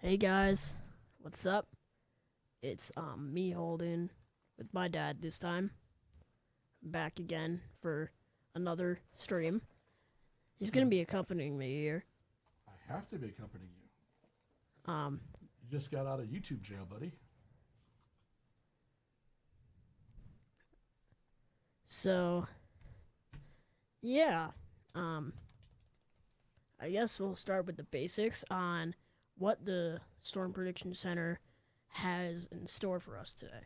Hey guys, what's up? It's me Holden with my dad this time. Back again for another stream. He's gonna be accompanying me here. I have to be accompanying you. Um, You just got out of YouTube jail, buddy. so yeah, um, I guess we'll start with the basics on what the Storm Prediction Center has in store for us today.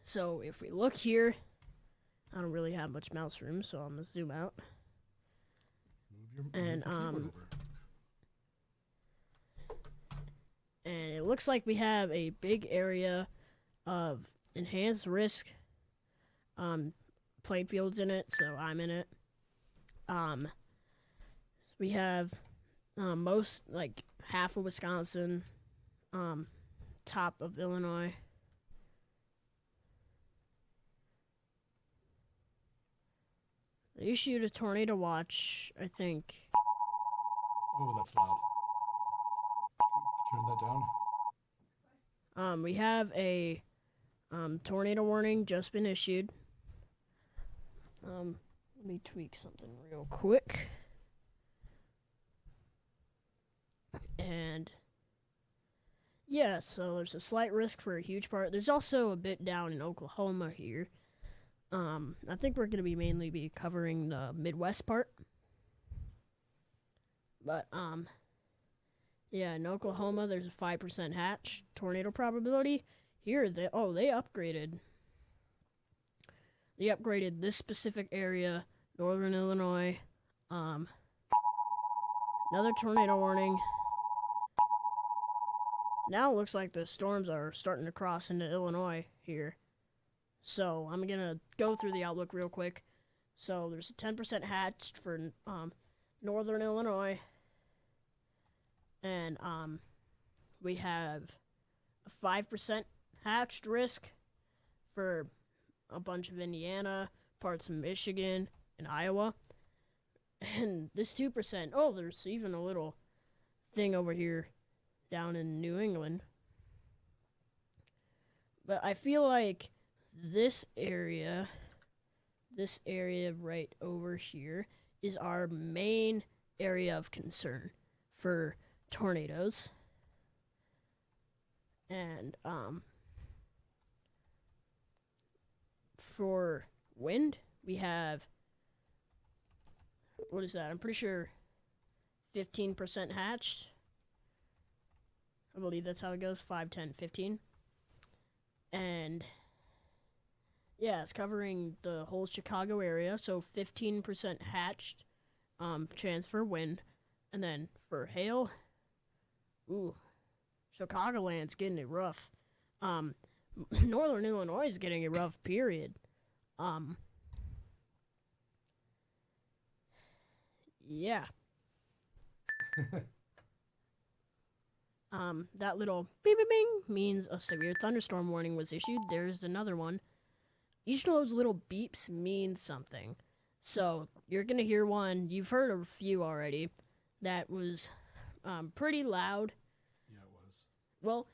So if we look here, I don't really have much mouse room, so I'm gonna zoom out. Move And, your keyboard over. And it looks like we have a big area of enhanced risk playing fields in it, so I'm in it. We have most, like, half of Wisconsin, top of Illinois. They issued a tornado watch, I think. Oh, that's loud. Turn that down. We have a tornado warning just been issued. Let me tweak something real quick. And yeah, so there's a slight risk for a huge part. There's also a bit down in Oklahoma here. I think we're gonna be mainly covering the Midwest part. But yeah, in Oklahoma there's a 5% hatch tornado probability. Here they upgraded. They upgraded this specific area, northern Illinois. Another tornado warning. Now it looks like the storms are starting to cross into Illinois here. So I'm gonna go through the outlook real quick. So there's a 10% hatch for northern Illinois. And we have a 5% hatched risk for a bunch of Indiana, parts of Michigan, and Iowa. And this 2%, oh, there's even a little thing over here down in New England. But I feel like this area right over here is our main area of concern for tornadoes. And for wind, we have, what is that? I'm pretty sure 15% hatched. I believe that's how it goes, 5, 10, 15. And yeah, it's covering the whole Chicago area, so 15% hatched chance for wind. And then for hail, ooh, Chicagoland's getting it rough. Northern Illinois is getting it rough, period. Yeah. That little bing bing bing means a severe thunderstorm warning was issued. There's another one. Each of those little beeps means something. So you're gonna hear one. You've heard a few already. That was pretty loud. Yeah, it was. Well,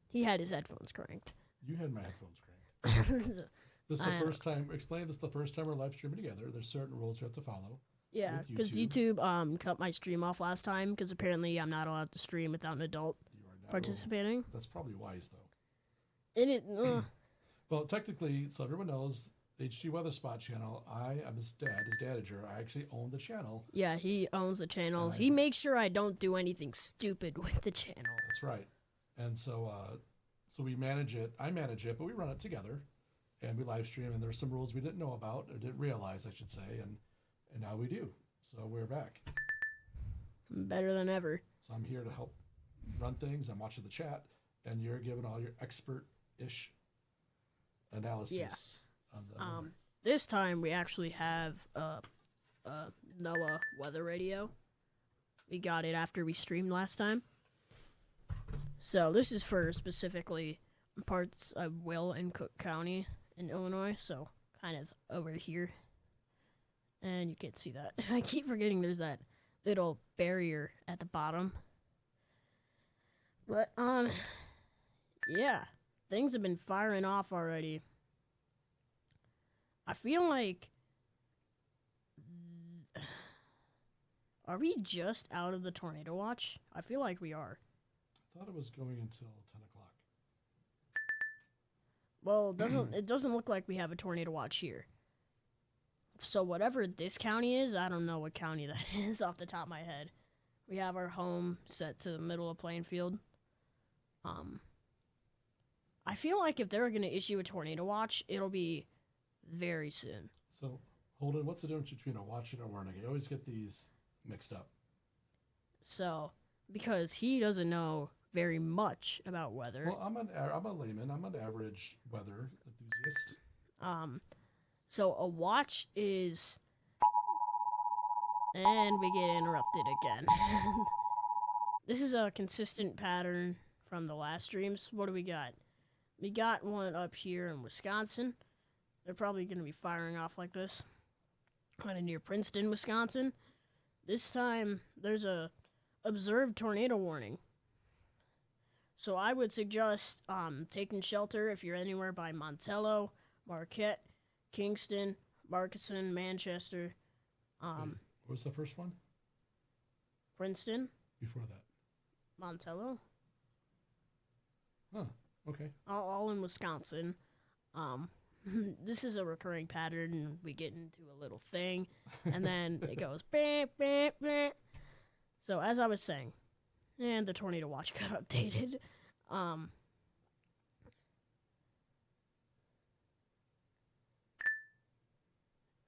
he had his headphones cranked. You had my headphones cranked. So, This is the first time. Explain this is the first time we're live streaming together. There's certain rules you have to follow. yeah, With because YouTube cut my stream off last time because apparently I'm not allowed to stream without an adult You are not participating. That's probably wise, though. And it, Well, technically, so everyone knows, the HG Weather Spot channel, I am his dadager. I actually own the channel. yeah, he owns the channel. And He makes sure I don't do anything stupid with the channel. That's right. And so we manage it. I manage it, but we run it together. And we live stream, and there's some rules we didn't know about, or didn't realize, I should say, and now we do. So we're back. Better than ever. So I'm here to help run things. I'm watching the chat, and you're giving all your expert-ish analysis on the This time we actually have a NOAA weather radio. We got it after we streamed last time. So this is for specifically parts of Will and Cook County in Illinois, so kind of over here. And you can't see that. I keep forgetting there's that little barrier at the bottom But yeah, things have been firing off already. I feel like, are we just out of the tornado watch? I feel like we are. I thought it was going until 10 o'clock. Well, it doesn't look like we have a tornado watch here. So whatever this county is, I don't know what county that is off the top of my head. We have our home set to the middle of Plainfield. Um, I feel like if they're gonna issue a tornado watch, it'll be very soon. So, Holden, what's the difference between a watch and a warning? I always get these mixed up. So because he doesn't know very much about weather. Well, I'm a layman. I'm an average weather enthusiast. So a watch is, and we get interrupted again. This is a consistent pattern from the last streams. What do we got? We got one up here in Wisconsin. They're probably going to be firing off like this. Kind of near Princeton, Wisconsin. This time, there's a observed tornado warning. So I would suggest taking shelter if you're anywhere by Montello, Marquette, Kingston, Markeson, Manchester, What was the first one? Princeton, Before that. Montello, Huh. Okay. all in Wisconsin. This is a recurring pattern, and we get into a little thing, and then it goes bam, bam, bam. So as I was saying, and the tornado watch got updated.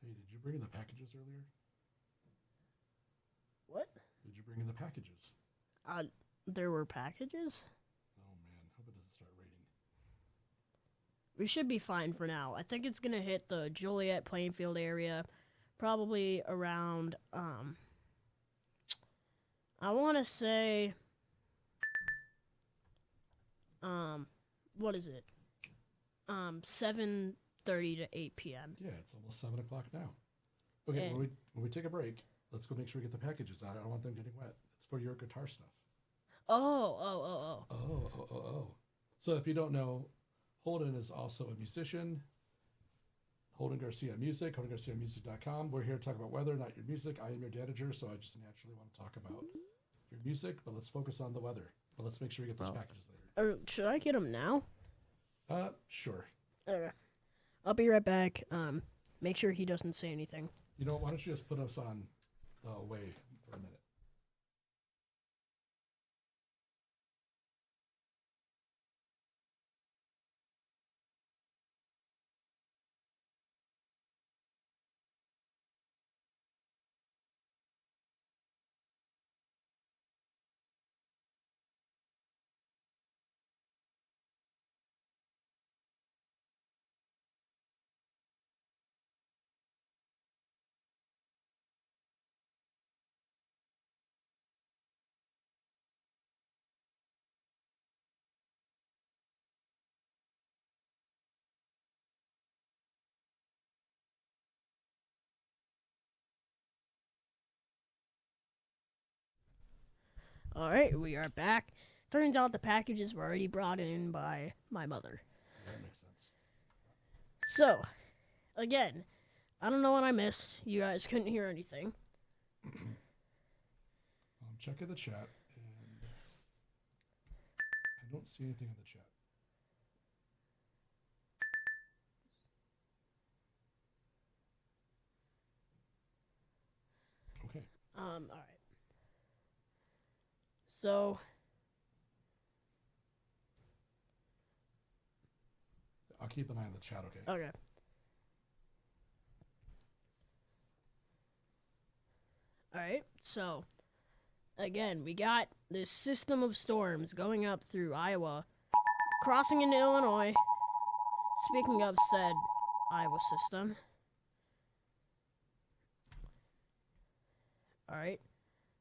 Hey, did you bring in the packages earlier? What? Did you bring in the packages? There were packages? Oh man, hope it doesn't start raining. We should be fine for now. I think it's gonna hit the Joliet Plainfield area, probably around I want to say what is it? 7:30 to 8 p.m. Yeah, it's almost 7 o'clock now. Okay, And- when we take a break, let's go make sure we get the packages out. I don't want them getting wet. It's for your guitar stuff. Oh. Oh. So if you don't know, Holden is also a musician. Holden Garcia Music, HoldenGarciaMusic.com. We're here to talk about weather, not your music. I am your dadager, so I just naturally want to talk about your music, but let's focus on the weather. But let's make sure we get those packages later. Should I get them now? Sure. Okay. I'll be right back. Make sure he doesn't say anything. You know, why don't you just put us on the way for a minute? All right, we are back. Turns out the packages were already brought in by my mother. That makes sense. So, again, I don't know what I missed. You guys couldn't hear anything. I'm checking the chat, and I don't see anything in the chat. Okay. All right. So, I'll keep an eye on the chat, okay? okay. All right. So, again, we got this system of storms going up through Iowa, crossing into Illinois. Speaking of said Iowa system. All right.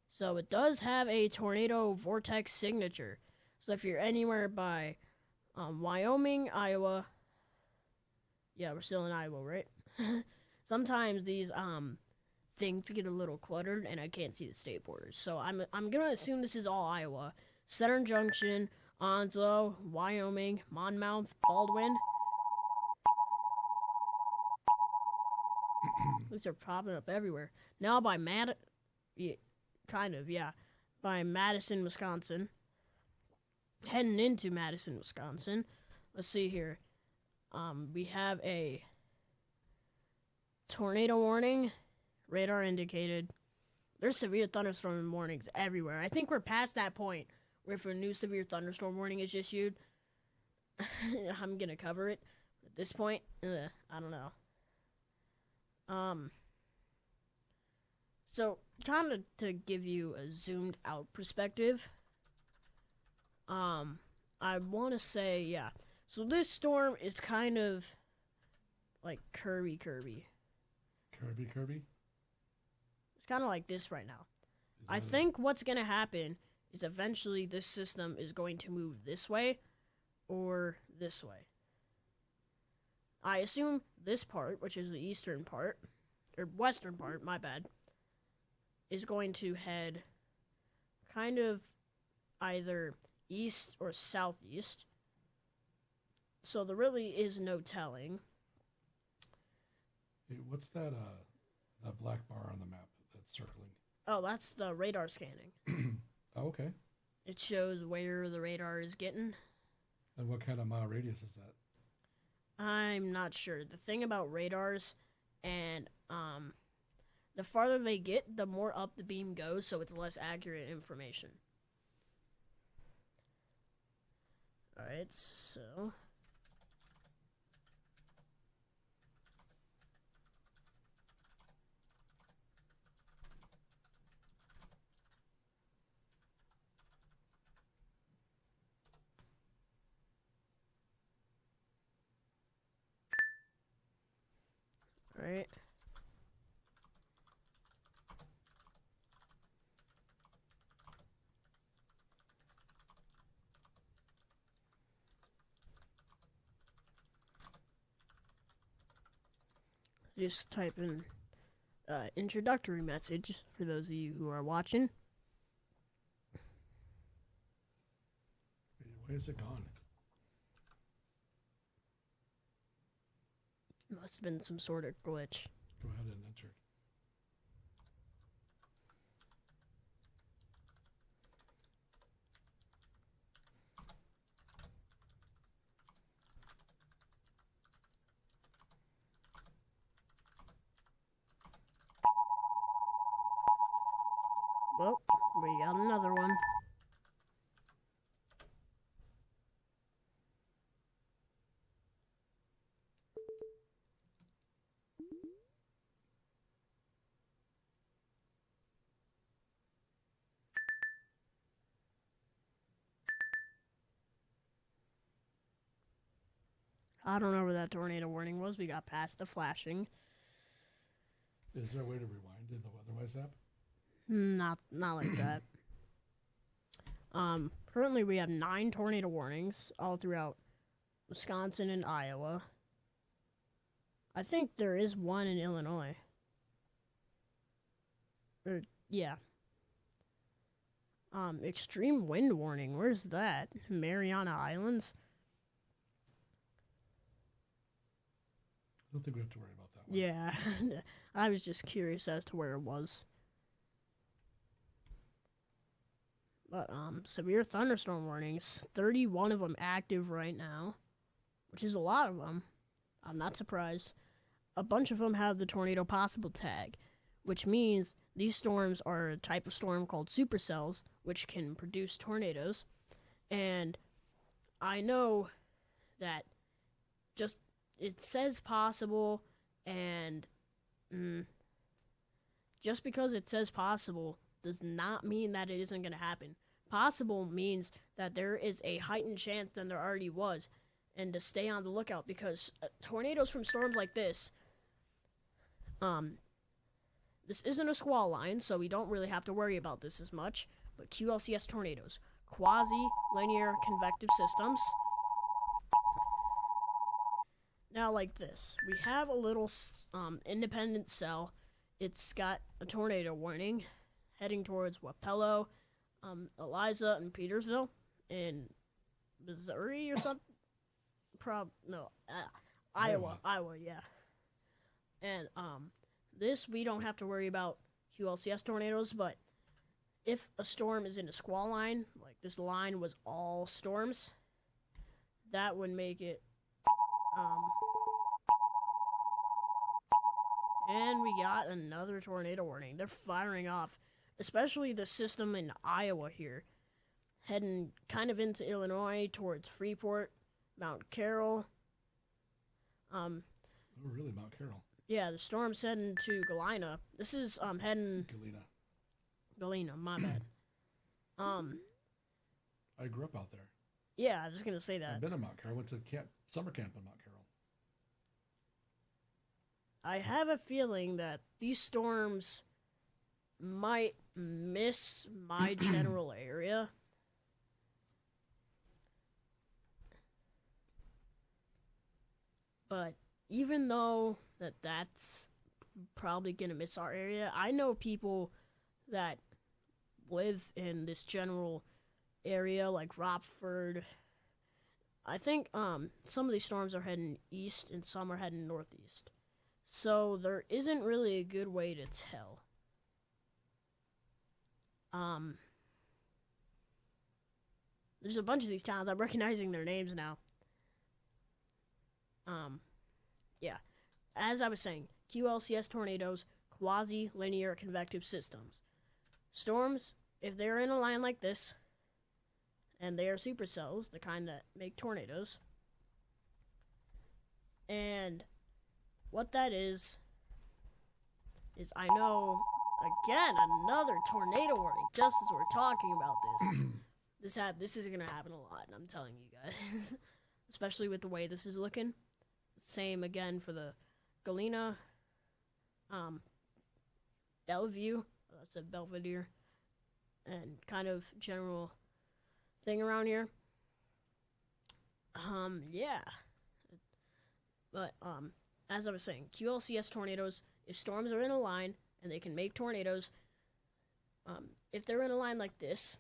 So it does have a tornado vortex signature. So if you're anywhere by Wyoming, Iowa, yeah, we're still in Iowa, right? Sometimes these things get a little cluttered, and I can't see the state borders. So I'm gonna assume this is all Iowa. Center Junction, Onslow, Wyoming, Monmouth, Baldwin. These are popping up everywhere. Now by yeah, kind of, yeah. By Madison, Wisconsin. Heading into Madison, Wisconsin. Let's see here. We have a tornado warning. Radar indicated. There's severe thunderstorm warnings everywhere. I think we're past that point where if a new severe thunderstorm warning is issued, I'm going to cover it. At this point, I don't know. So kind of to give you a zoomed out perspective, I want to say, yeah. So this storm is kind of like curvy. Kirby. It's kind of like this right now. Is I that think what's going to happen is eventually this system is going to move this way or this way. I assume this part, which is the eastern part, or western part, my bad, is going to head kind of either east or southeast. So there really is no telling. Hey, what's that black bar on the map that's circling? Oh, that's the radar scanning. Oh, okay. It shows where the radar is getting. And what kind of mile radius is that? I'm not sure. The thing about radars and the farther they get, the more up the beam goes, so it's less accurate information. Alright, so alright. Just type in introductory message for those of you who are watching. Why is it gone? Must have been some sort of glitch. Go ahead and enter. Well, we got another one. I don't know where that tornado warning was. We got past the flashing. Is there a way to rewind in the WeatherWise app? Not like that. Currently we have 9 tornado warnings all throughout Wisconsin and Iowa. I think there is one in Illinois. Yeah. Extreme wind warning. Where's that? Mariana Islands? I don't think we have to worry about that one. Yeah. I was just curious as to where it was. But, severe thunderstorm warnings. 31 of them active right now, which is a lot of them. I'm not surprised. A bunch of them have the tornado possible tag, which means these storms are a type of storm called supercells, which can produce tornadoes. And I know that just it says possible, and just because it says possible does not mean that it isn't going to happen. Possible means that there is a heightened chance than there already was, and to stay on the lookout, because tornadoes from storms like this, this isn't a squall line, so we don't really have to worry about this as much, but QLCS tornadoes, quasi-linear convective systems. Now, like this, we have a little independent cell. It's got a tornado warning heading towards Wapello, Eliza and Petersville in Missouri or something. No, Iowa, yeah. And this we don't have to worry about QLCS tornadoes, but if a storm is in a squall line, like this line was all storms, that would make it. And we got another tornado warning. They're firing off, especially the system in Iowa here, heading kind of into Illinois towards Freeport, Mount Carroll. Oh, really, Mount Carroll? Yeah, the storm's heading to Galena. This is heading Galena. My bad. I grew up out there. Yeah, I was just gonna say that. I've been in Mount Carroll. Went to summer camp in Mount Carroll. I have a feeling that these storms might miss my general area. But even though that's probably going to miss our area, I know people that live in this general area like Rockford. I think some of these storms are heading east and some are heading northeast. So there isn't really a good way to tell. There's a bunch of these towns. I'm recognizing their names now. Yeah. As I was saying, QLCS tornadoes, quasi-linear convective systems. Storms, if they're in a line like this, and they are supercells, the kind that make tornadoes, and what that is I know, again, another tornado warning, just as we're talking about this. This is going to happen a lot, and I'm telling you guys. Especially with the way this is looking. Same again for the Galena, Bellevue, that's a Belvedere, and kind of general thing around here. Yeah. But, as I was saying, QLCS tornadoes, if storms are in a line and they can make tornadoes, if they're in a line like this,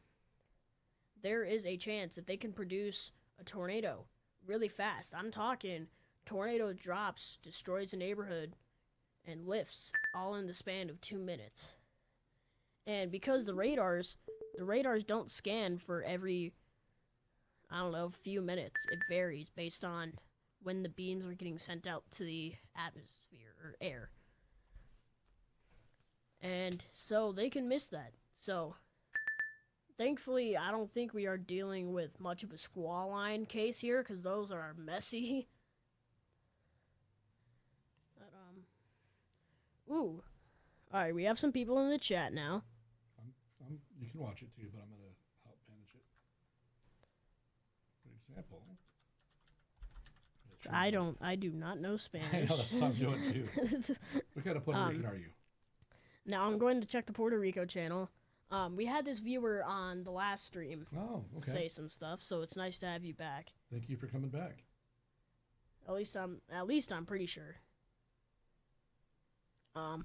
there is a chance that they can produce a tornado really fast. I'm talking tornado drops, destroys a neighborhood, and lifts all in the span of 2 minutes. And because the radars don't scan for every, few minutes. It varies based on when the beams are getting sent out to the atmosphere or air. And so they can miss that. So thankfully, I don't think we are dealing with much of a squall line case here, because those are messy. But, ooh. Alright, we have some people in the chat now. You can watch it too, but I'm going to help manage it. For example... I do not know Spanish. I know, that's what I'm doing too. What kind of Puerto Rican are you? Now I'm going to check the Puerto Rico channel. We had this viewer on the last stream say some stuff, so it's nice to have you back. Thank you for coming back. At least I'm pretty sure. I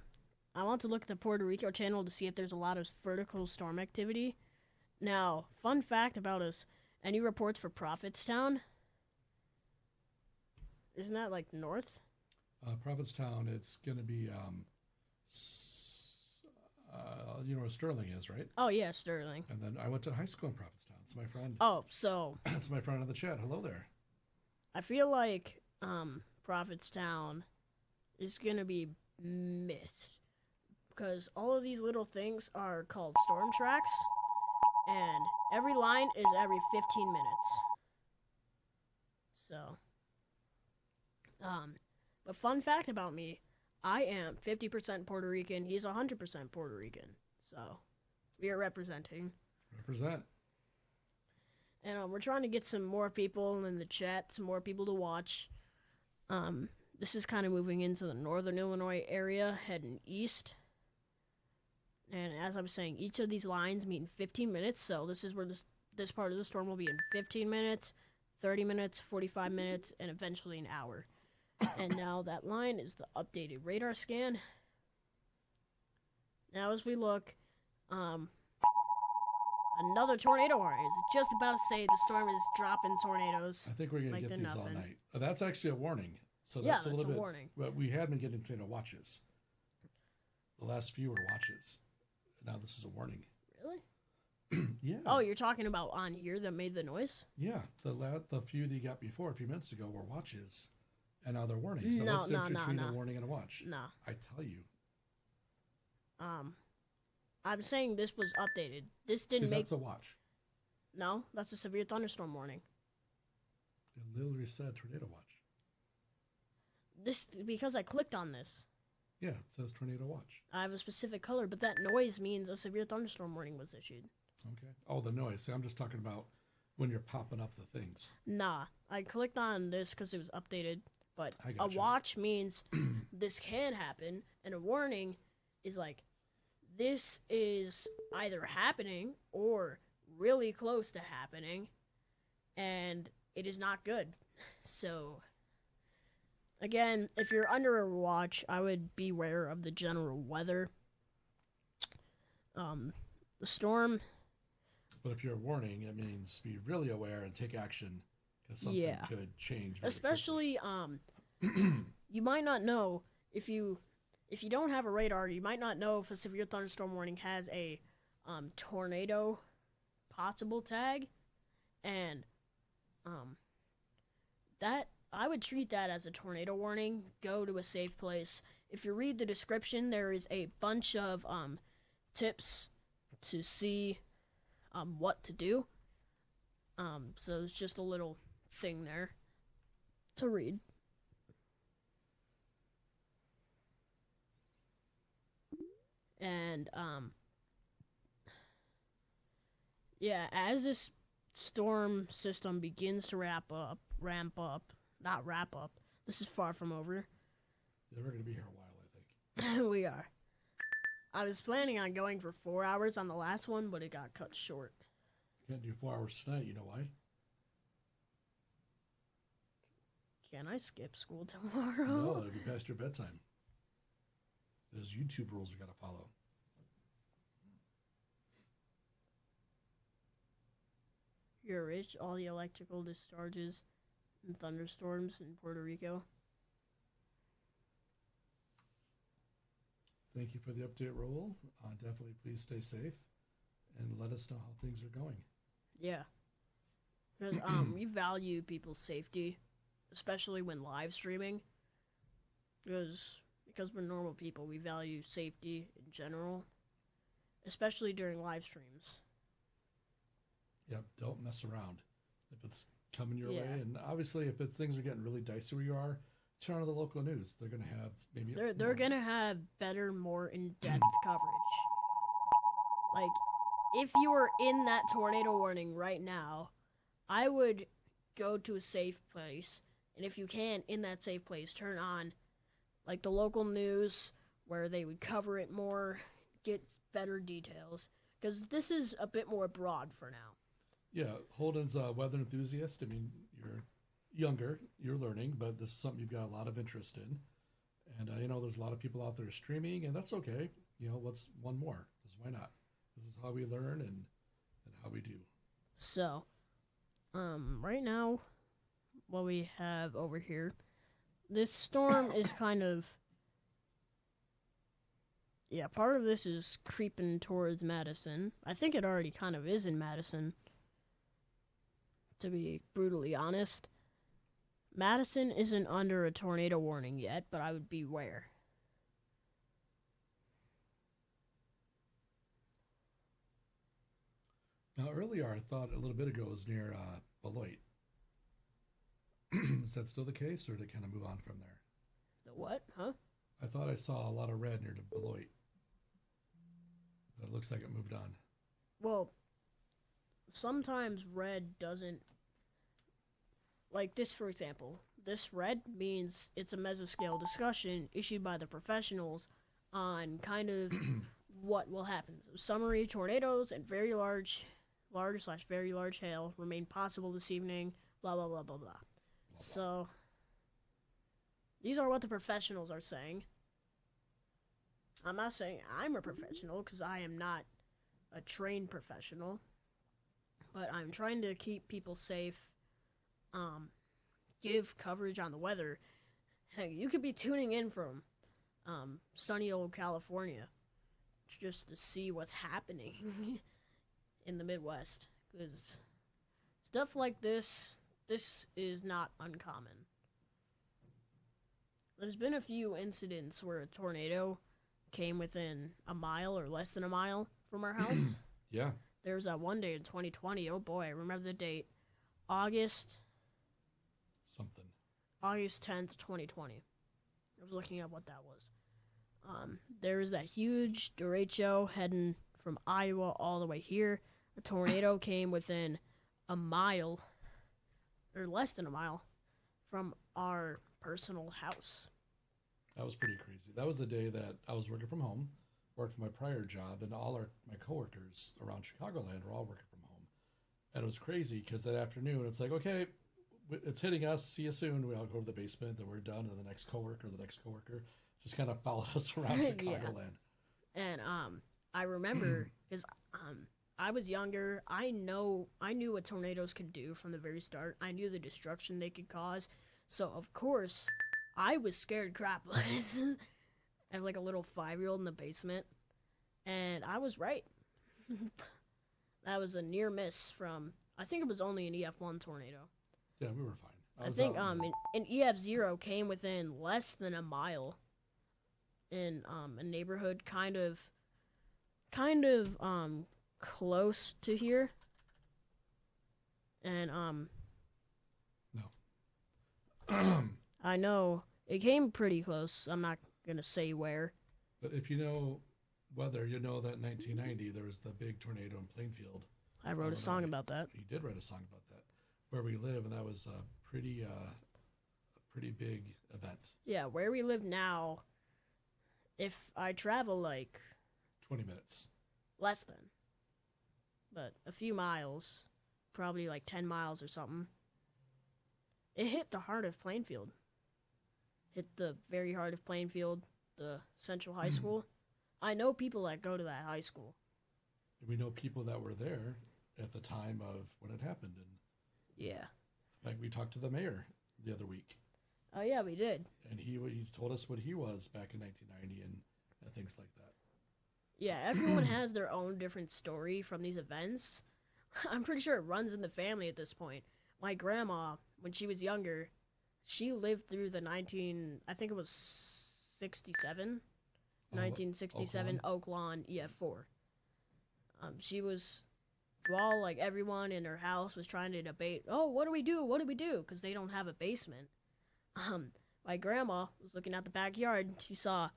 want to look at the Puerto Rico channel to see if there's a lot of vertical storm activity. Now, fun fact about us, any reports for Prophetstown? Isn't that like north? Prophetstown, it's going to be, you know where Sterling is, right? Oh, yeah, Sterling. And then I went to high school in Prophetstown. It's my friend. Oh, so. It's my friend in the chat. Hello there. I feel like Prophetstown is going to be missed. Because all of these little things are called storm tracks. And every line is every 15 minutes. So. But fun fact about me, I am 50% Puerto Rican. He's 100% Puerto Rican. So, we are representing. Represent. And we're trying to get some more people in the chat, some more people to watch. This is kind of moving into the northern Illinois area, heading east. And as I was saying, each of these lines meet in 15 minutes. So this is where this part of the storm will be in 15 minutes, 30 minutes, 45 minutes, and eventually an hour. And now that line is the updated radar scan. Now as we look, Another tornado warning. I was just about to say the storm is dropping tornadoes. I think we're going to Like get they're these all nothing. night. That's actually a warning. So Yeah, that's a that's little a bit. warning. But we have been getting tornado watches. The last few were watches. Now this is a warning. Really? Yeah. Oh, you're talking about on here that made the noise? Yeah. The few that you got before a few minutes ago were watches, and now they're warnings. So No, what's the no, difference no, between no. a warning and a watch? No. I tell you. I'm saying this was updated. This See, didn't make. that's a watch. No, that's a severe thunderstorm warning. It literally said tornado watch. This because I clicked on this. Yeah, it says tornado watch. I have a specific color, but that noise means a severe thunderstorm warning was issued. Okay. Oh, the noise. See, I'm just talking about when you're popping up the things. Nah, I clicked on this because it was updated, but I a gotcha. watch means this can happen, and a warning is like, this is either happening or really close to happening, and it is not good. So, again, if you're under a watch, I would beware of the general weather. The storm. But if you're warning, it means be really aware and take action because something could change. Very Especially, you might not know if you don't have a radar. You might not know if a severe thunderstorm warning has a tornado possible tag, and that I would treat that as a tornado warning. Go to a safe place. If you read the description, there is a bunch of tips to see what to do. So it's just a little thing there to read. And yeah, as this storm system begins to not wrap up. This is far from over. Yeah, we're going to be here a while, I think. We are. I was planning on going for 4 hours on the last one, but it got cut short. Can't do 4 hours tonight. You know why? Can I skip school tomorrow? No, it'll be past your bedtime. There's YouTube rules we got to follow. You're rich. All the electrical discharges and thunderstorms in Puerto Rico. Thank you for the update, Rubble. Definitely please stay safe and let us know how things are going. Yeah. Because we value people's safety, especially when live streaming. Because we're normal people, we value safety in general, especially during live streams. Yep, don't mess around. If it's coming your Yeah. way, and obviously if things are getting really dicey where you are, turn on the local news. They're going to have maybe... They're going to have better, more in-depth coverage. Like, if you were in that tornado warning right now, I would go to a safe place, and if you can, in that safe place, turn on, like, the local news, where they would cover it more, get better details, because this is a bit more broad for now. Yeah, Holden's a weather enthusiast. I mean, you're younger, you're learning, but this is something you've got a lot of interest in. And, there's a lot of people out there streaming, and that's okay. What's one more? Because why not? This is how we learn and how we do. So, right now, what we have over here, this storm is kind of, part of this is creeping towards Madison. I think it already kind of is in Madison, to be brutally honest. Madison isn't under a tornado warning yet, but I would beware. Now, earlier, I thought a little bit ago it was near Beloit. Is that still the case, or did it kind of move on from there? The what? Huh? I thought I saw a lot of red near Beloit. But it looks like it moved on. Well, sometimes red doesn't... Like this, for example. This red means it's a mesoscale discussion issued by the professionals on kind of what will happen. So summary: tornadoes and very large/very large hail remain possible this evening. Blah blah blah blah blah. So these are what the professionals are saying. I'm not saying I'm a professional because I am not a trained professional. but I'm trying to keep people safe. Give coverage on the weather. Hey, you could be tuning in from sunny old California just to see what's happening in the Midwest. Because stuff like this is not uncommon. There's been a few incidents where a tornado came within a mile or less than a mile from our house. Yeah. There was that one day in 2020. Oh boy, I remember the date. August Something. August 10th, 2020. I was looking up what that was. There was that huge derecho heading from Iowa all the way here. A tornado came within a mile, or less than a mile, from our personal house. That was pretty crazy. That was the day that I was working from home, worked for my prior job, and my coworkers around Chicagoland were all working from home. And it was crazy because that afternoon, it's like, okay, it's hitting us. See you soon. We all go to the basement. Then we're done. And the next coworker just kind of followed us around Chicagoland. And I remember because I was younger. I knew what tornadoes could do from the very start. I knew the destruction they could cause. So of course, I was scared crapless. I have like a little 5-year-old in the basement, and I was right. That was a near miss from. I think it was only an EF1 tornado. Yeah, we were fine. I think an EF0 came within less than a mile in a neighborhood kind of close to here. And No. I know it came pretty close. I'm not going to say where. But if you know weather, you know that in 1990 there was the big tornado in Plainfield. I wrote a song about that. You did write a song about that, where we live, and that was a pretty big event. Yeah, where we live now, if I travel like 20 minutes. Less than. But a few miles, probably like 10 miles or something. It hit the heart of Plainfield. Hit the very heart of Plainfield, the Central High School. I know people that go to that high school. We know people that were there at the time of when it happened. And yeah. in fact, we talked to the mayor the other week. Oh, yeah, we did. And he told us what he was back in 1990 and things like that. Yeah, everyone has their own different story from these events. I'm pretty sure it runs in the family at this point. My grandma, when she was younger, she lived through the 1967 Oaklawn EF4. She was, while like everyone in her house was trying to debate, oh, what do we do? What do we do? Because they don't have a basement. My grandma was looking at the backyard. And she saw a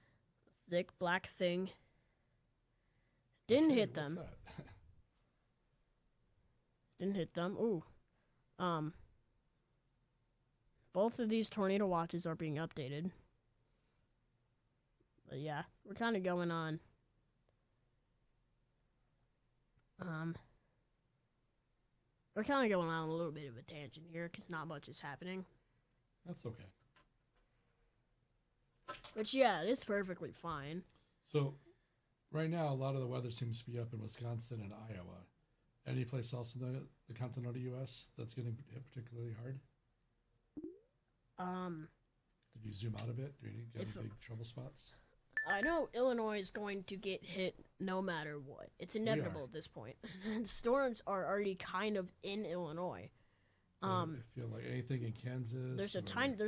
thick black thing. Didn't hit them. Didn't hit them. Ooh. Both of these tornado watches are being updated. But yeah, we're kind of going on. We're kind of going on a little bit of a tangent here because not much is happening. That's okay. But yeah, it's perfectly fine. So, right now, a lot of the weather seems to be up in Wisconsin and Iowa. Any place else in the continental U.S. that's getting hit particularly hard? Did you zoom out a bit? Do you have any big trouble spots? I know Illinois is going to get hit no matter what. It's inevitable at this point. Storms are already kind of in Illinois. I feel like anything in Kansas. There's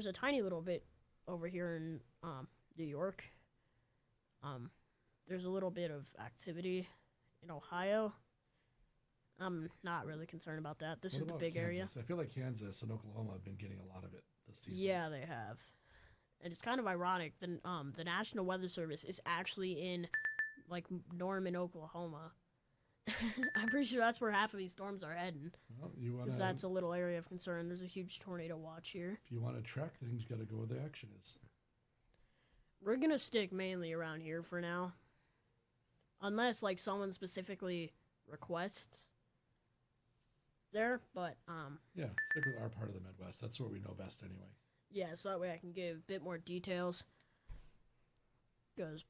a tiny little bit over here in New York. There's a little bit of activity in Ohio. I'm not really concerned about that. This is the big area. I feel like Kansas and Oklahoma have been getting a lot of it this season. Yeah, they have. And it's kind of ironic. The National Weather Service is actually in, like, Norman, Oklahoma. I'm pretty sure that's where half of these storms are heading. Well, because that's a little area of concern. There's a huge tornado watch here. If you want to track things, you got to go where the action is. We're going to stick mainly around here for now. Unless, like, someone specifically requests there, but, yeah, stick with our part of the Midwest. That's where we know best anyway. Yeah, so that way I can give a bit more details. Because,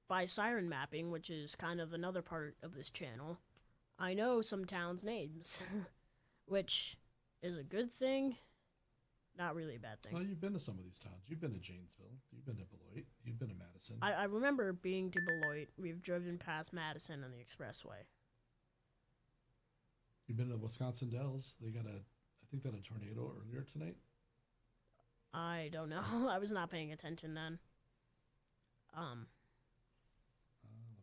by siren mapping, which is kind of another part of this channel, I know some towns' names, which is a good thing, not really a bad thing. Well, you've been to some of these towns. You've been to Janesville. You've been to Beloit. You've been to Madison. I remember being to Beloit. We've driven past Madison on the expressway. You've been to Wisconsin Dells. They got I think that a tornado earlier tonight. I don't know. I was not paying attention then.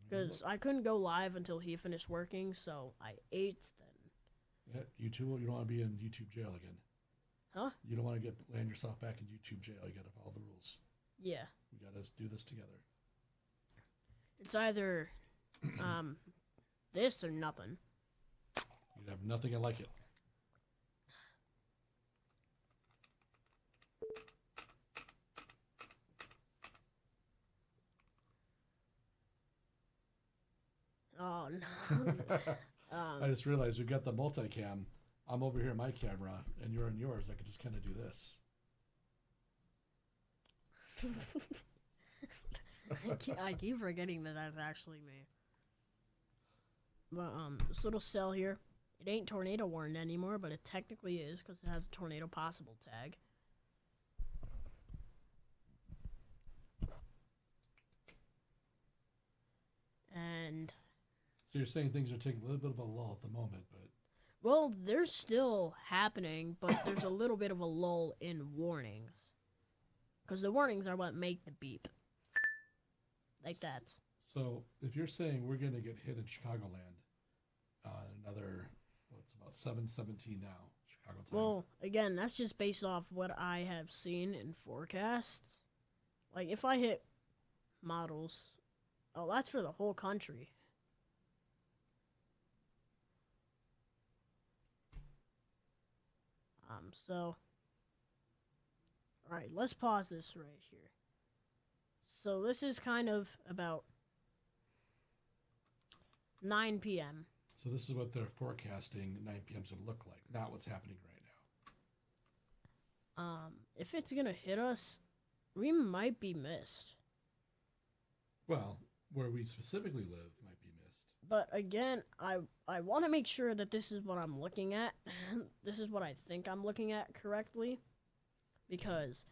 Because I couldn't go live until he finished working, so I ate then. Yeah, you don't want to be in YouTube jail again. Huh? You don't want to land yourself back in YouTube jail. You got to follow the rules. Yeah. We got to do this together. It's either this or nothing. You'd have nothing like it. Oh, no. I just realized we've got the multicam. I'm over here in my camera, and you're in yours. I could just kind of do this. I keep forgetting that that's actually me. But this little cell here, it ain't tornado warned anymore, but it technically is because it has a tornado possible tag. And so you're saying things are taking a little bit of a lull at the moment, but well, they're still happening, but there's a little bit of a lull in warnings. Because the warnings are what make the beep. Like that. So if you're saying we're going to get hit in Chicagoland, another, what's about 7:17 now, Chicago time. Well, again, that's just based off what I have seen in forecasts. Like, if I hit models, oh, that's for the whole country. So, alright, let's pause this right here. So this is kind of about 9 p.m. So this is what they're forecasting 9 p.m. is going to look like, not what's happening right now. If it's going to hit us, we might be missed. Well, where we specifically live might be missed. But again, I want to make sure that this is what I'm looking at. This is what I think I'm looking at correctly. Because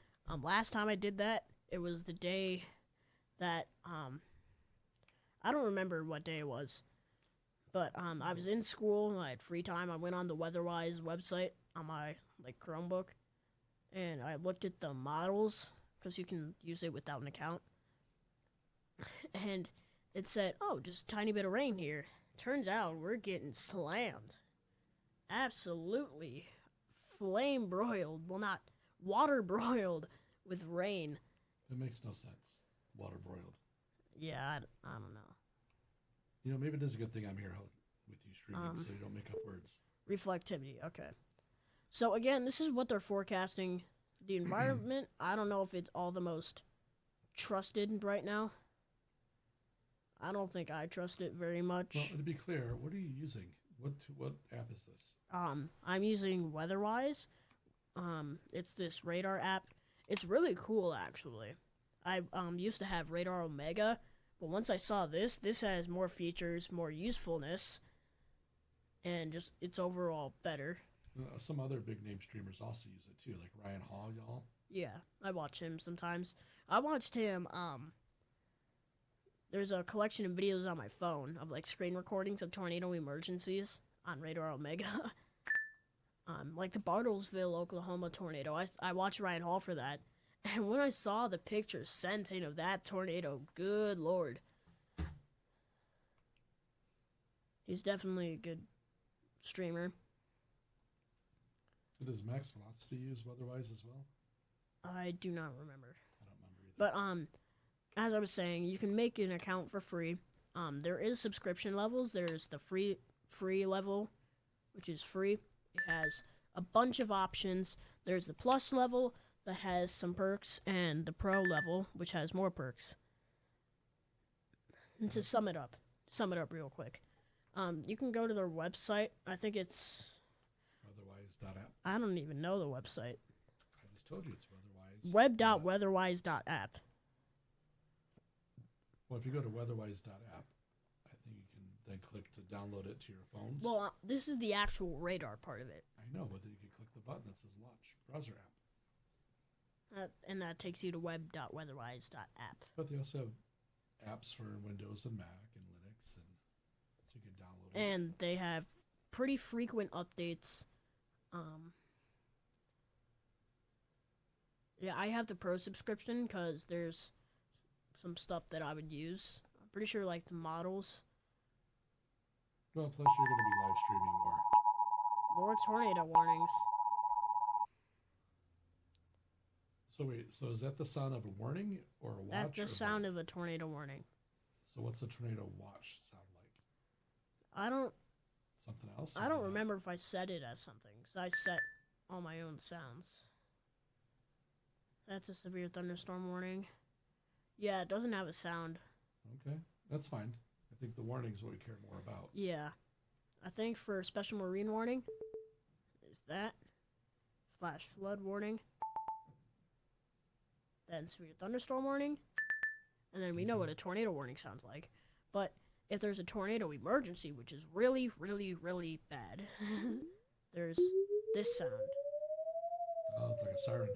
last time I did that, it was the day that I don't remember what day it was. But I was in school, I had free time. I went on the WeatherWise website on my Chromebook, and I looked at the models because you can use it without an account. And it said, "Oh, just a tiny bit of rain here." Turns out we're getting slammed, absolutely flame broiled. Well, not water broiled with rain. It makes no sense. Water broiled. Yeah, I don't know. You know, maybe it is a good thing I'm here with you streaming, so you don't make up words. Reflectivity, okay. So again, this is what they're forecasting. The environment, I don't know if it's all the most trusted right now. I don't think I trust it very much. Well, to be clear, what are you using? What app is this? I'm using WeatherWise. It's this radar app. It's really cool, actually. I used to have Radar Omega, but once I saw this has more features, more usefulness, and just it's overall better. Some other big name streamers also use it too, like Ryan Hall, y'all. Yeah, I watch him sometimes. I watched him. There's a collection of videos on my phone of screen recordings of tornado emergencies on Radar Omega. Like the Bartlesville, Oklahoma tornado. I watched Ryan Hall for that. And when I saw the pictures sent in of that tornado, good lord. He's definitely a good streamer. So does Max Velocity use WeatherWise as well? I do not remember. I don't remember either. But as I was saying, you can make an account for free. There is subscription levels. There's the free level, which is free. It has a bunch of options. There's the plus level that has some perks, and the pro level, which has more perks. And to sum it up real quick. You can go to their website. I think it's Weatherwise.app. I don't even know the website. I just told you it's Weatherwise. Web.weatherwise.app. Well, if you go to weatherwise.app, I think you can then click to download it to your phones. Well, this is the actual radar part of it. I know, but then you can click the button that says launch browser app. And that takes you to web.weatherwise.app. But they also have apps for Windows and Mac and Linux, and so you can download it. And they have pretty frequent updates. Yeah, I have the Pro subscription because there's some stuff that I would use. I'm pretty sure, like, the models. Well, plus you're going to be live streaming more. More tornado warnings. So wait, so is that the sound of a warning or a watch? That's the or sound both? of a tornado warning. So what's a tornado watch sound like? I don't Something else? I don't remember if I set it as something, because I set all my own sounds. That's a severe thunderstorm warning. Yeah, it doesn't have a sound. Okay, that's fine. I think the warning is what we care more about. Yeah. I think for special marine warning is that. Flash flood warning. Then severe thunderstorm warning. And then we know what a tornado warning sounds like. But if there's a tornado emergency, which is really, really, really bad, there's this sound. Oh, it's like a siren.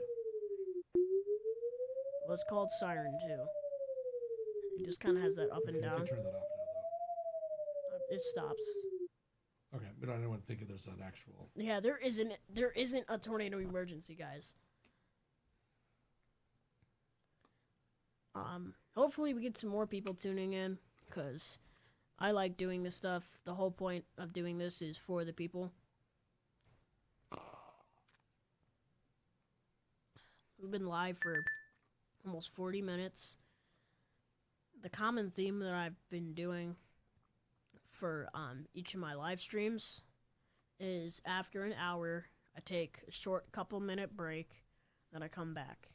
Well, it's called siren too. It just kind of has that up and Okay, you down. can turn that off now, It stops. though. Okay, but I don't want to think there's an actual. Yeah, there isn't a tornado emergency, guys. Hopefully we get some more people tuning in, because I like doing this stuff. The whole point of doing this is for the people. We've been live for almost 40 minutes. The common theme that I've been doing for each of my live streams is after an hour, I take a short couple-minute break, then I come back.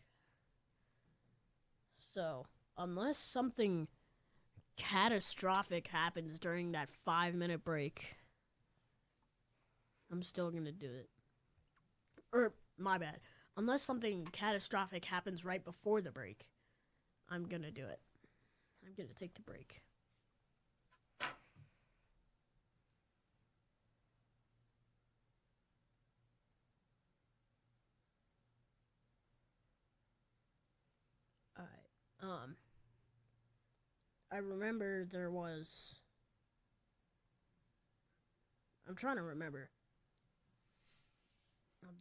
So, unless something catastrophic happens during that 5-minute break, I'm still going to do it. Or, my bad. Unless something catastrophic happens right before the break, I'm going to do it. I'm going to take the break. Alright. I remember there was... I'm trying to remember.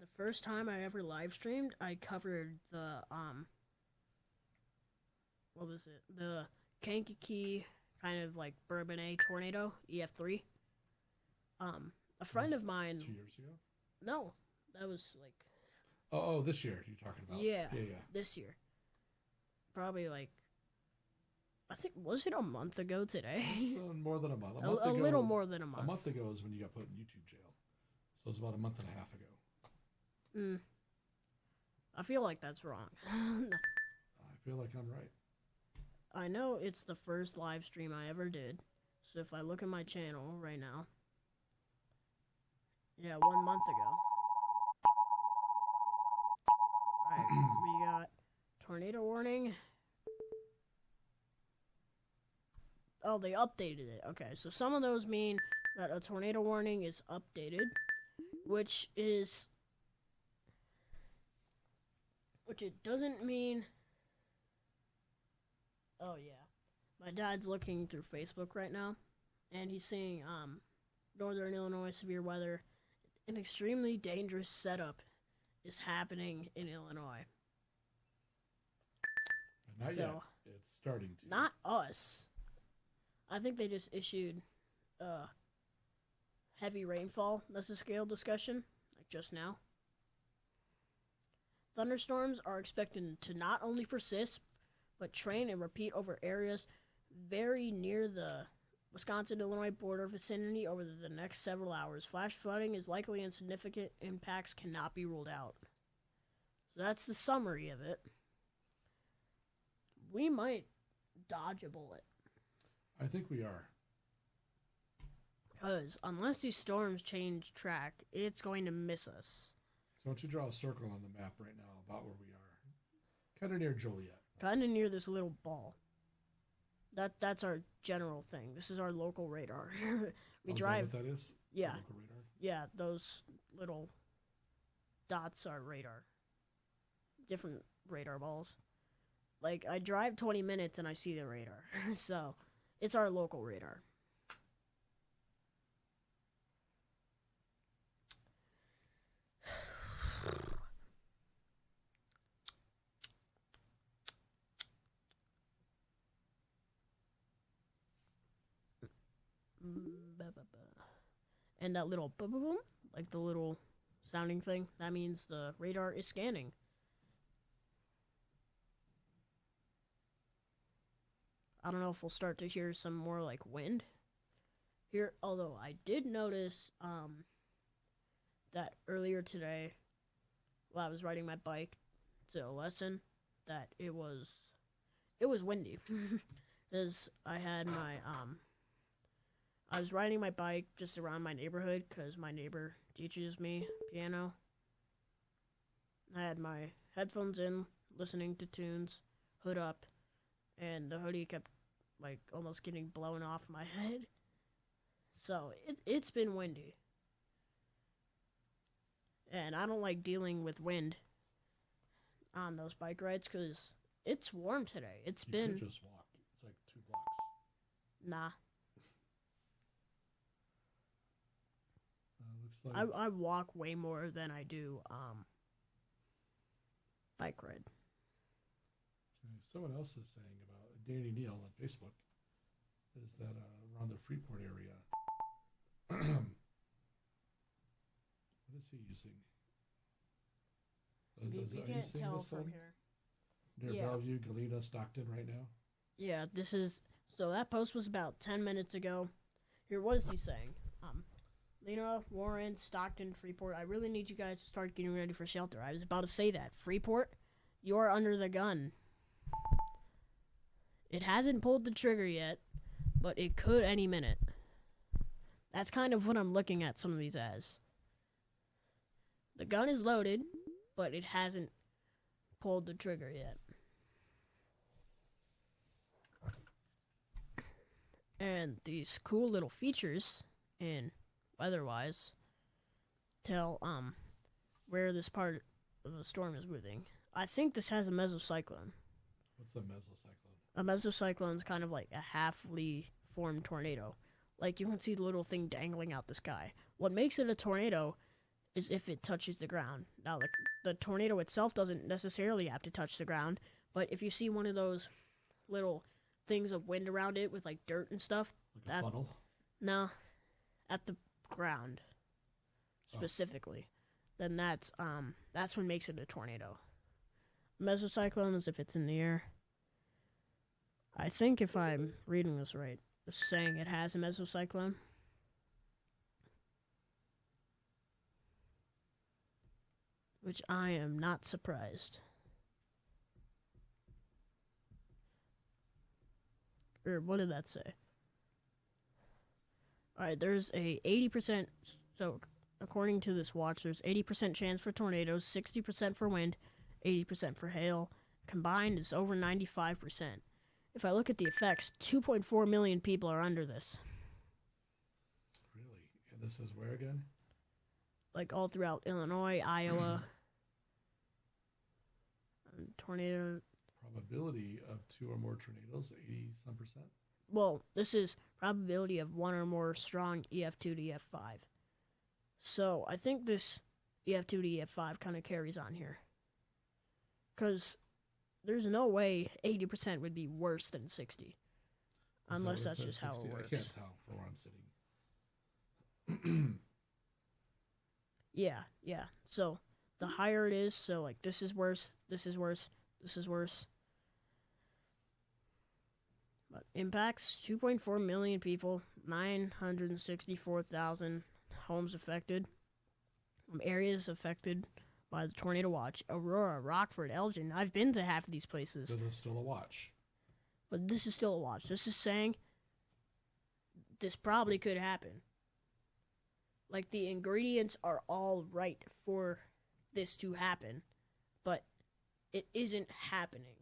The first time I ever live streamed, I covered the, what was it? The Kankakee kind of like Bourbonnais tornado, EF3. A friend of mine... 2 years ago? No, that was like... Oh, this year you're talking about. Yeah, Yeah. this year. Probably like... I think, was it a month ago today? More than a month. A little more than a month. A month ago is when you got put in YouTube jail. So it's about a month and a half ago. I feel like that's wrong. I feel like I'm right. I know it's the first live stream I ever did. So if I look at my channel right now. Yeah, 1 month ago. Alright, we got tornado warning. Oh, they updated it. Okay, so some of those mean that a tornado warning is updated, which it doesn't mean... Oh, yeah. My dad's looking through Facebook right now, and he's seeing, Northern Illinois severe weather. An extremely dangerous setup is happening in Illinois. Not yet. It's starting to. Not us. I think they just issued heavy rainfall mesoscale discussion, like just now. Thunderstorms are expected to not only persist, but train and repeat over areas very near the Wisconsin-Illinois border vicinity over the next several hours. Flash flooding is likely and significant impacts cannot be ruled out. So that's the summary of it. We might dodge a bullet. I think we are. Because unless these storms change track, it's going to miss us. So why don't you draw a circle on the map right now about where we are? Kind of near Joliet. Kind of near this little ball. That's our general thing. This is our local radar. We Is that drive. what that is? Yeah, Local radar? yeah. Those little dots are radar. Different radar balls. Like I drive 20 minutes and I see the radar. So it's our local radar. And that little boom, boom, boom, like the little sounding thing, that means the radar is scanning. I don't know if we'll start to hear some more like wind here, although I did notice that earlier today while I was riding my bike to a lesson that it was windy because I was riding my bike just around my neighborhood because my neighbor teaches me piano. I had my headphones in, listening to tunes, hood up, and the hoodie kept like almost getting blown off my head. So it's been windy. And I don't like dealing with wind on those bike rides because it's warm today. You could just walk. It's like 2 blocks. Nah. Looks like I walk way more than I do bike ride. someone else is saying about Danny Neal on Facebook is that around the Freeport area. What is he using? You Are you can't seeing tell this from one? here. Near Yeah. Bellevue, Galena, Stockton right now? Yeah, this is so that post was about 10 minutes ago. Here, what is he saying? Lena, Warren, Stockton, Freeport. I really need you guys to start getting ready for shelter. I was about to say that. Freeport, you are under the gun. It hasn't pulled the trigger yet, but it could any minute. That's kind of what I'm looking at some of these as. The gun is loaded, but it hasn't pulled the trigger yet. And these cool little features in weather-wise tell where this part of the storm is moving. I think this has a mesocyclone. What's a mesocyclone? A mesocyclone is kind of like a halfly formed tornado. Like you can see the little thing dangling out the sky. What makes it a tornado is if it touches the ground. Now, the tornado itself doesn't necessarily have to touch the ground, but if you see one of those little things of wind around it with like dirt and stuff, Like a funnel? no, at the ground specifically, then that's what makes it a tornado. Mesocyclone is if it's in the air. I think if I'm reading this right, it's saying it has a mesocyclone. Which I am not surprised. Or what did that say? Alright, there's a 80%, so according to this watch, there's 80% chance for tornadoes, 60% for wind, 80% for hail. Combined, it's over 95%. If I look at the effects, 2.4 million people are under this. Really? And this is where again? Like all throughout Illinois, Iowa. Tornado. Probability of 2 or more tornadoes, 80-some%. Well, this is probability of 1 or more strong EF2 to EF5. So I think this EF2 to EF5 kind of carries on here. Because there's no way 80% would be worse than 60. Unless that's just how it works. I can't tell from where I'm sitting. Yeah. So the higher it is, so like this is worse, this is worse, this is worse. But impacts 2.4 million people, 964,000 homes affected. Areas affected by the tornado watch: Aurora, Rockford, Elgin. I've been to half of these places. This is still a watch. But this is still a watch. This is saying this probably could happen. Like the ingredients are all right for this to happen, but it isn't happening.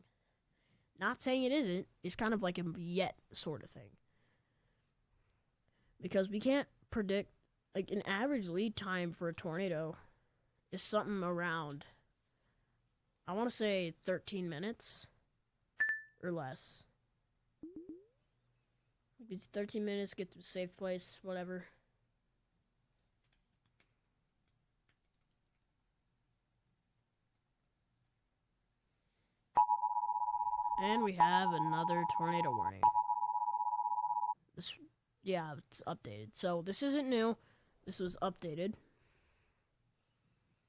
Not saying it isn't. It's kind of like a yet sort of thing. because we can't predict, like, an average lead time for a tornado is something around, I want to say 13 minutes or less. Maybe 13 minutes, get to a safe place, whatever. And we have another tornado warning. This, yeah, it's updated. So this isn't new. This was updated.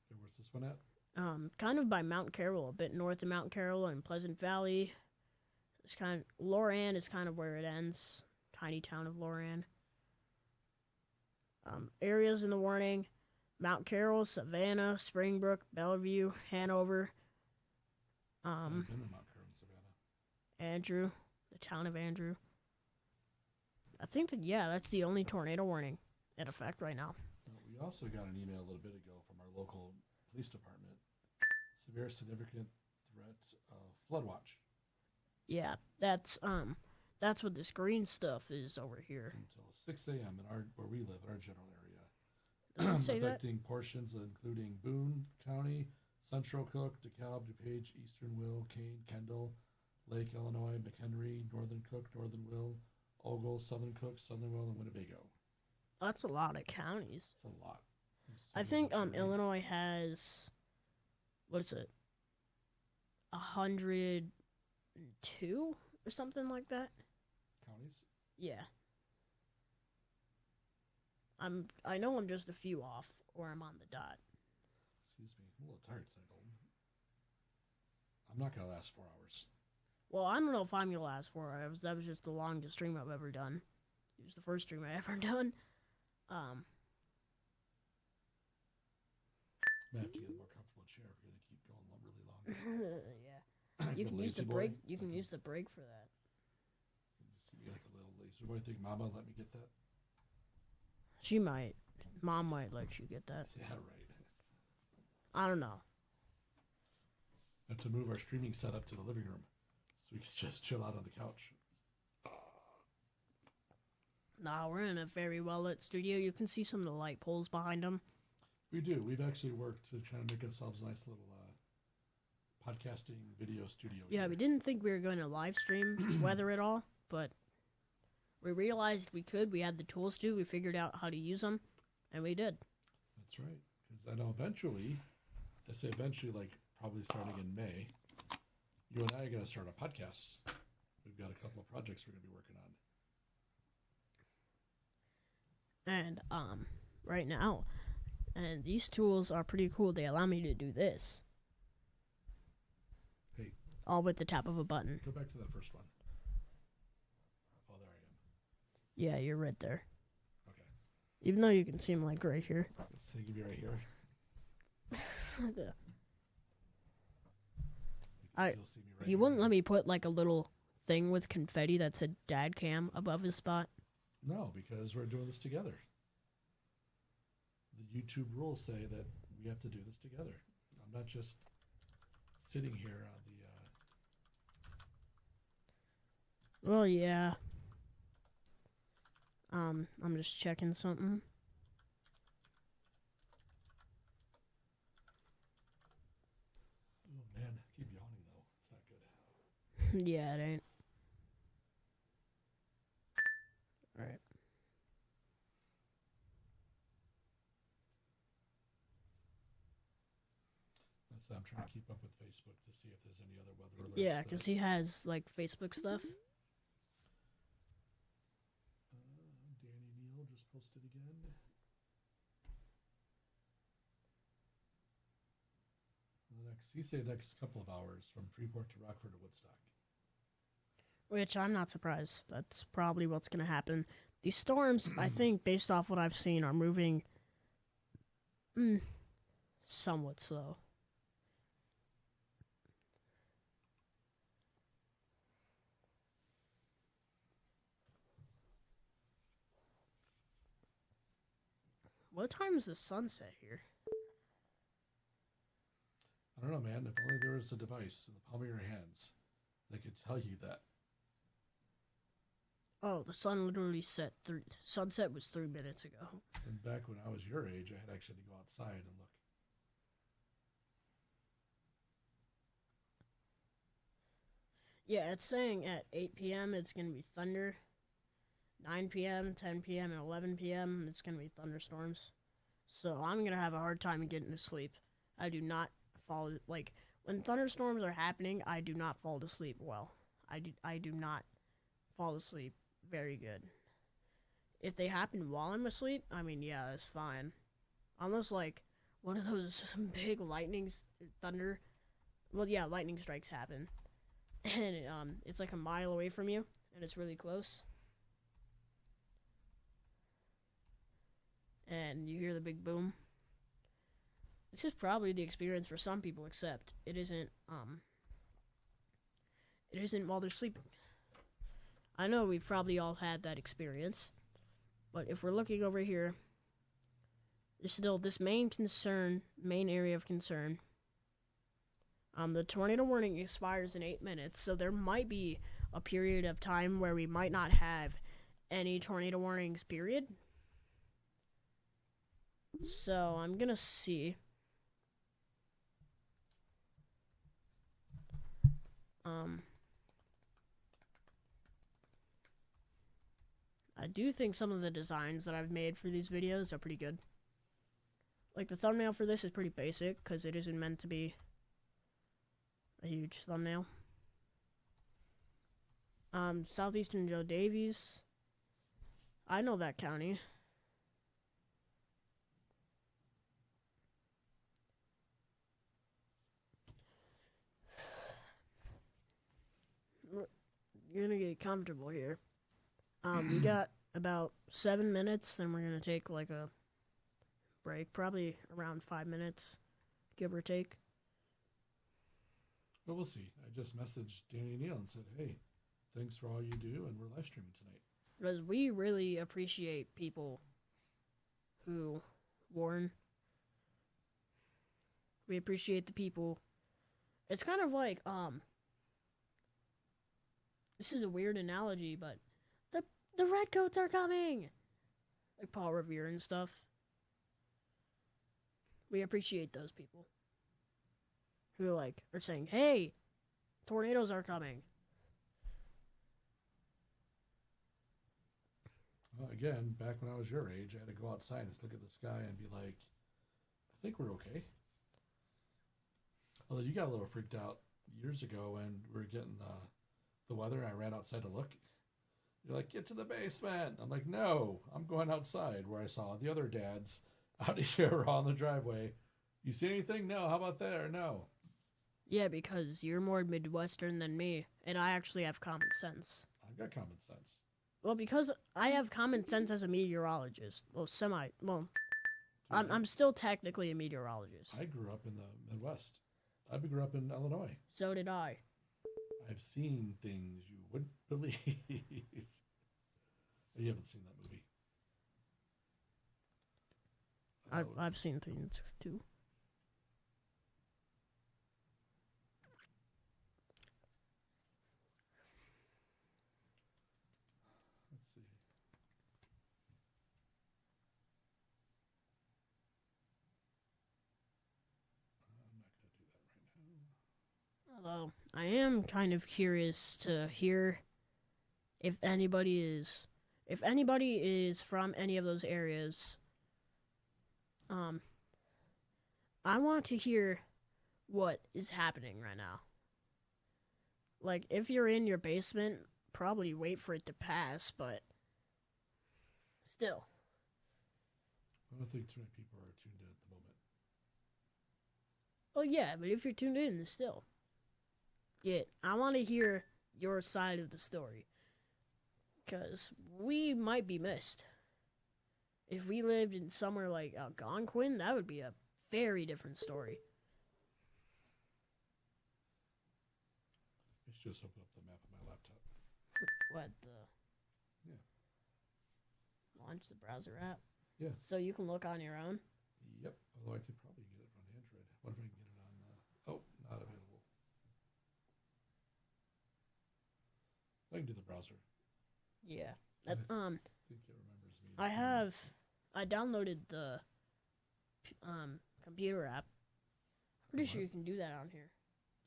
Okay, where's this one at? Kind of by Mount Carroll, a bit north of Mount Carroll and Pleasant Valley. It's kind of Loran is kind of where it ends. Tiny town of Loran. Areas in the warning: Mount Carroll, Savannah, Springbrook, Bellevue, Hanover. I've been in Mount Carroll and Savannah. Andrew, the town of Andrew. I think that, yeah, that's the only tornado warning in effect right now. We also got an email a little bit ago from our local police department. Severe significant threat of flood watch Yeah, that's what this green stuff is over here. until 6 a.m. in our where we live in our general Does area, it say that? affecting portions including Boone County, Central Cook, DeKalb, DuPage, Eastern Will, Kane, Kendall, Lake Illinois, McHenry, Northern Cook, Northern Will, Ogle, Southern Cook, Southern Will, and Winnebago. That's a lot of counties. It's a lot. I think Illinois has, what is it, 102 or something like that. Counties. Yeah. I know I'm just a few off, or I'm on the dot. Excuse me, I'm a little tired tonight, Dalton. I'm not gonna last 4 hours. Well, I don't know if I'm gonna last 4 hours. That was just the longest stream I've ever done. It was the first stream I ever done. I'm gonna have to get a more comfortable chair if we're gonna keep going really long. Yeah. You can use the Lazy break. boy? You can use the break for that. Just give me like a little laser boy thing. Mama, let me get that. She might. Mom might let you get that. Yeah, right. I don't know. I have to move our streaming setup to the living room so we can just chill out on the couch. Nah, we're in a very well lit studio. You can see some of the light poles behind them. We do. We've actually worked to try to make ourselves a nice little podcasting video studio. Yeah, here. we didn't think we were going to live stream weather at all, but we realized we could. We had the tools to. We figured out how to use them, and we did. That's right. Because I know eventually, I say eventually, like probably starting in May, you and I are going to start a podcast. We've got a couple of projects we're going to be working on. And right now, and these tools are pretty cool. They allow me to do this. Hey. All with the tap of a button. Go back to that first one. Oh, there I am. Yeah, you're right there. Okay. Even though you can see them like right here. Let's think of you right here. You'll see me right He here. wouldn't let me put like a little thing with confetti that said dad cam above his spot. No, because we're doing this together. The YouTube rules say that we have to do this together. I'm not just sitting here on the. Well, yeah. I'm just checking something. Oh man, I keep yawning though. It's not good. Yeah, it ain't. All right. So I'm trying to keep up with Facebook to see if there's any other weather alerts. Yeah, because he has like Facebook stuff. Danny Neal just posted again. He said next couple of hours from Freeport to Rockford to Woodstock. Which I'm not surprised. That's probably what's going to happen. These storms, I think, based off what I've seen, are moving somewhat slow. What time is the sunset here? I don't know, man. If only there was a device in the palm of your hands that could tell you that. Oh, the sun literally set sunset was 3 minutes ago. And back when I was your age, I had actually to go outside and look. Yeah, it's saying at 8 p.m. it's gonna be thunder. 9 p.m., 10 p.m., and 11 p.m. it's gonna be thunderstorms. So I'm gonna have a hard time getting to sleep. I do not fall like when thunderstorms are happening. I do not fall to sleep well. I do not fall asleep very good. If they happen while I'm asleep, I mean, yeah, that's fine. Unless like one of those big thunder. Well, yeah, lightning strikes happen, and it's like a mile away from you, and it's really close. And you hear the big boom. This is probably the experience for some people, except it isn't. It isn't while they're sleeping. I know we've probably all had that experience, but if we're looking over here, there's still this main area of concern. The tornado warning expires in 8 minutes, so there might be a period of time where we might not have any tornado warnings, period. So I'm gonna see. I do think some of the designs that I've made for these videos are pretty good. Like the thumbnail for this is pretty basic because it isn't meant to be a huge thumbnail. Southeastern Joe Davies. I know that county. You're gonna get comfortable here. We got about 7 minutes, then we're gonna take like a break, probably around 5 minutes, give or take. But we'll see. I just messaged Danny Neal and said, hey, thanks for all you do, and we're live streaming tonight. Because we really appreciate people who warn. We appreciate the people. It's kind of like, this is a weird analogy, but the redcoats are coming! Like Paul Revere and stuff. We appreciate those people who are saying, hey, tornadoes are coming. Well, again, back when I was your age, I had to go outside and just look at the sky and be like, I think we're okay. Although you got a little freaked out years ago when we were getting the weather and I ran outside to look. You're like, get to the basement. I'm like, no, I'm going outside where I saw the other dads out here on the driveway. You see anything? No. How about there? No. Yeah, because you're more Midwestern than me, and I actually have common sense. I've got common sense. Well, because I have common sense as a meteorologist. I'm still technically a meteorologist. I grew up in the Midwest. I grew up in Illinois. So did I. I've seen things you wouldn't believe. You haven't seen that movie. I've seen things too. Let's see. I'm not going to do that right now. Although I am kind of curious to hear if anybody is from any of those areas. I want to hear what is happening right now. Like, if you're in your basement, probably wait for it to pass, but still. I don't think too many people are tuned in at the moment. Oh yeah, but if you're tuned in, still. I want to hear your side of the story. Because we might be missed. If we lived in somewhere like Algonquin, that would be a very different story. Let's just open up the map on my laptop. What, Yeah. launch the browser app? Yeah. So you can look on your own? Yep. Although I could probably get it on Android. What if I can get it on... not available. I can do the browser. Yeah. I That, think it remembers me. I downloaded the computer app. Pretty sure What? you can do that on here.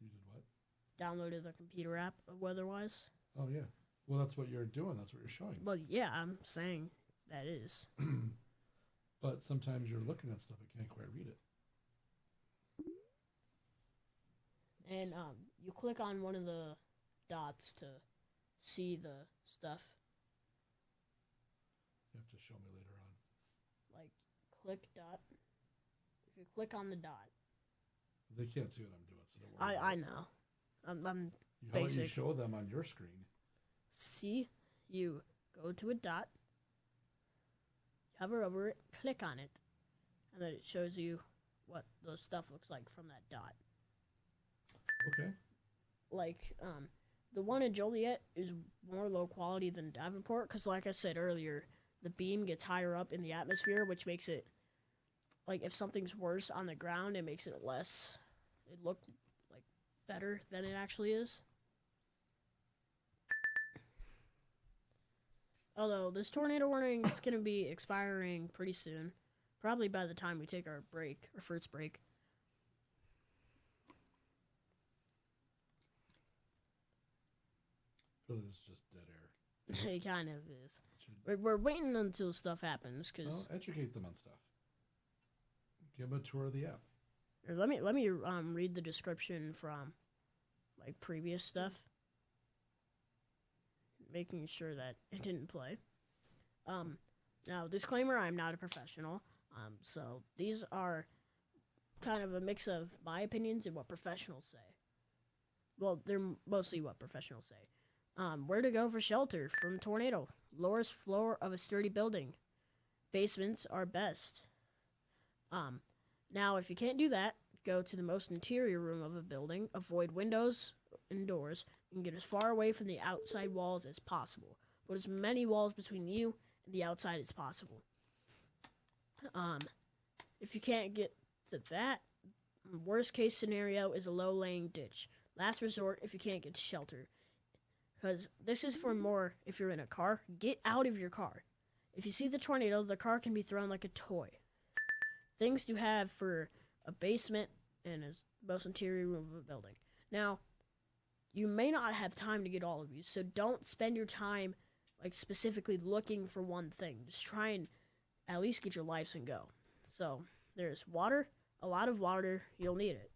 You did what? Downloaded the computer app of Weatherwise. Oh, yeah. Well, that's what you're doing. That's what you're showing. Well, yeah, I'm saying that is. But sometimes you're looking at stuff, I can't quite read it. And you click on one of the dots to see the stuff. You have to show me later on. Like, click dot. If you click on the dot. They can't see what I'm doing, so don't worry. I know. I'm How about you basic. show them on your screen? See, you go to a dot, hover over it, click on it, and then it shows you what the stuff looks like from that dot. Okay. Like, the one in Joliet is more low quality than Davenport, because like I said earlier, the beam gets higher up in the atmosphere, which makes it, like, if something's worse on the ground, it makes it less, it look, like, better than it actually is. Although, this tornado warning is going to be expiring pretty soon. Probably by the time we take our break, our first break. I feel this is just dead air. It kind of is. Should, We're waiting until stuff happens, because... well, educate them on stuff. Give them a tour of the app. Let me read the description from, like, previous stuff. Making sure that it didn't play. Now, disclaimer, I'm not a professional. So these are kind of a mix of my opinions and what professionals say. Well, they're mostly what professionals say. Where to go for shelter from tornado. Lowest floor of a sturdy building. Basements are best. Now, if you can't do that, go to the most interior room of a building. Avoid windows and doors. And get as far away from the outside walls as possible. Put as many walls between you and the outside as possible. If you can't get to that, worst case scenario is a low-laying ditch. Last resort if you can't get to shelter. Because this is for more if you're in a car. Get out of your car. If you see the tornado, the car can be thrown like a toy. Things to have for a basement and a most interior room of a building. Now, you may not have time to get all of these, so don't spend your time like specifically looking for one thing. Just try and at least get your lives and go. So there's water, a lot of water. You'll need it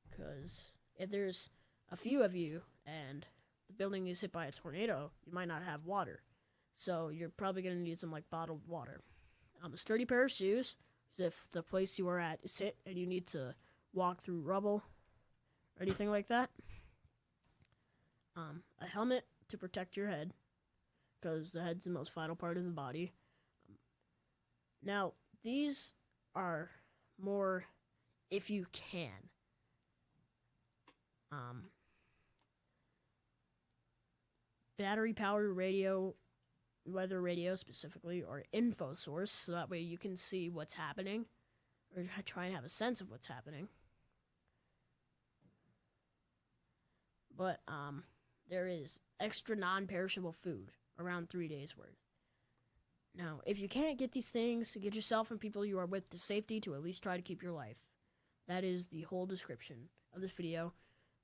because if there's a few of you and the building is hit by a tornado, you might not have water. So you're probably gonna need some like bottled water. A sturdy pair of shoes, if the place you are at is hit and you need to walk through rubble or anything like that. A helmet to protect your head, because the head's the most vital part of the body. Now, these are more if you can. Battery-powered radio, weather radio specifically, or info source, so that way you can see what's happening, or try and have a sense of what's happening. But, there is extra non-perishable food, around 3 days worth. Now, if you can't get these things, get yourself and people you are with to safety to at least try to keep your life. That is the whole description of this video.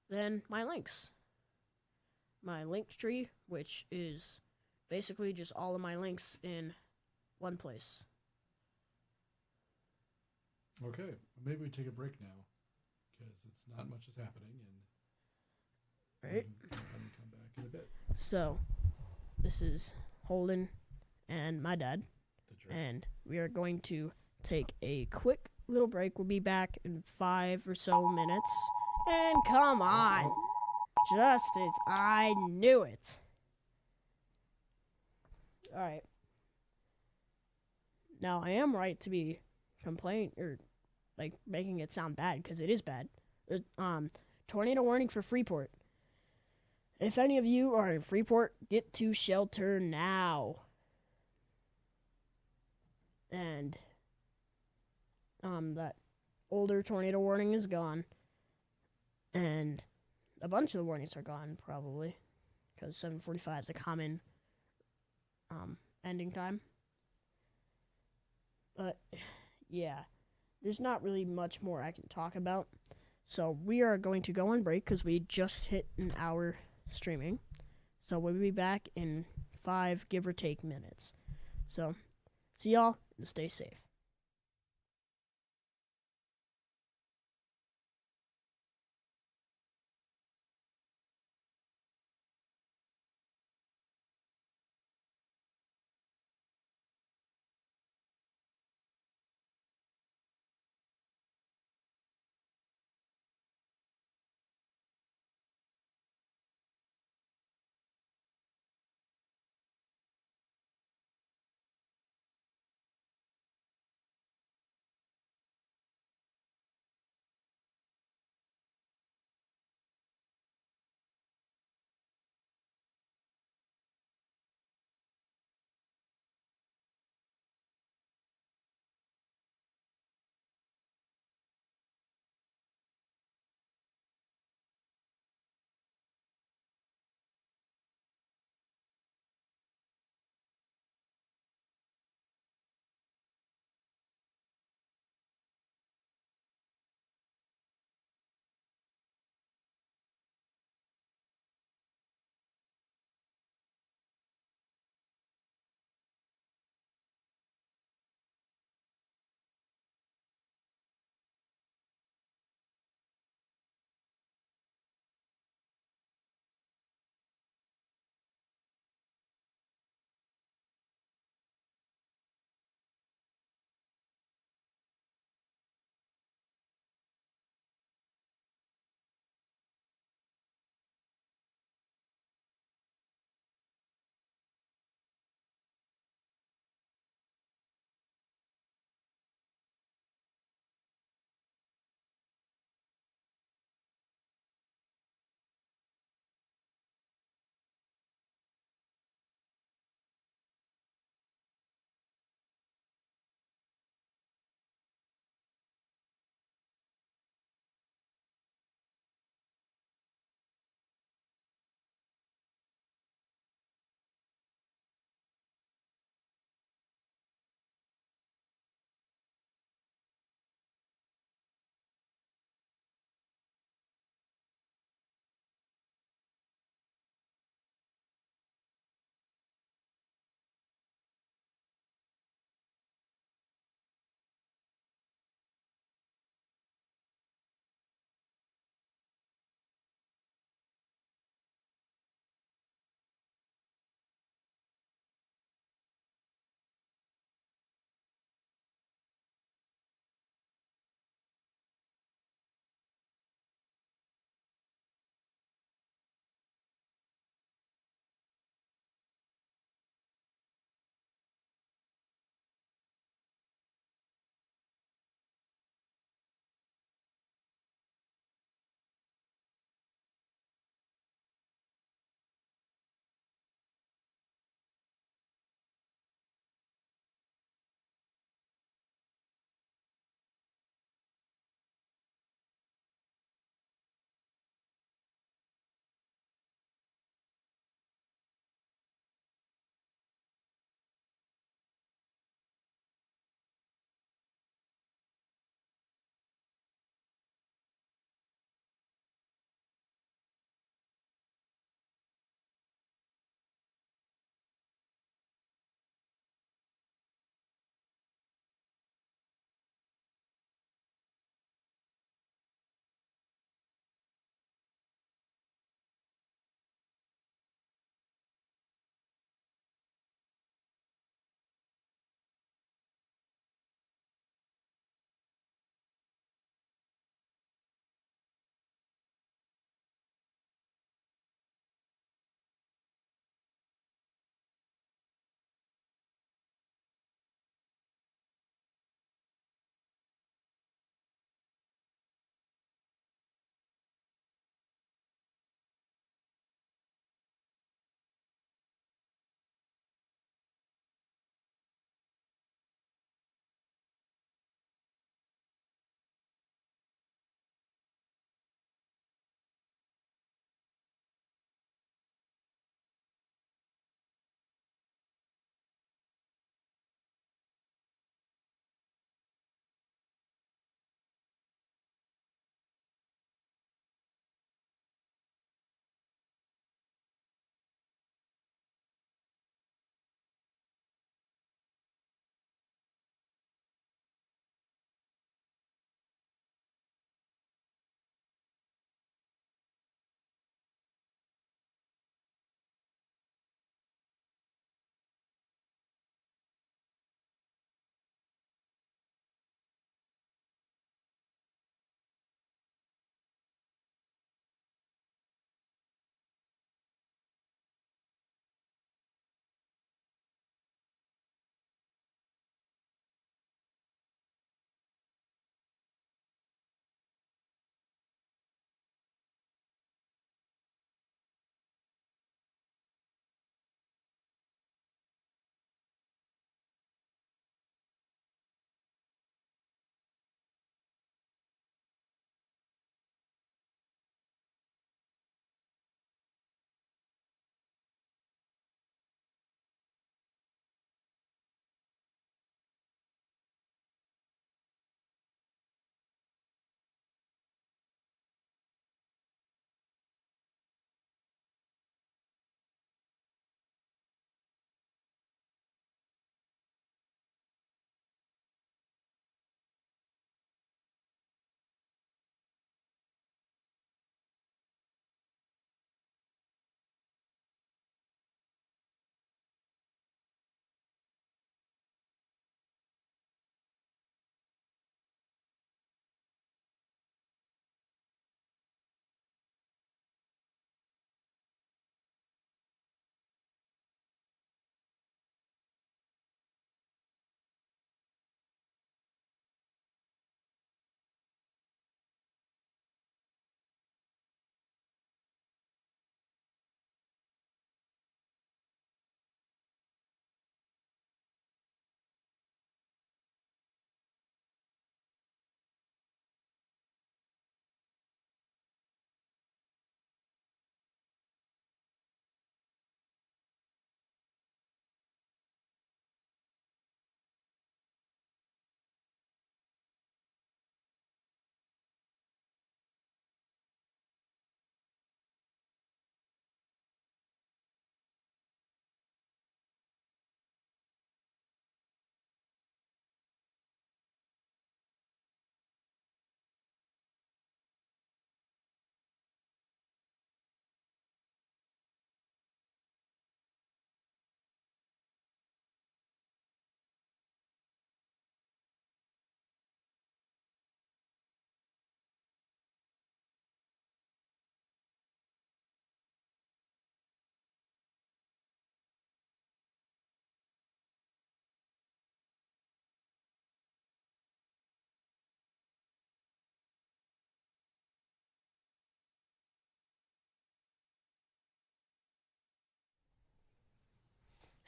Then, my links. My link tree, which is basically just all of my links in one place. Okay, maybe we take a break now, because it's not much is happening, and Right? we can come back in a bit. So, this is Holden and my dad, and we are going to take a quick little break. We'll be back in 5 or so minutes. And come on! Just as I knew it. Alright. Now, I am right to be complaining, or, like, making it sound bad, because it is bad. There's, tornado warning for Freeport. If any of you are in Freeport, get to shelter now. And, that older tornado warning is gone. And a bunch of the warnings are gone, probably. Because 745 is a common ending time. But yeah, there's not really much more I can talk about. So we are going to go on break because we just hit an hour streaming. So we'll be back in 5, give or take, minutes. So see y'all and stay safe.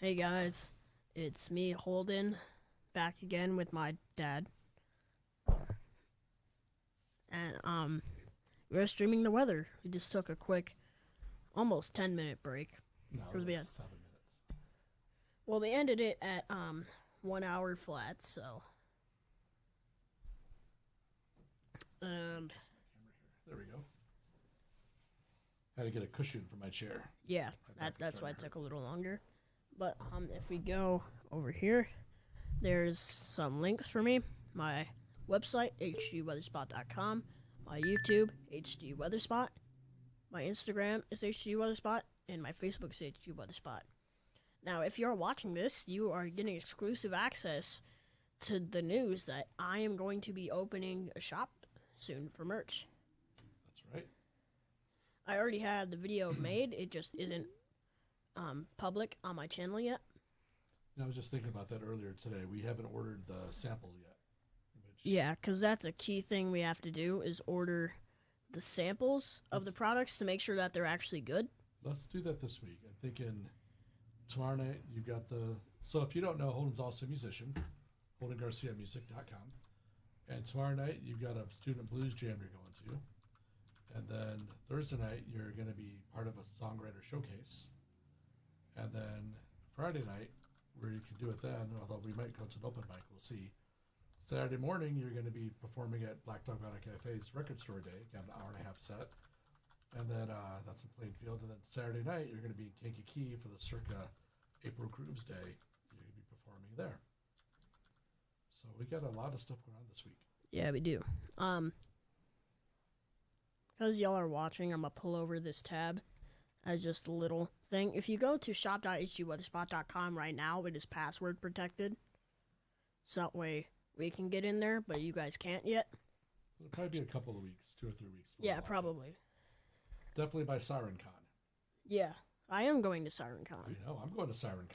Hey guys, it's me, Holden, back again with my dad. And we're streaming the weather. We just took a quick, almost 10-minute break. No, it 'Cause was we like had- 7 minutes. Well, we ended it at 1 hour flat, so. And There we go. Had to get a cushion for my chair. yeah, My back is that's why it starting to took a little longer. But if we go over here, there's some links for me. My website, hdweatherspot.com. My YouTube, hdweatherspot. My Instagram is hdweatherspot. And my Facebook is hdweatherspot. Now, if you're watching this, you are getting exclusive access to the news that I am going to be opening a shop soon for merch. That's right. I already have the video made. It just isn't public on my channel yet. I was just thinking about that earlier today. We haven't ordered the sample yet. Yeah, because that's a key thing we have to do is order the samples of the products to make sure that they're actually good. Let's do that this week. I'm thinking tomorrow night you've got the... So if you don't know, Holden's also a musician. HoldenGarciaMusic.com. And tomorrow night you've got a student blues jam you're going to. And then Thursday night you're going to be part of a songwriter showcase. And then Friday night, where you can do it then, although we might go to an open mic, we'll see. Saturday morning, you're going to be performing at Black Dog Vinyl Cafe's Record Store Day. You have an hour-and-a-half set. And then that's in Plainfield. And then Saturday night, you're going to be in Kankakee for the Circa April Grooves Day. You're going to be performing there. So we got a lot of stuff going on this week. Yeah, we do. Because y'all are watching, I'm going to pull over this tab as just a little thing. If you go to shop.hdweatherspot.com right now, it is password protected. So that way we can get in there, but you guys can't yet. It'll probably be a couple of weeks, 2 or 3 weeks. before Yeah, we launch it. probably. Definitely by Siren Con. Yeah, I am going to Siren Con. You know, I'm going to Siren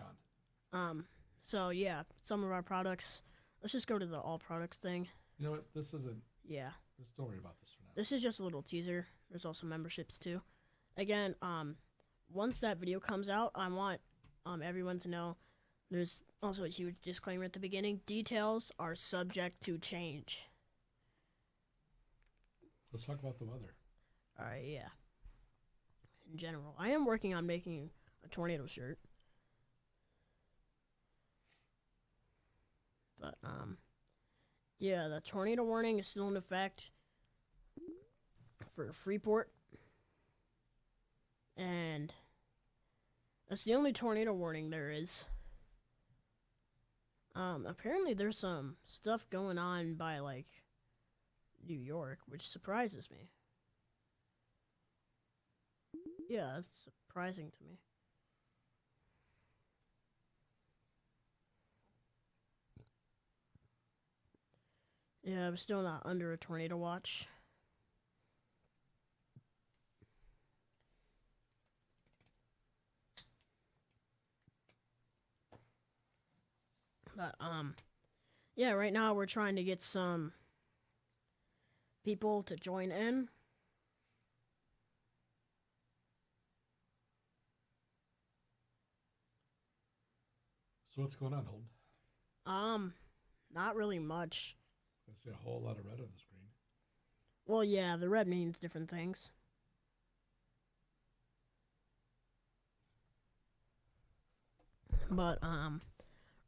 Con. So yeah, some of our products. Let's just go to the all products thing. You know what? This isn't... Yeah. Just don't worry about this for now. This is just a little teaser. There's also memberships too. Again, once that video comes out, I want everyone to know there's also a huge disclaimer at the beginning. Details are subject to change. Let's talk about the weather. Alright, yeah. In general, I am working on making a tornado shirt. But, yeah, the tornado warning is still in effect for Freeport. And that's the only tornado warning there is. Apparently there's some stuff going on by, like, New York, which surprises me. Yeah, that's surprising to me. Yeah, I'm still not under a tornado watch. But, yeah, right now we're trying to get some people to join in. So what's going on, Holden? Not really much. I see a whole lot of red on the screen. Well, yeah, the red means different things. But,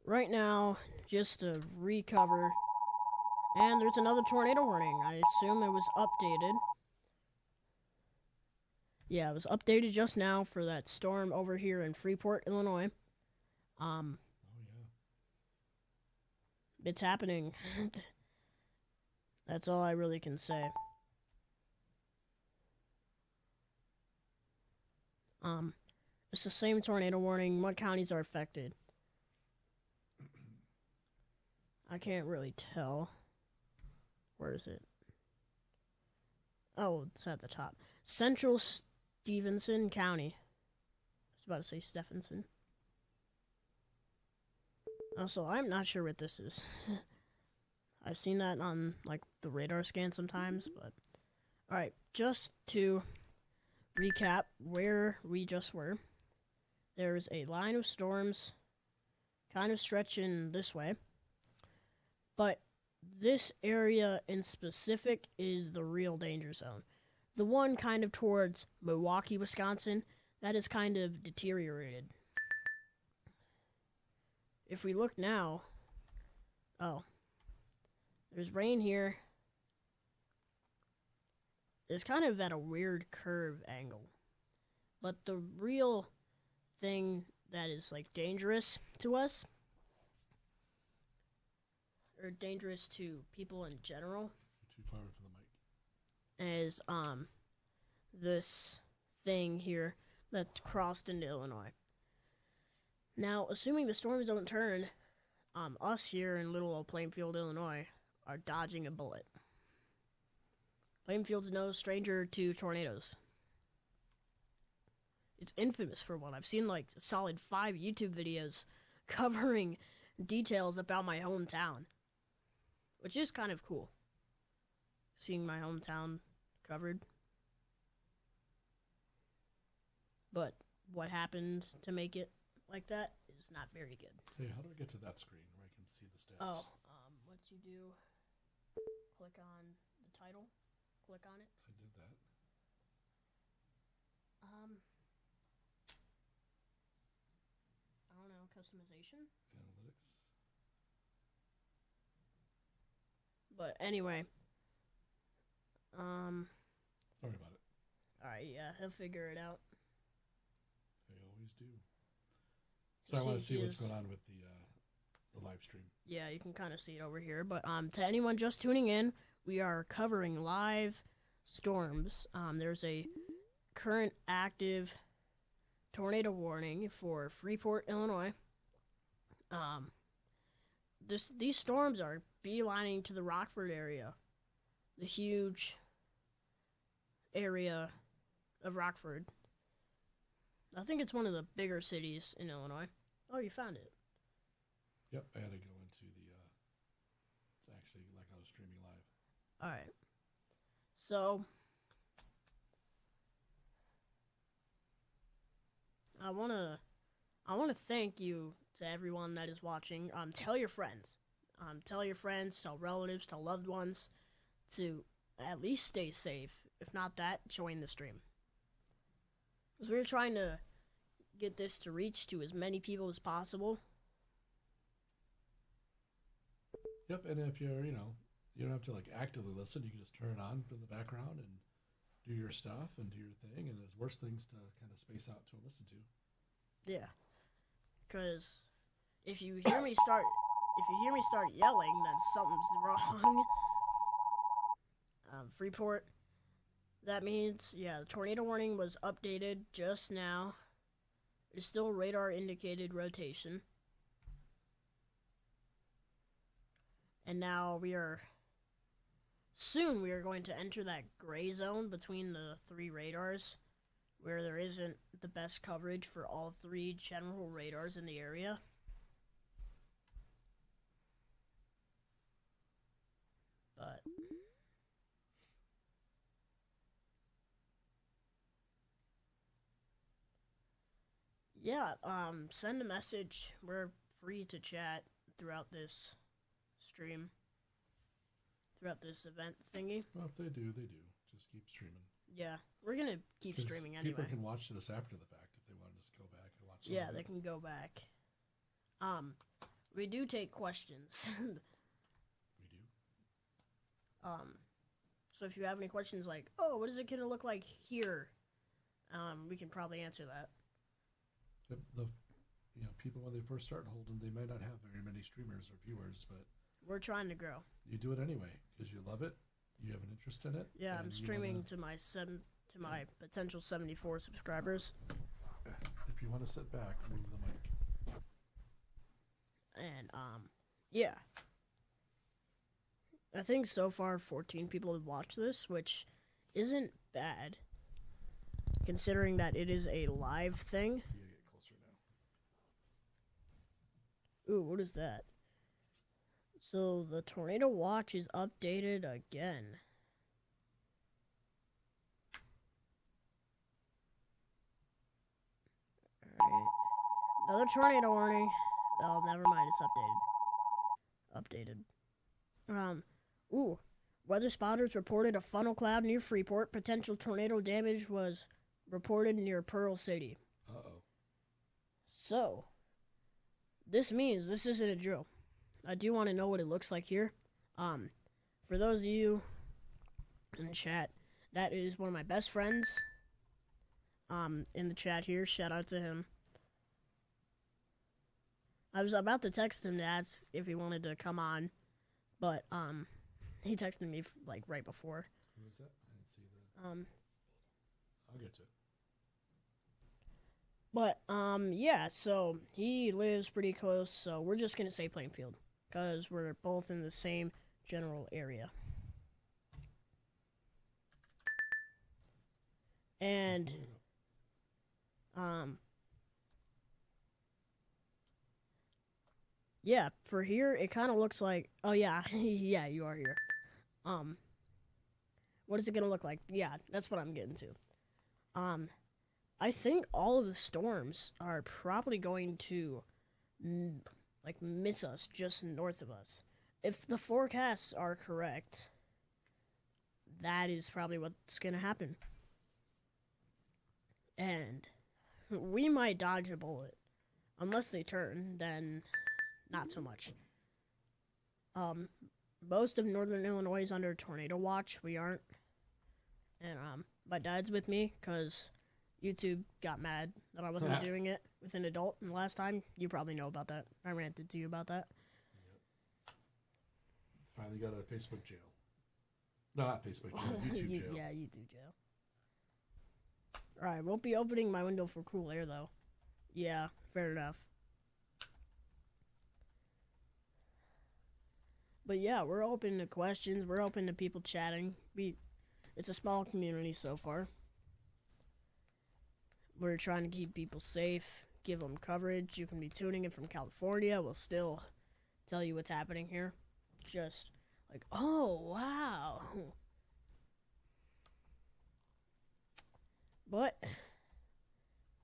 right now, just to recover, and there's another tornado warning. I assume it was updated. Yeah, it was updated just now for that storm over here in Freeport, Illinois. Oh, yeah. It's happening. That's all I really can say. It's the same tornado warning. What counties are affected? I can't really tell. Where is it? Oh, it's at the top. Central Stevenson County. I was about to say Stephenson. Also, I'm not sure what this is. I've seen that on, like, the radar scan sometimes, but... Alright, just to recap where we just were. There's a line of storms kind of stretching this way. But this area in specific is the real danger zone. The one kind of towards Milwaukee, Wisconsin, that is kind of deteriorated. If we look now, oh, there's rain here. It's kind of at a weird curve angle. But the real thing that is like dangerous to us, or dangerous to people in general, Too far from the mic. is this thing here that crossed into Illinois. Now, assuming the storms don't turn, us here in little old Plainfield, Illinois, are dodging a bullet. Plainfield's no stranger to tornadoes. It's infamous for one. I've seen like a solid 5 YouTube videos covering details about my hometown, which is kind of cool. Seeing my hometown covered. But what happened to make it like that is not very good. Hey, how do I get to that screen where I can see the stats? Oh, what you do, click on the title, click on it. I did that. I don't know, customization? Analytics. But anyway, Sorry about it. alright, yeah, he'll figure it out. They always do. So I want to see what's going on with the live stream. Yeah, you can kind of see it over here. But to anyone just tuning in, we are covering live storms. There's a current active tornado warning for Freeport, Illinois. These storms are beelining to the Rockford area, the huge area of Rockford. I think it's one of the bigger cities in Illinois. Oh, you found it. Yep, I had to go into the, it's actually like I was streaming live. Alright. So, I wanna thank you to everyone that is watching. Tell your friends. Tell relatives, tell loved ones to at least stay safe. If not that, join the stream. Because we're trying to get this to reach to as many people as possible. Yep, and if you're, you don't have to like actively listen. You can just turn it on in the background and do your stuff and do your thing. And there's worse things to kind of space out to listen to. Yeah, because if you hear me start yelling, then something's wrong. Freeport. That means, yeah, the tornado warning was updated just now. It's still radar indicated rotation. And now we are going to enter that gray zone between the 3 radars, where there isn't the best coverage for all 3 general radars in the area. But yeah, send a message. We're free to chat throughout this stream, throughout this event thingy. Well, if they do. Just keep streaming. Yeah, we're gonna keep streaming anyway. People can watch this after the fact if they want to just go back and watch. Yeah, they can go back. We do take questions. We do. So if you have any questions like, oh, what is it gonna look like here? We can probably answer that. People when they first start holding, they might not have very many streamers or viewers, but we're trying to grow. You do it anyway because you love it. You have an interest in it. Yeah, I'm streaming to my potential 74 subscribers. If you want to sit back, move the mic. And yeah. I think so far 14 people have watched this, which isn't bad, considering that it is a live thing. You gotta get closer now. Ooh, what is that? So the tornado watch is updated again. Alright. Another tornado warning. Oh, never mind. It's updated. Ooh. Weather spotters reported a funnel cloud near Freeport. Potential tornado damage was reported near Pearl City. Uh-oh. So, this means this isn't a drill. I do want to know what it looks like here. For those of you in the chat, that is one of my best friends. In the chat here, shout out to him. I was about to text him to ask if he wanted to come on, but he texted me like right before. Who was that? I didn't see that. I'll get to it. But yeah, so he lives pretty close, so we're just gonna say Plainfield because we're both in the same general area. And yeah, for here it kind of looks like, oh yeah, yeah, you are here. What is it gonna look like? Yeah, that's what I'm getting to. I think all of the storms are probably going to like miss us just north of us. If the forecasts are correct, that is probably what's gonna happen. And we might dodge a bullet. Unless they turn, then not so much. Most of northern Illinois is under tornado watch. We aren't. And my dad's with me because YouTube got mad that I wasn't doing it with an adult. And last time, you probably know about that. I ranted to you about that. Yep. Finally got out of Facebook jail. No, not Facebook jail. YouTube jail. Yeah, YouTube jail. Alright, won't be opening my window for cool air, though. Yeah, fair enough. But yeah, we're open to questions. We're open to people chatting. It's a small community so far. We're trying to keep people safe, give them coverage. You can be tuning in from California. We'll still tell you what's happening here. Just like, oh, wow. But,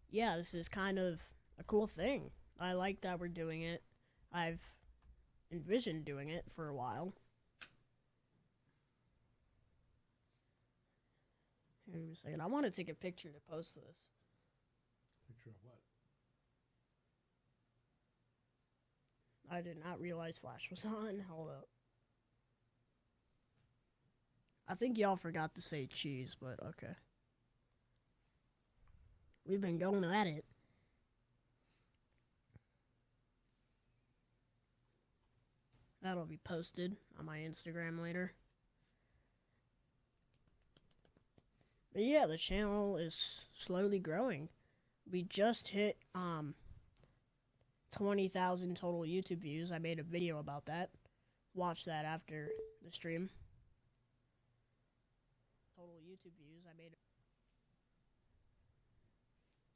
yeah, this is kind of a cool thing. I like that we're doing it. I've envisioned doing it for a while. Here, give me a second. I want to take a picture to post this. Picture of what? I did not realize Flash was on. Hold up. I think y'all forgot to say cheese, but okay. We've been going at it. That'll be posted on my Instagram later. But yeah, the channel is slowly growing. We just hit 20,000 total YouTube views. I made a video about that. Watch that after the stream. Total YouTube views. I made.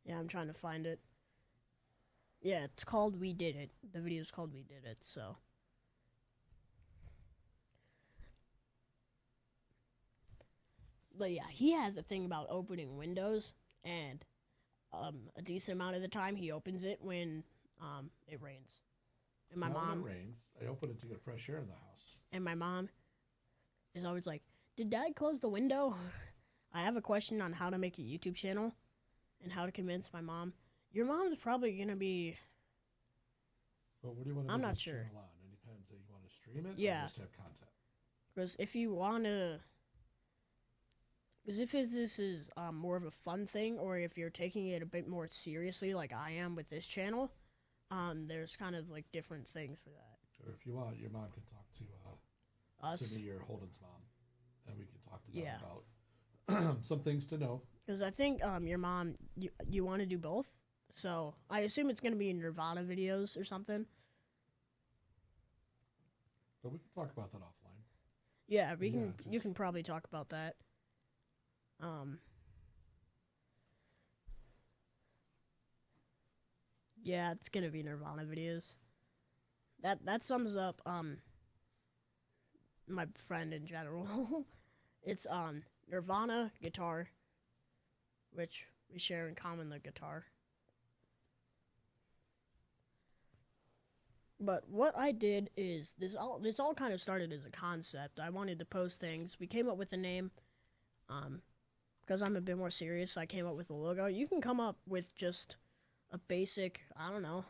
Yeah, I'm trying to find it. Yeah, it's called We Did It. The video's called We Did It, so. But yeah, he has a thing about opening windows, and a decent amount of the time he opens it when it rains. And my mom. When it rains, I open it to get fresh air in the house. And my mom is always like, "Did Dad close the window?" I have a question on how to make a YouTube channel and how to convince my mom. Your mom's probably gonna be. But what do you want to? I'm not sure. On? It depends. Do you want to stream it? Yeah. Or just have content. Because if you want to. Because if this is more of a fun thing, or if you're taking it a bit more seriously, like I am with this channel, there's kind of like different things for that. Or if you want, your mom can talk to us, to me or Holden's mom, and we can talk to them yeah. about some things to know. Because I think your mom, you want to do both, so I assume it's going to be Nirvana videos or something. But we can talk about that offline. Yeah, we can. You can probably talk about that. Yeah, it's gonna be Nirvana videos. That sums up my friend in general. It's Nirvana, guitar, which we share in common, the guitar. But what I did is this all kind of started as a concept. I wanted to post things. We came up with a name. Because I'm a bit more serious, I came up with a logo. You can come up with just a basic, I don't know,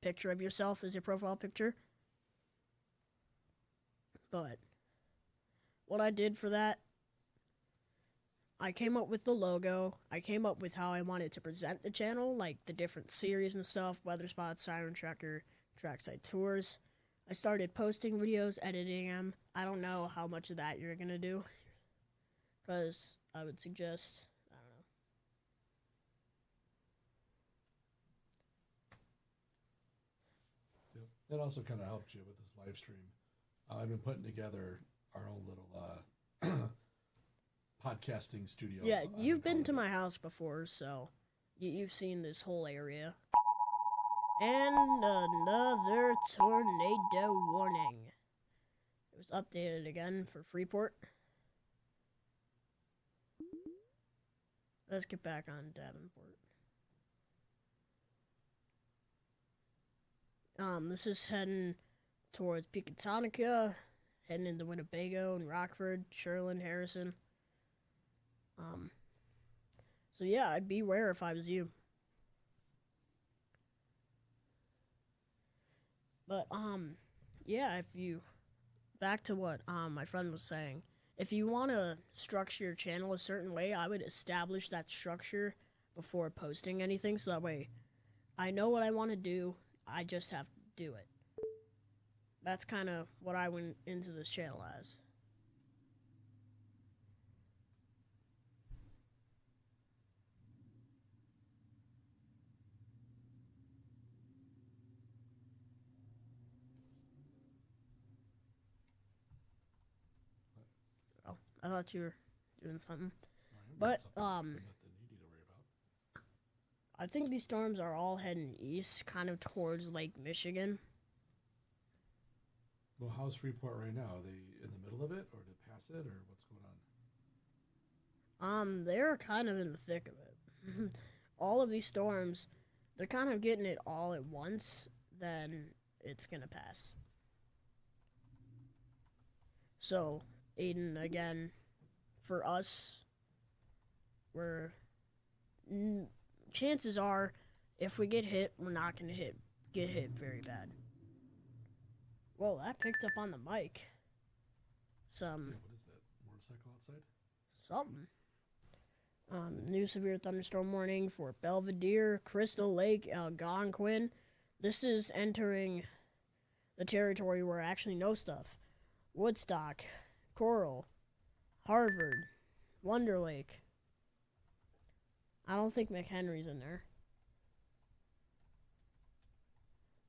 picture of yourself as your profile picture. But what I did for that, I came up with the logo. I came up with how I wanted to present the channel, like the different series and stuff, Weather Spot, Siren Tracker, Trackside Tours. I started posting videos, editing them. I don't know how much of that you're going to do, because I would suggest, I don't know. Yep. It also kind of helped you with this live stream. I've been putting together our own little podcasting studio. Yeah, you've been to my house before, so you've seen this whole area. And another tornado warning. It was updated again for Freeport. Let's get back on Davenport. This is heading towards Pecatonica, heading into Winnebago and Rockford, Sherlin, Harrison. So yeah, I'd beware if I was you. But yeah, if you back to what my friend was saying, if you want to structure your channel a certain way, I would establish that structure before posting anything, so that way I know what I want to do. I just have to do it. That's kind of what I went into this channel as. Oh, I thought you were doing something. But Nothing you need to worry about. I think these storms are all heading east, kind of towards Lake Michigan. Well, how's Freeport right now? Are they in the middle of it, or did it pass it, or what's going on? They're kind of in the thick of it. All of these storms, they're kind of getting it all at once, then it's gonna pass. So, Aiden, again, for us, chances are, if we get hit, we're not gonna get hit very bad. Whoa, that picked up on the mic. Yeah, what is that? Motorcycle outside? Something. New severe thunderstorm warning for Belvedere, Crystal Lake, Algonquin. This is entering the territory where I actually know stuff. Woodstock, Coral, Harvard, Wonder Lake. I don't think McHenry's in there.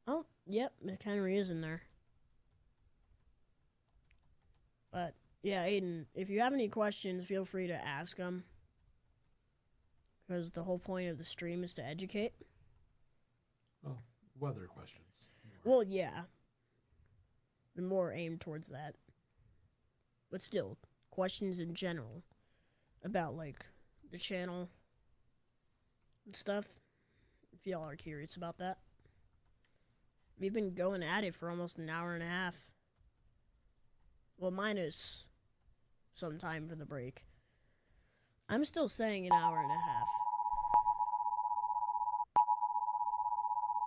Oh, yep, McHenry is in there. But, yeah, Aiden, if you have any questions, feel free to ask them. Because the whole point of the stream is to educate. Oh, weather questions. Well, yeah. The more aimed towards that. But still, questions in general about, like, the channel and stuff. If y'all are curious about that. We've been going at it for almost an hour and a half. Well, minus some time for the break. I'm still saying an hour and a half.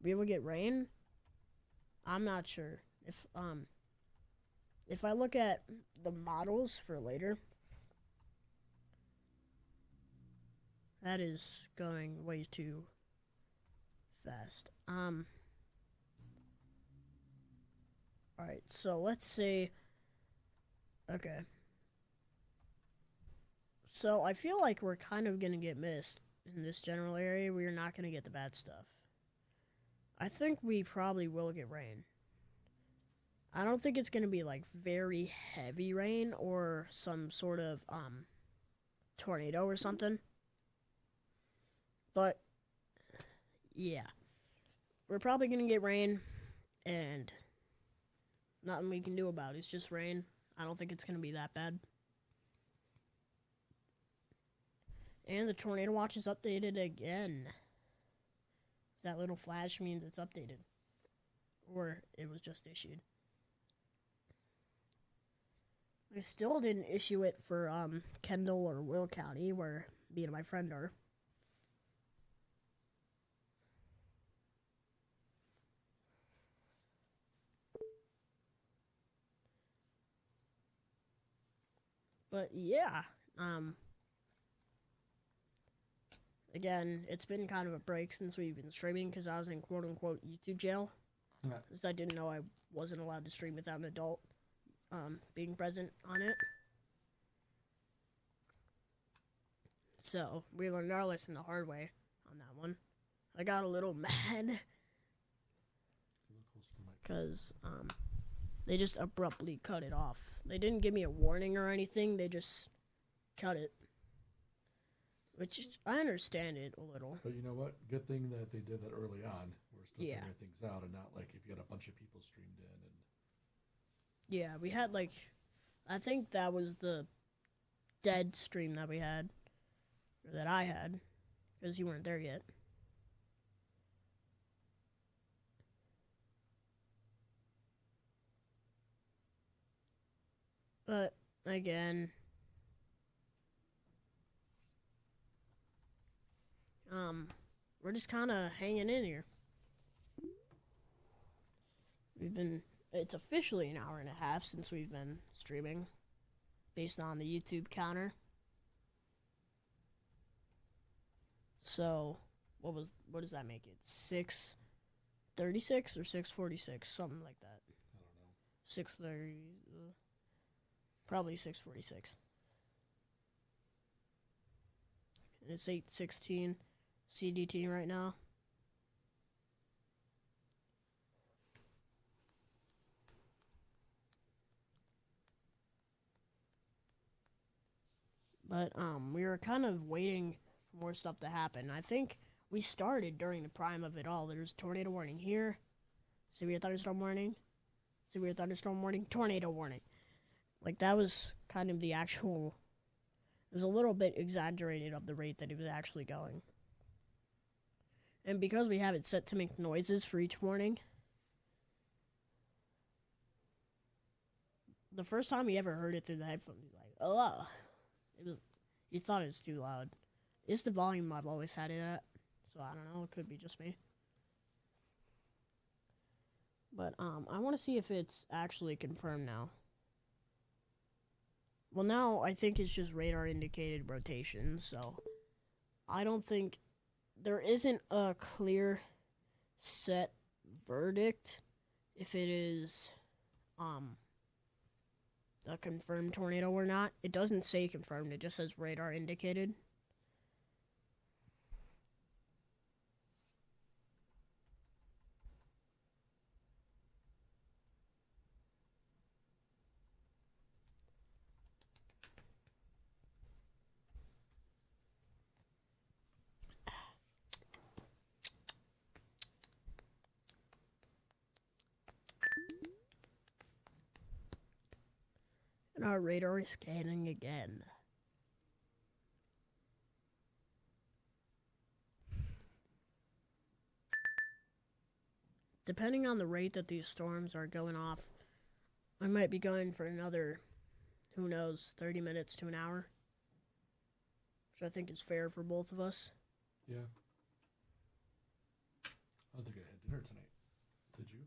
We will get rain? I'm not sure. If I look at the models for later, that is going way too fast. Alright, so let's say, okay. So I feel like we're kind of gonna get missed in this general area. We're not gonna get the bad stuff. I think we probably will get rain. I don't think it's gonna be like very heavy rain or some sort of tornado or something. But yeah, we're probably gonna get rain, and nothing we can do about it. It's just rain. I don't think it's gonna be that bad. And the tornado watch is updated again. That little flash means it's updated. or it was just issued. I still didn't issue it for Kendall or Will County, where me and my friend are. But yeah, again, it's been kind of a break since we've been streaming because I was in quote unquote YouTube jail. Yeah. Because I didn't know I wasn't allowed to stream without an adult being present on it. So we learned our lesson the hard way on that one. I got a little mad because they just abruptly cut it off. They didn't give me a warning or anything. They just cut it. Which, I understand it a little. But you know what? Good thing that they did that early on. We're still Yeah. figuring things out, and not like if you had a bunch of people streamed in. And Yeah, we had like, I think that was the dead stream that we had, or that I had, because you weren't there yet. But again, we're just kind of hanging in here. It's officially an hour and a half since we've been streaming, based on the YouTube counter. So, what does that make it? 6:36 or 6:46, something like that. I don't know. 6:30, probably 6:46. And it's 8:16 CDT right now. But we were kind of waiting for more stuff to happen. I think we started during the prime of it all. There's tornado warning here, severe thunderstorm warning, severe thunderstorm warning, tornado warning. Like, that was kind of the actual... It was a little bit exaggerated of the rate that it was actually going. And because we have it set to make noises for each warning, the first time you ever heard it through the headphones, you're like, oh, you thought it was too loud. It's the volume I've always had it at, so I don't know, it could be just me. But I want to see if it's actually confirmed now. Well, now I think it's just radar indicated rotation, so I don't think there isn't a clear set verdict if it is a confirmed tornado or not. It doesn't say confirmed, it just says radar indicated. And our radar is scanning again. Depending on the rate that these storms are going off, I might be going for another, who knows, 30 minutes to an hour. Which I think is fair for both of us. Yeah. I don't think I had dinner tonight. Did you?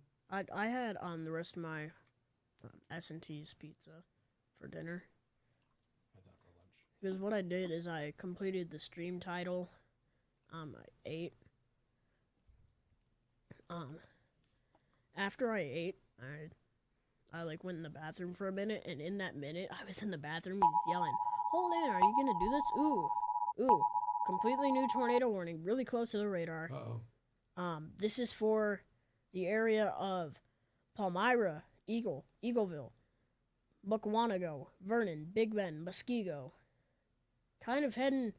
I had the rest of my S&T's pizza for dinner. I had that for lunch. Because what I did is I completed the stream title. I ate. After I ate, I like went in the bathroom for a minute, and in that minute I was in the bathroom, he's yelling, "Hold on, are you gonna do this?" Ooh, completely new tornado warning, really close to the radar. Uh-oh. This is for the area of Palmyra, Eagleville, Buckwanago, Vernon, Big Bend, Muskego. Kind of heading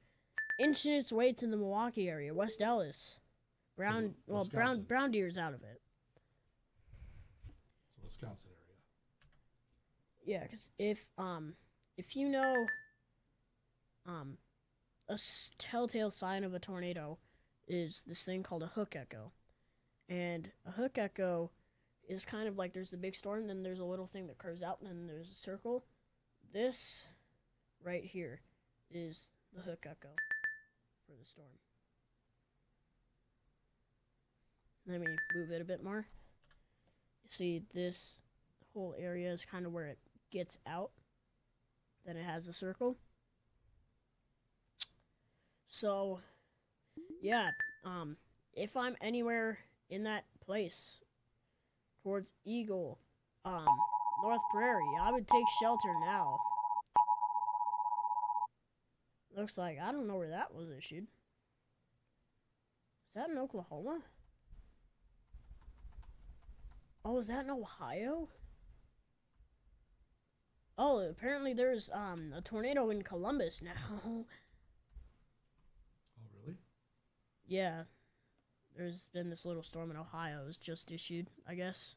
inching its way to the Milwaukee area, West Ellis. Brown Deer's out of it. So Wisconsin area. Yeah, because if you know, a telltale sign of a tornado is this thing called a hook echo. And a hook echo is kind of like there's the big storm, then there's a little thing that curves out, and then there's a circle. This right here is the hook echo for the storm. Let me move it a bit more. You see, this whole area is kind of where it gets out. Then it has a circle. So, yeah, if I'm anywhere in that place towards Eagle, North Prairie, I would take shelter now. Looks like, I don't know where that was issued. Is that in Oklahoma? Oh, is that in Ohio? Oh, apparently there's a tornado in Columbus now. Oh, really? Yeah. There's been this little storm in Ohio. It was just issued, I guess.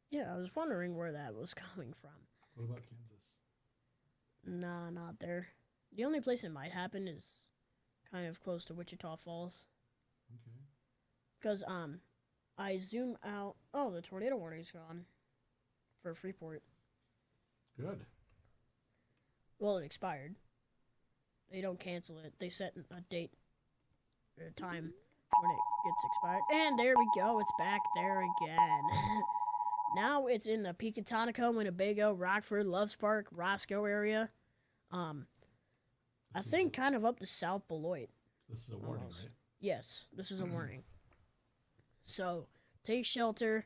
Yeah, I was wondering where that was coming from. What about Kansas? Nah, not there. The only place it might happen is kind of close to Wichita Falls. Okay. Because, I zoom out. Oh, the tornado warning's gone for Freeport. Good. Well, it expired. They don't cancel it. They set a date or a time when it gets expired. And there we go. It's back there again. Now it's in the Pecatonico, Winnebago, Rockford, Loves Park, Roscoe area. I think kind of up to South Beloit. This is a warning, Almost. right? Yes, this is a warning. So, take shelter.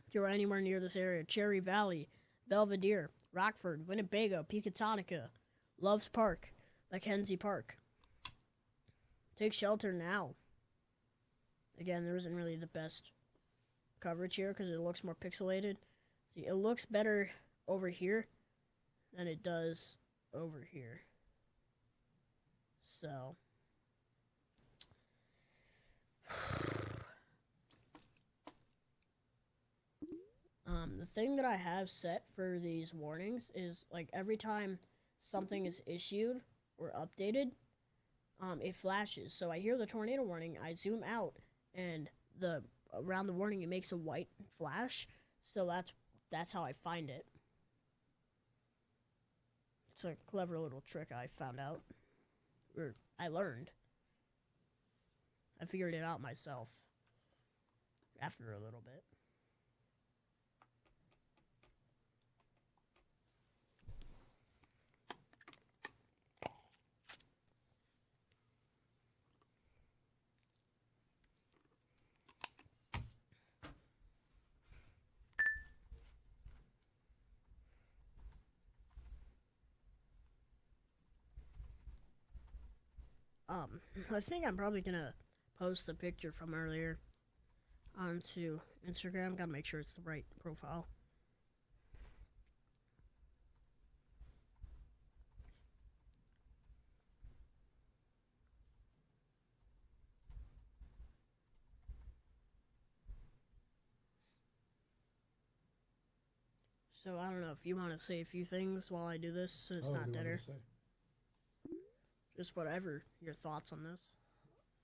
If you're anywhere near this area, Cherry Valley, Belvedere, Rockford, Winnebago, Pecatonica, Loves Park, Mackenzie Park. Take shelter now. Again, there isn't really the best coverage here because it looks more pixelated. See, it looks better over here than it does over here. So, the thing that I have set for these warnings is like every time something is issued or updated, it flashes. So I hear the tornado warning, I zoom out, and around the warning it makes a white flash. So that's how I find it. It's a clever little trick I found out, or I learned. I figured it out myself after a little bit. I think I'm probably gonna post the picture from earlier onto Instagram. Gotta make sure it's the right profile. So I don't know if you want to say a few things while I do this, so it's not dead air. Just whatever your thoughts on this.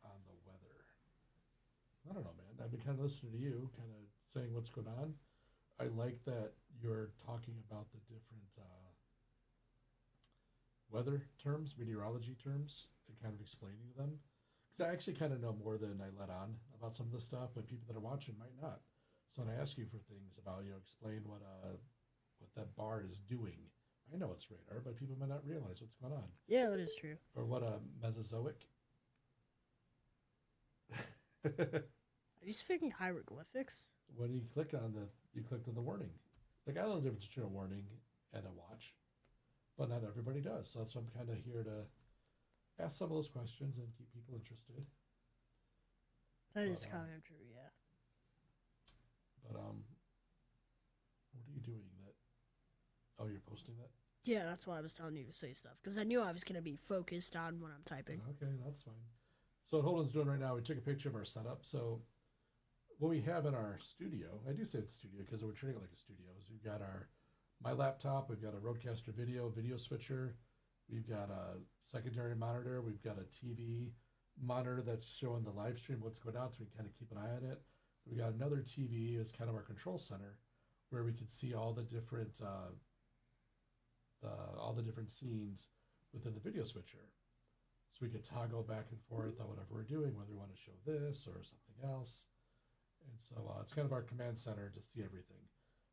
On the weather. I don't know, man. I've been kind of listening to you, kind of saying what's going on. I like that you're talking about the different weather terms, meteorology terms, and kind of explaining them. Because I actually kind of know more than I let on about some of this stuff, but people that are watching might not. So when I ask you for things about, explain what that bar is doing. I know it's radar, but people might not realize what's going on. Yeah, that is true. Or what a Mesozoic. Are you speaking hieroglyphics? When you clicked on the warning. Like, I know the difference between a warning and a watch, but not everybody does. So that's why I'm kind of here to ask some of those questions and keep people interested. That is kind of true, yeah. But what are you doing? Oh, you're posting that? Yeah, that's why I was telling you to say stuff, because I knew I was going to be focused on what I'm typing. Okay, that's fine. So what Holden's doing right now, we took a picture of our setup. So what we have in our studio, I do say it's studio because we're treating it like a studio, is we've got my laptop, we've got a Rodecaster video switcher, We've got a secondary monitor. We've got a TV monitor that's showing the live stream, what's going on, so we can kind of keep an eye on it. We got another TV as kind of our control center, where we can see all the different scenes within the video switcher. So we could toggle back and forth on whatever we're doing, whether we want to show this or something else. And so it's kind of our command center to see everything.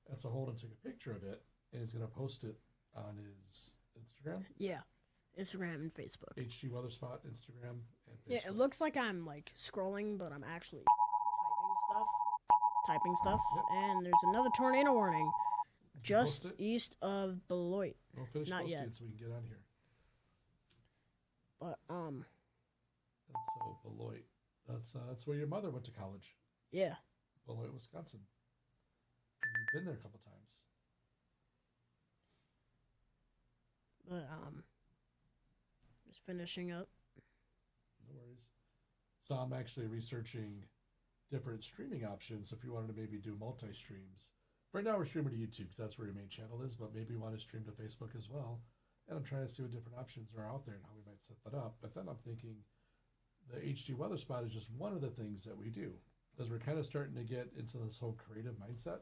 And so Holden took a picture of it and he's going to post it on his Instagram. Yeah, Instagram and Facebook. HG Weather Spot, Instagram, and Facebook. Yeah, it looks like I'm like scrolling, but I'm actually typing stuff. Yep. And there's another tornado warning Did you just post it? east of Beloit. We'll finish Not posting yet. it so we can get on here. But And so Beloit, that's where your mother went to college. yeah. Beloit, Wisconsin. And you've been there a couple times. But just finishing up. No worries. So I'm actually researching different streaming options. If you wanted to maybe do multi-streams. Right now we're streaming to YouTube because that's where your main channel is, but maybe you want to stream to Facebook as well. And I'm trying to see what different options are out there and how we might set that up. But then I'm thinking the HD Weather Spot is just one of the things that we do, because we're kind of starting to get into this whole creative mindset.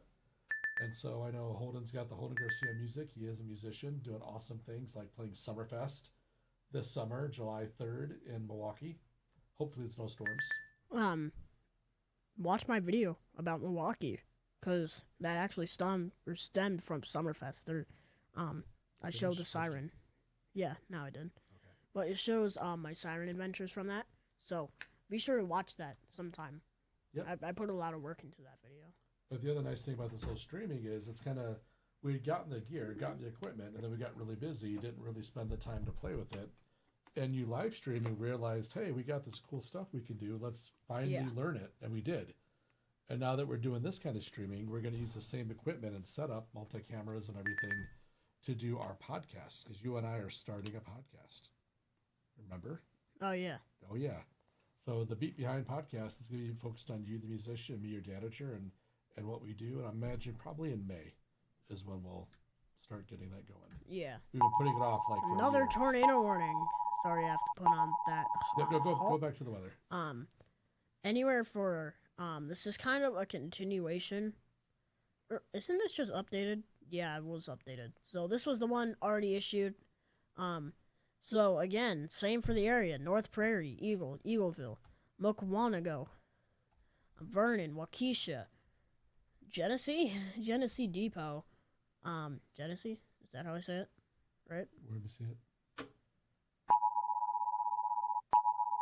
And so I know Holden's got the Holden Garcia music. He is a musician doing awesome things like playing Summerfest this summer, July 3rd in Milwaukee. Hopefully it's no storms. Watch my video about Milwaukee, because that actually stemmed from Summerfest. I showed the siren. Yeah, now I did. Okay. But it shows my siren adventures from that. So be sure to watch that sometime. Yep. I put a lot of work into that video. But the other nice thing about this whole streaming is it's kind of, we'd gotten the gear, gotten the equipment, and then we got really busy. Didn't really spend the time to play with it. And you live stream and realized, hey, we got this cool stuff we can do. Let's finally learn it. And we did. And now that we're doing this kind of streaming, we're going to use the same equipment and setup, multi-cameras and everything, to do our podcast. Because you and I are starting a podcast. Remember? Oh, yeah. Oh, yeah. So the Beat Behind podcast is going to be focused on you, the musician, me, your dadager, and what we do. And I imagine probably in May is when we'll start getting that going. Yeah. We've been putting it off like for Another a year. tornado warning. Sorry, I have to put on that. No, go back to the weather. Anywhere for this is kind of a continuation. Or isn't this just updated? Yeah, it was updated. So this was the one already issued. So again, same for the area: North Prairie, Eagleville, Mukwonago, Vernon, Waukesha, Genesee Depot. Genesee? Is that how I say it? Right? Where do we see it?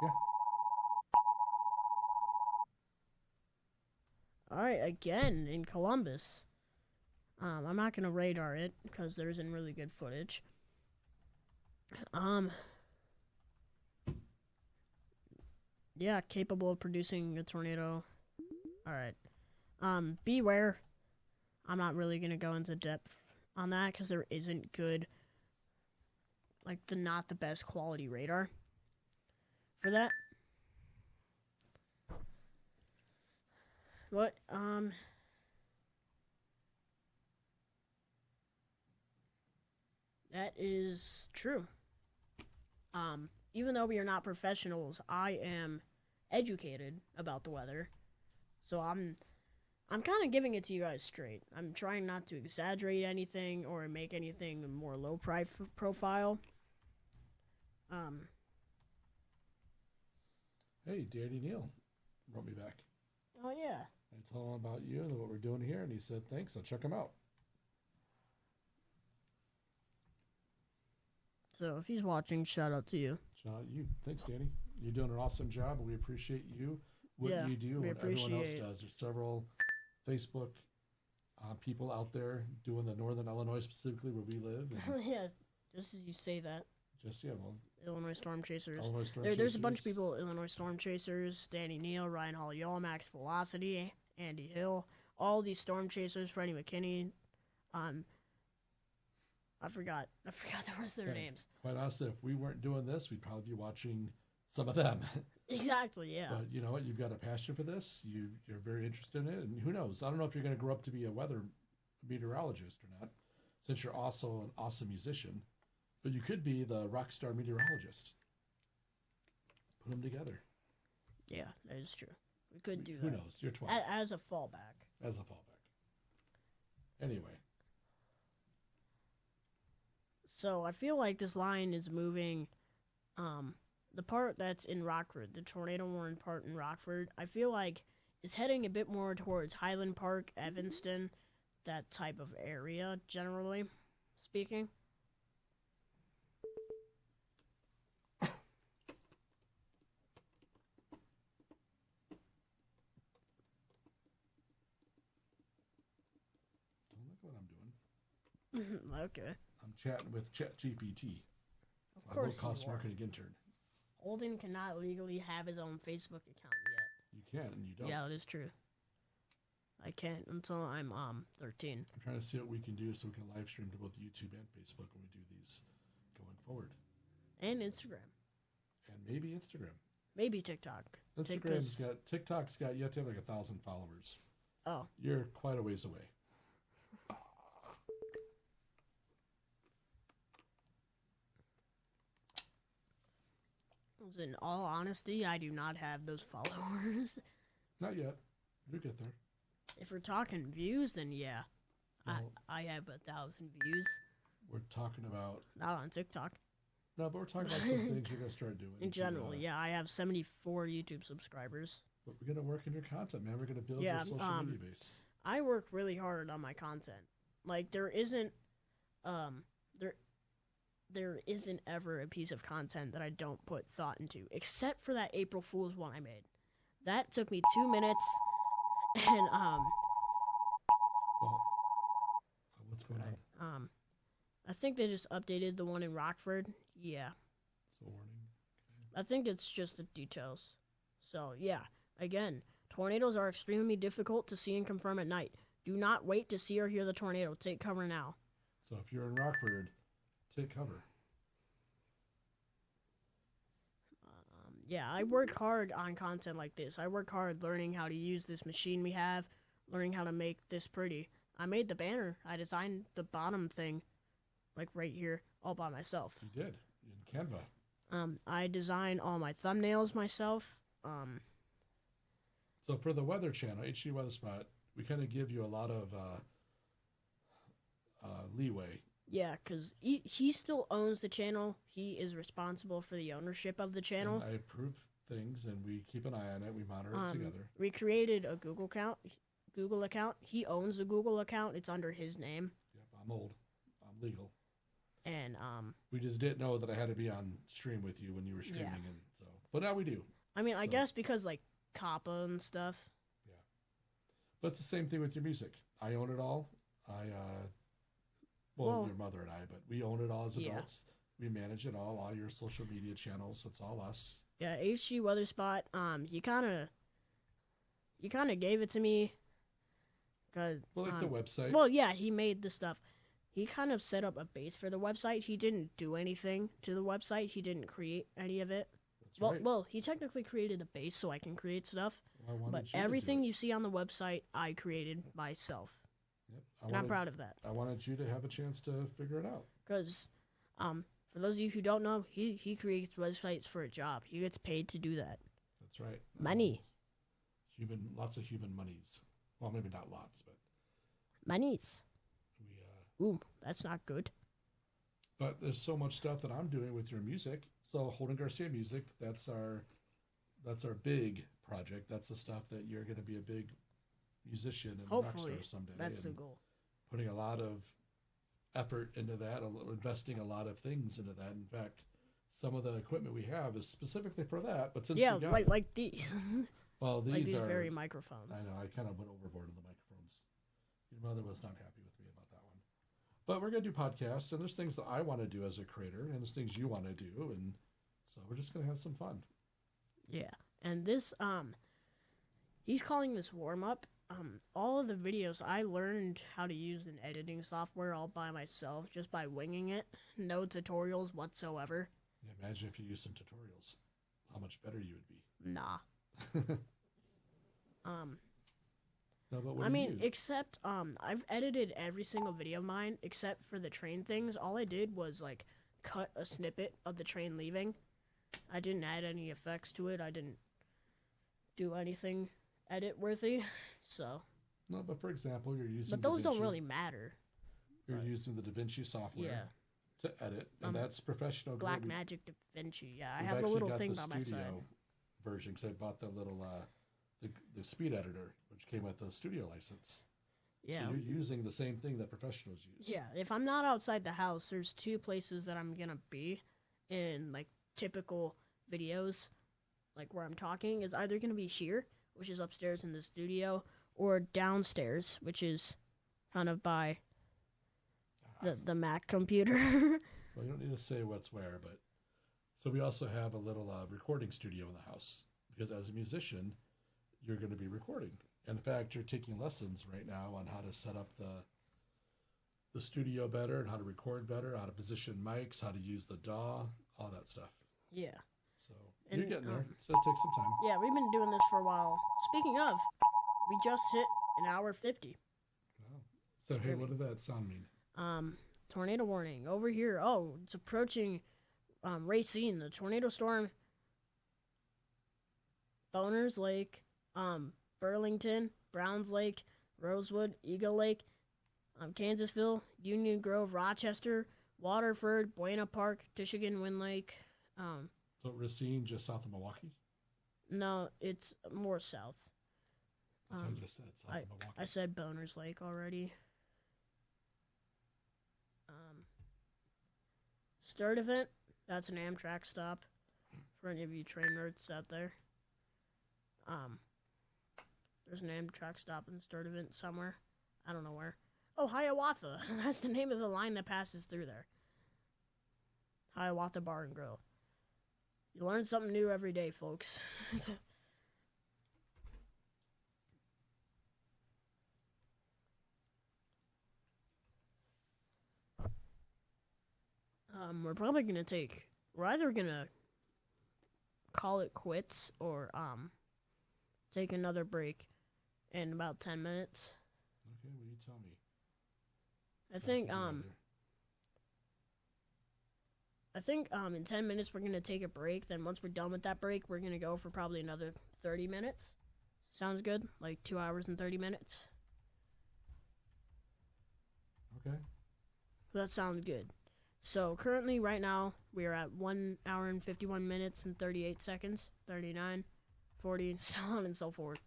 Yeah. All right, again in Columbus. I'm not gonna radar it because there isn't really good footage. Yeah, capable of producing a tornado. All right. Beware. I'm not really gonna go into depth on that because there isn't good, like not the best quality radar for that. What that is true. Even though we are not professionals, I am educated about the weather. So I'm kind of giving it to you guys straight. I'm trying not to exaggerate anything or make anything more low profile. Hey, Danny Neal wrote me back. Oh yeah. I told him about you and what we're doing here, and he said, thanks, I'll check him out. So if he's watching, shout out to you. Shout out to you. Thanks, Danny. You're doing an awesome job, and we appreciate you, what Yeah, you do, we and what everyone else appreciate- does. There's several Facebook people out there doing the Northern Illinois, specifically where we live. And Yeah, just as you say that. just, yeah, well, Illinois Storm Chasers. Illinois Storm There's a bunch of Chasers. people, Illinois Storm Chasers, Danny Neal, Ryan Hall, Max Velocity, Andy Hill, all these Storm Chasers, Freddie McKinney. I forgot the rest of their Okay. names. Quite honestly, if we weren't doing this, we'd probably be watching some of them. Exactly, yeah. But you know what? You've got a passion for this. You're very interested in it. And who knows? I don't know if you're going to grow up to be a weather meteorologist or not, since you're also an awesome musician. But you could be the rock star meteorologist. Put them together. Yeah, that is true. We could do Who that. knows? You're 12. As a fallback. As a fallback. Anyway. So I feel like this line is moving. The part that's in Rockford, the tornado warning part in Rockford, I feel like it's heading a bit more towards Highland Park, Evanston, that type of area, generally speaking. Don't look what I'm doing. Okay. I'm chatting with ChatGPT. Of My course low-cost you are. marketing intern. Holden cannot legally have his own Facebook account yet. You can and you don't. Yeah, it is true. I can't until I'm 13. I'm trying to see what we can do so we can live stream to both YouTube and Facebook when we do these going forward. And Instagram. And maybe Instagram. Maybe TikTok. TikTok's got, you have to have like 1,000 followers. Oh. You're quite a ways away. In all honesty, I do not have those followers. Not yet. You'll get there. If we're talking views, then yeah. Well, I have 1,000 views. we're talking about, Not on TikTok. no, but we're talking about some things you're going to start doing. In general, to, yeah, I have 74 YouTube subscribers. But we're going to work in your content, man. We're going to build Yeah, your social media base. I work really hard on my content. Like there isn't there isn't ever a piece of content that I don't put thought into, except for that April Fool's one I made. That took me 2 minutes, and Well, what's going on? I think they just updated the one in Rockford. Yeah, It's a warning. I think it's just the details. So yeah, again, tornadoes are extremely difficult to see and confirm at night. Do not wait to see or hear the tornado. Take cover now. So if you're in Rockford, take cover. Yeah, I work hard on content like this. I work hard learning how to use this machine we have, learning how to make this pretty. I made the banner. I designed the bottom thing, like right here, all by myself. You did in Canva. I design all my thumbnails myself. So for the Weather Channel, HD Weather Spot, we kind of give you a lot of leeway. Yeah, because he still owns the channel. He is responsible for the ownership of the channel. And I approve things, and we keep an eye on it. We monitor it together. We created a Google account. He owns the Google account. It's under his name. Yep, I'm old. I'm legal. And we just didn't know that I had to be on stream with you when you were streaming, and so. But now we do. I mean, I So- guess because like COPPA and stuff. Yeah. But it's the same thing with your music. I own it all. Well, your mother and I, but we own it all as adults. We manage it all your social media channels. It's all us. Yeah, HG Weather Spot. You kind of gave it to me. Cause Well, like the website. well, yeah, he made the stuff. He kind of set up a base for the website. He didn't do anything to the website. He didn't create any of it. That's Well, right. well, he technically created a base so I can create stuff. I wanted But you to do everything it. you see on the website, I created myself. Yep. And I'm proud of that. I wanted you to have a chance to figure it out. Because, for those of you who don't know, he creates websites for a job. He gets paid to do that. That's right. Money. Lots of human monies. Well, maybe not lots, but Monies. we. Ooh, that's not good. But there's so much stuff that I'm doing with your music. So Holden Garcia Music, that's our big project. That's the stuff that you're going to be a big musician and rock Hopefully, star someday. that's the and goal. Putting a lot of effort into that, investing a lot of things into that. In fact, some of the equipment we have is specifically for that. But since Yeah, we got like these. well, like these are very microphones. I know I kind of went overboard in the microphones. Your mother was not happy with me about that one. But we're gonna do podcasts, and there's things that I want to do as a creator, and there's things you want to do, and so we're just gonna have some fun. Yeah, and this he's calling this warm up. All of the videos I learned how to use an editing software all by myself, just by winging it. No tutorials whatsoever. Yeah, imagine if you used some tutorials, how much better you would be. Nah. No, but what I do you mean, use? except I've edited every single video of mine except for the train things. All I did was like cut a snippet of the train leaving. I didn't add any effects to it. I didn't do anything edit worthy. So. No, but for example, you're using. But those DaVinci. don't really matter. You're using the DaVinci software to edit, and that's professional. Black Magic DaVinci. Yeah, I have a little thing by my side. Version because I bought the little the speed editor, which came with the studio license. Yeah. So you're using the same thing that professionals use. Yeah. If I'm not outside the house, there's two places that I'm gonna be in like typical videos, like where I'm talking, is either gonna be here, which is upstairs in the studio, or downstairs, which is kind of by the Mac computer. Well, you don't need to say what's where, but so we also have a little recording studio in the house because as a musician, you're going to be recording. In fact, you're taking lessons right now on how to set up the studio better and how to record better, how to position mics, how to use the DAW, all that stuff. Yeah. So you're getting there. So it takes some time. Yeah, we've been doing this for a while. Speaking of, we just hit an hour 50. Wow. So hey, what did that sound mean? Tornado warning over here. Oh, it's approaching Racine, the tornado storm. Boners Lake, Burlington, Browns Lake, Rosewood, Eagle Lake, Kansasville, Union Grove, Rochester, Waterford, Buena Park, Michigan, Wind Lake. So Racine, just south of Milwaukee? No, it's more south. That's what I just said, south of Milwaukee. I said Boners Lake already. Start event, that's an Amtrak stop for any of you train nerds out there. There's an Amtrak stop in Start event somewhere. I don't know where. Oh, Hiawatha. That's the name of the line that passes through there. Hiawatha Bar and Grill. You learn something new every day, folks. We're either gonna call it quits or take another break in about 10 minutes. Okay, well you tell me. I think in 10 minutes we're gonna take a break. Then once we're done with that break, we're gonna go for probably another 30 minutes. Sounds good? Like 2 hours and 30 minutes. Okay. That sounds good. So currently, right now, we are at 1 hour and 51 minutes and 38 seconds, 39, 40, and so on and so forth.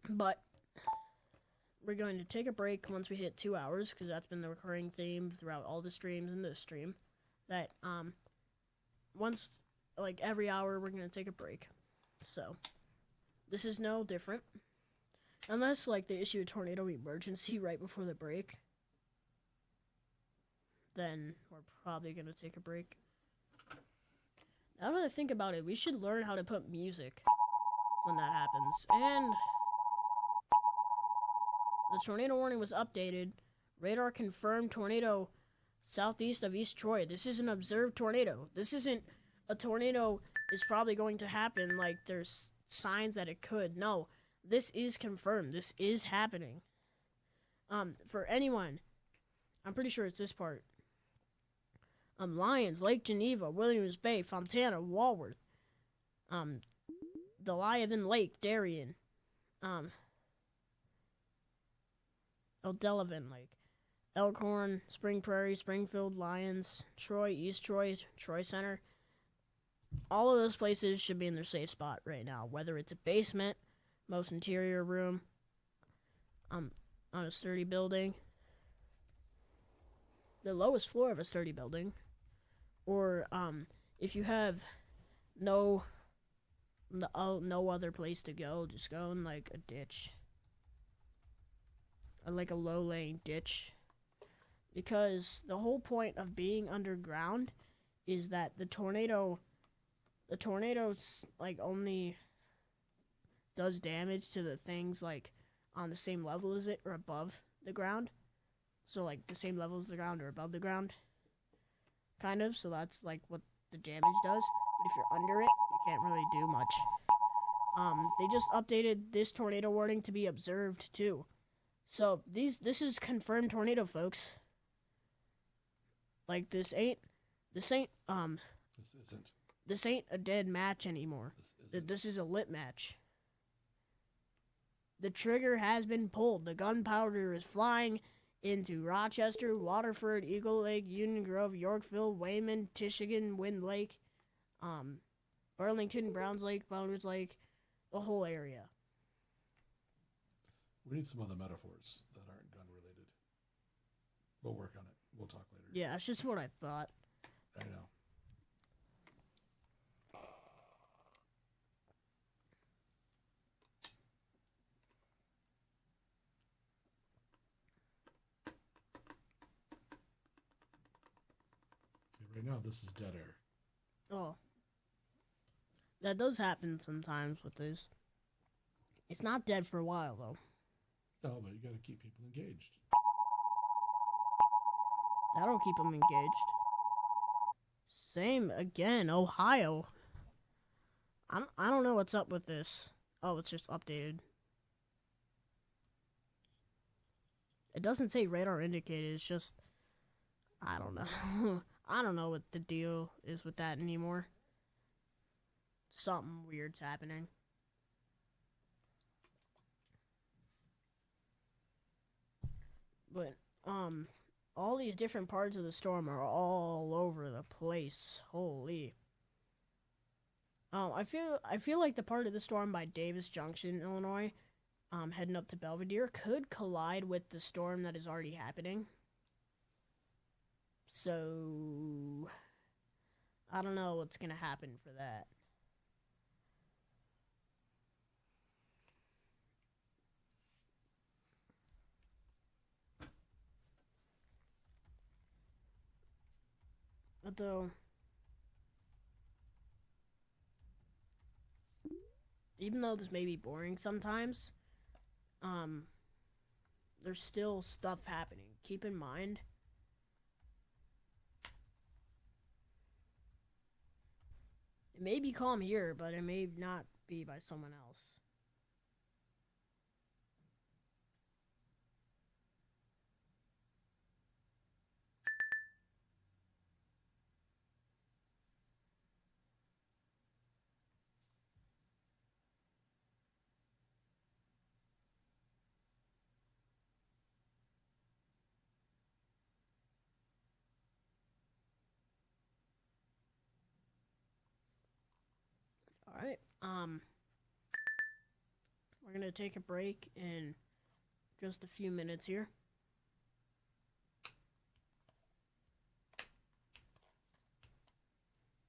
But we're going to take a break once we hit 2 hours, because that's been the recurring theme throughout all the streams and this stream. That once, like every hour, we're going to take a break. So this is no different. Unless, like, they issue a tornado emergency right before the break, then we're probably going to take a break. Now that I think about it, we should learn how to put music when that happens. And the tornado warning was updated. Radar confirmed tornado southeast of East Troy. This is an observed tornado. This isn't a tornado is probably going to happen, like there's signs that it could. No, this is confirmed. This is happening. For anyone, I'm pretty sure it's this part. Lyons, Lake Geneva, Williams Bay, Fontana, Walworth, Delavan Lake, Darien, Delavan Lake, Elkhorn, Spring Prairie, Springfield, Lyons, Troy, East Troy, Troy Center. All of those places should be in their safe spot right now, whether it's a basement, most interior room, on a sturdy building, the lowest floor of a sturdy building, or if you have no other place to go, just go in like a ditch, or like a low-laying ditch, because the whole point of being underground is that the tornado's like only does damage to the things like on the same level as it or above the ground. So like the same level as the ground or above the ground, kind of. So that's like what the damage does. But if you're under it, you can't really do much. They just updated this tornado warning to be observed too. So this is confirmed tornado, folks. Like this ain't This isn't. this ain't a dead match anymore. This isn't. This is a lit match. The trigger has been pulled. The gunpowder is flying into Rochester, Waterford, Eagle Lake, Union Grove, Yorkville, Wayman, Tishigan, Wind Lake, Burlington, Browns Lake, Bounders Lake, the whole area. We need some other metaphors that aren't gun related. We'll work on it. We'll talk later. Yeah, that's just what I thought. I know. Right now, this is dead air. Oh. That does happen sometimes with this. It's not dead for a while, though. No, but you got to keep people engaged. That'll keep them engaged. Same again, Ohio. I don't know what's up with this. Oh, it's just updated. It doesn't say radar indicated, it's just... I don't know. I don't know what the deal is with that anymore. Something weird's happening. But, all these different parts of the storm are all over the place. Holy. I feel like the part of the storm by Davis Junction, Illinois, heading up to Belvedere could collide with the storm that is already happening. So, I don't know what's gonna happen for that. Although, even though this may be boring sometimes, there's still stuff happening. Keep in mind, it may be calm here, but it may not be by someone else. Alright, we're gonna take a break in just a few minutes here.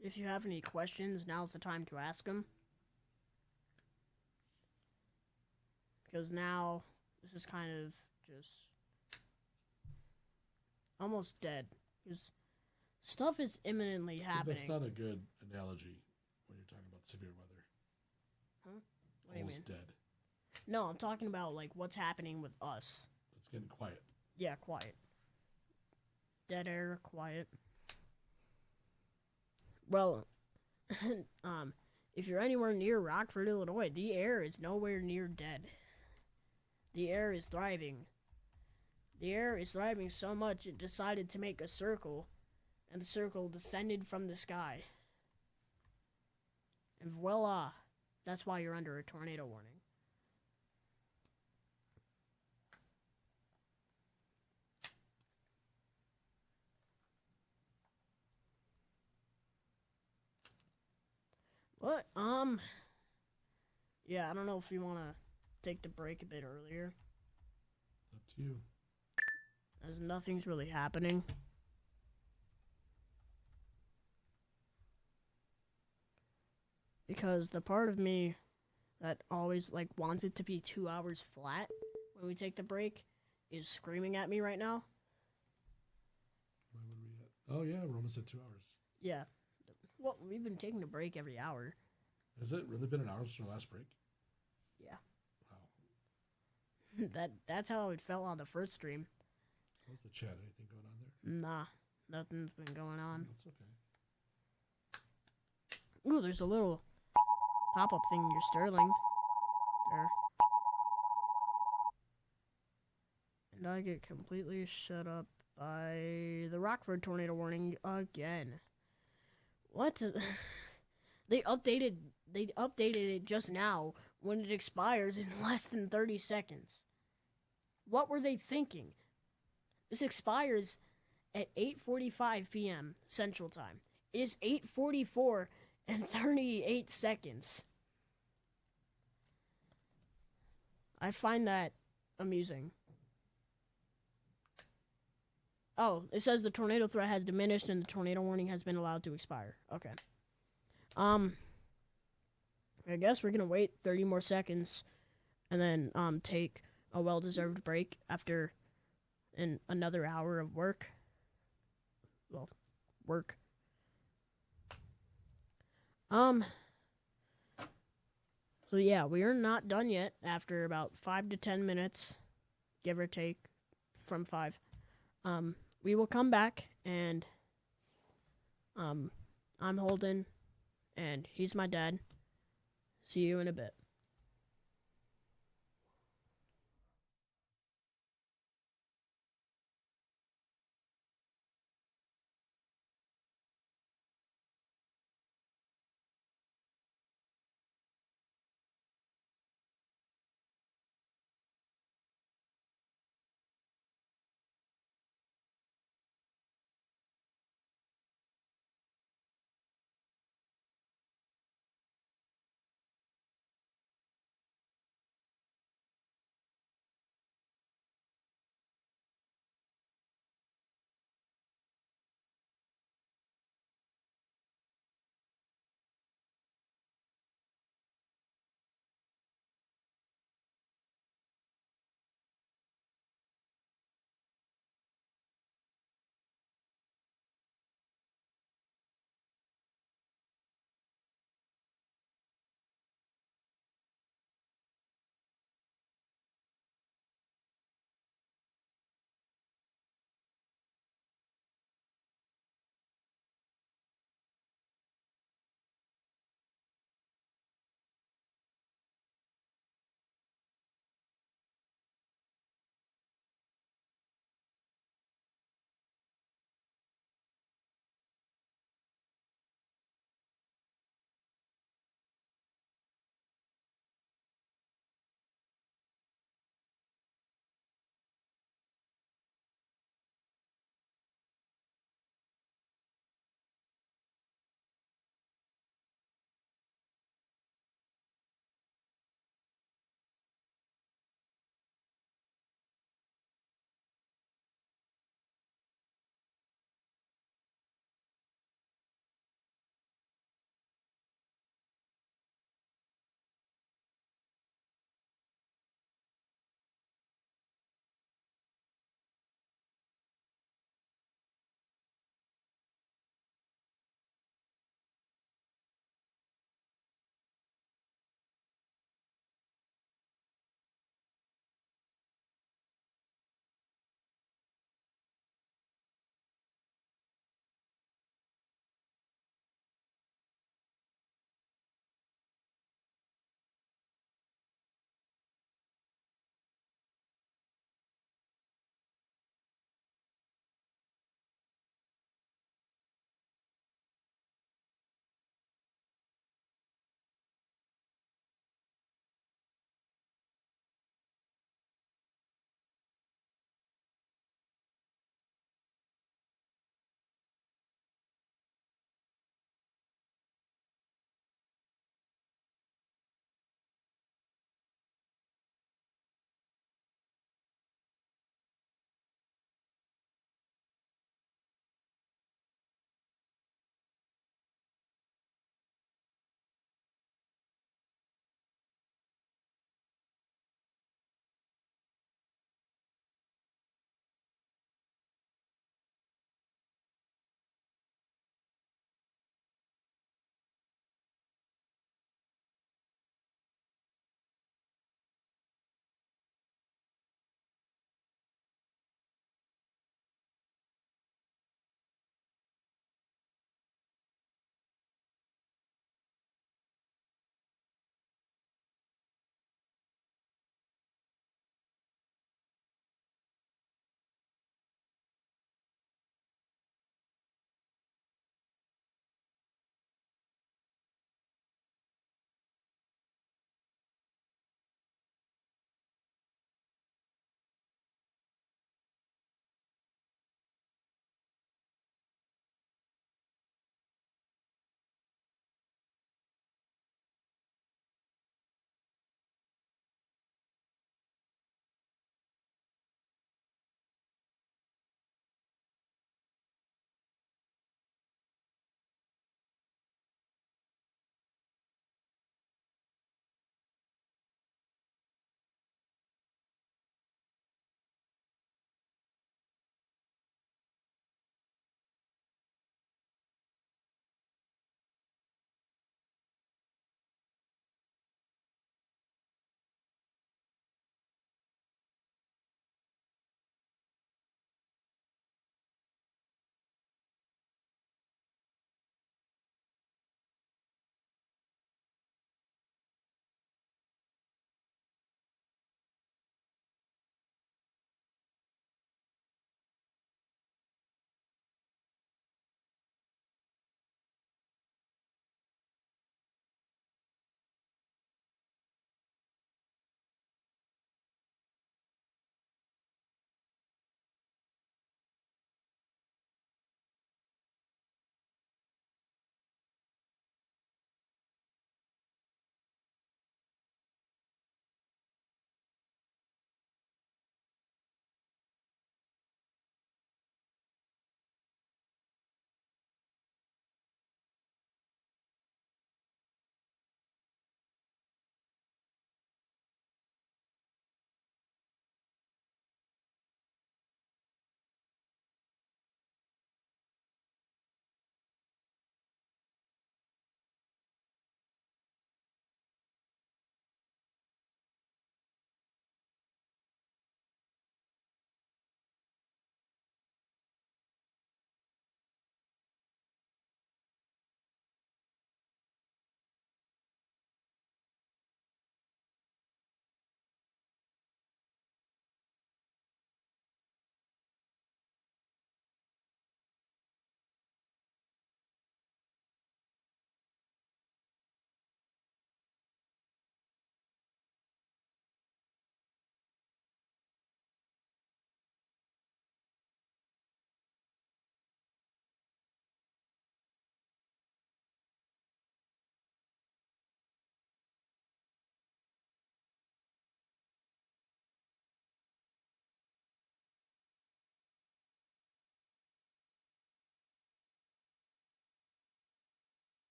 If you have any questions, now's the time to ask them. Because now, this is kind of just almost dead. Because stuff is imminently happening. That's not a good analogy when you're talking about severe weather. Huh? What do you Almost mean? dead. No, I'm talking about like what's happening with us. It's getting quiet. Yeah, quiet. Dead air, quiet. Well, if you're anywhere near Rockford, Illinois, the air is nowhere near dead. The air is thriving. The air is thriving so much it decided to make a circle, and the circle descended from the sky. And voila, that's why you're under a tornado warning. But, yeah, I don't know if you want to take the break a bit earlier. Up to you. As nothing's really happening. Because the part of me that always, like, wants it to be 2 hours flat when we take the break is screaming at me right now. Why would we at? Oh, yeah, we're almost at 2 hours. Yeah. Well, we've been taking a break every hour. Has it really been an hour since our last break? Yeah. Wow. That's how it felt on the first stream. How's the chat? Anything going on there? Nah, nothing's been going on. That's okay. Ooh, there's a little pop-up thing in your Sterling. There. And I get completely shut up by the Rockford tornado warning again. What? They updated it just now when it expires in less than 30 seconds. What were they thinking? This expires at 8:45 p.m. Central Time. It is 8:44 and 38 seconds. I find that amusing. Oh, it says the tornado threat has diminished and the tornado warning has been allowed to expire. Okay. I guess we're gonna wait 30 more seconds and then take a well-deserved break after another hour of work. Well, work. So yeah, we are not done yet after about 5 to 10 minutes, give or take, from 5. We will come back and I'm Holden and he's my dad. See you in a bit.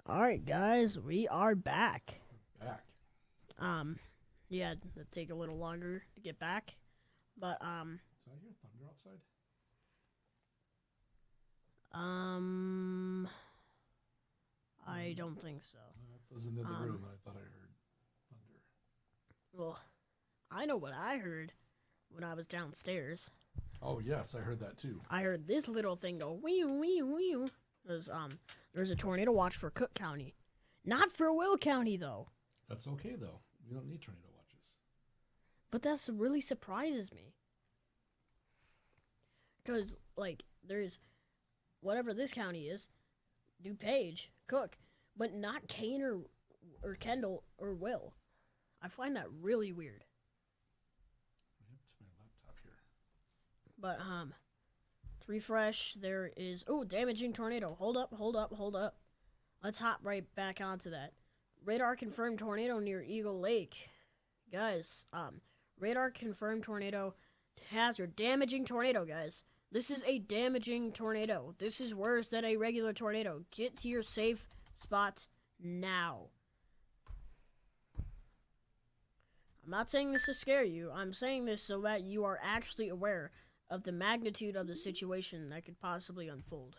All right, guys, we are back. Back. Yeah, it'll take a little longer to get back, but So I hear thunder outside. I don't think so. I was in the room and I thought I heard thunder. Well, I know what I heard when I was downstairs. Oh yes, I heard that too. I heard this little thing go wee wee wee. There's a tornado watch for Cook County, not for Will County though. That's okay though. We don't need tornado watches. But that's really surprises me. Because like there's whatever this county is, DuPage, Cook, but not Kane or Kendall or Will. I find that really weird. To my laptop here. But to refresh, there is damaging tornado. Hold up. Let's hop right back onto that. Radar confirmed tornado near Eagle Lake. Guys, radar confirmed tornado hazard. Damaging tornado, guys. This is a damaging tornado. This is worse than a regular tornado. Get to your safe spot now. I'm not saying this to scare you. I'm saying this so that you are actually aware of the magnitude of the situation that could possibly unfold.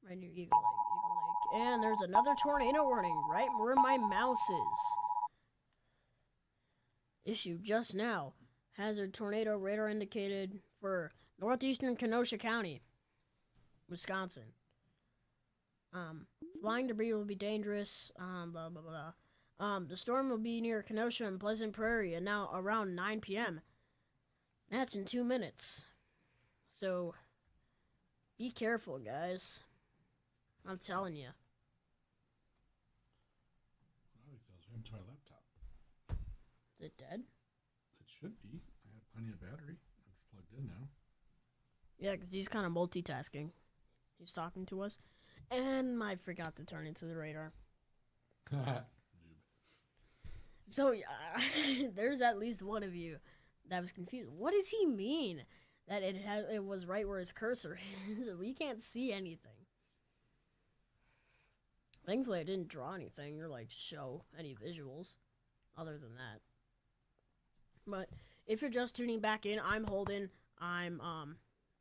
Right near Eagle Lake. And there's another tornado warning right where my mouse is. Issued just now. Hazard tornado radar indicated for northeastern Kenosha County, Wisconsin. Flying debris will be dangerous. Blah, blah, blah. The storm will be near Kenosha and Pleasant Prairie and now around 9 p.m. That's in 2 minutes. So, be careful, guys. I'm telling you. Well, it tells him to my laptop. Is it dead? It should be. I have plenty of battery. It's plugged in now. Yeah, because he's kind of multitasking. He's talking to us. And I forgot to turn into the radar. So, there's at least one of you that was confused. What does he mean that it was right where his cursor is? We can't see anything. Thankfully, I didn't draw anything or, show any visuals other than that. But if you're just tuning back in, I'm Holden. I'm,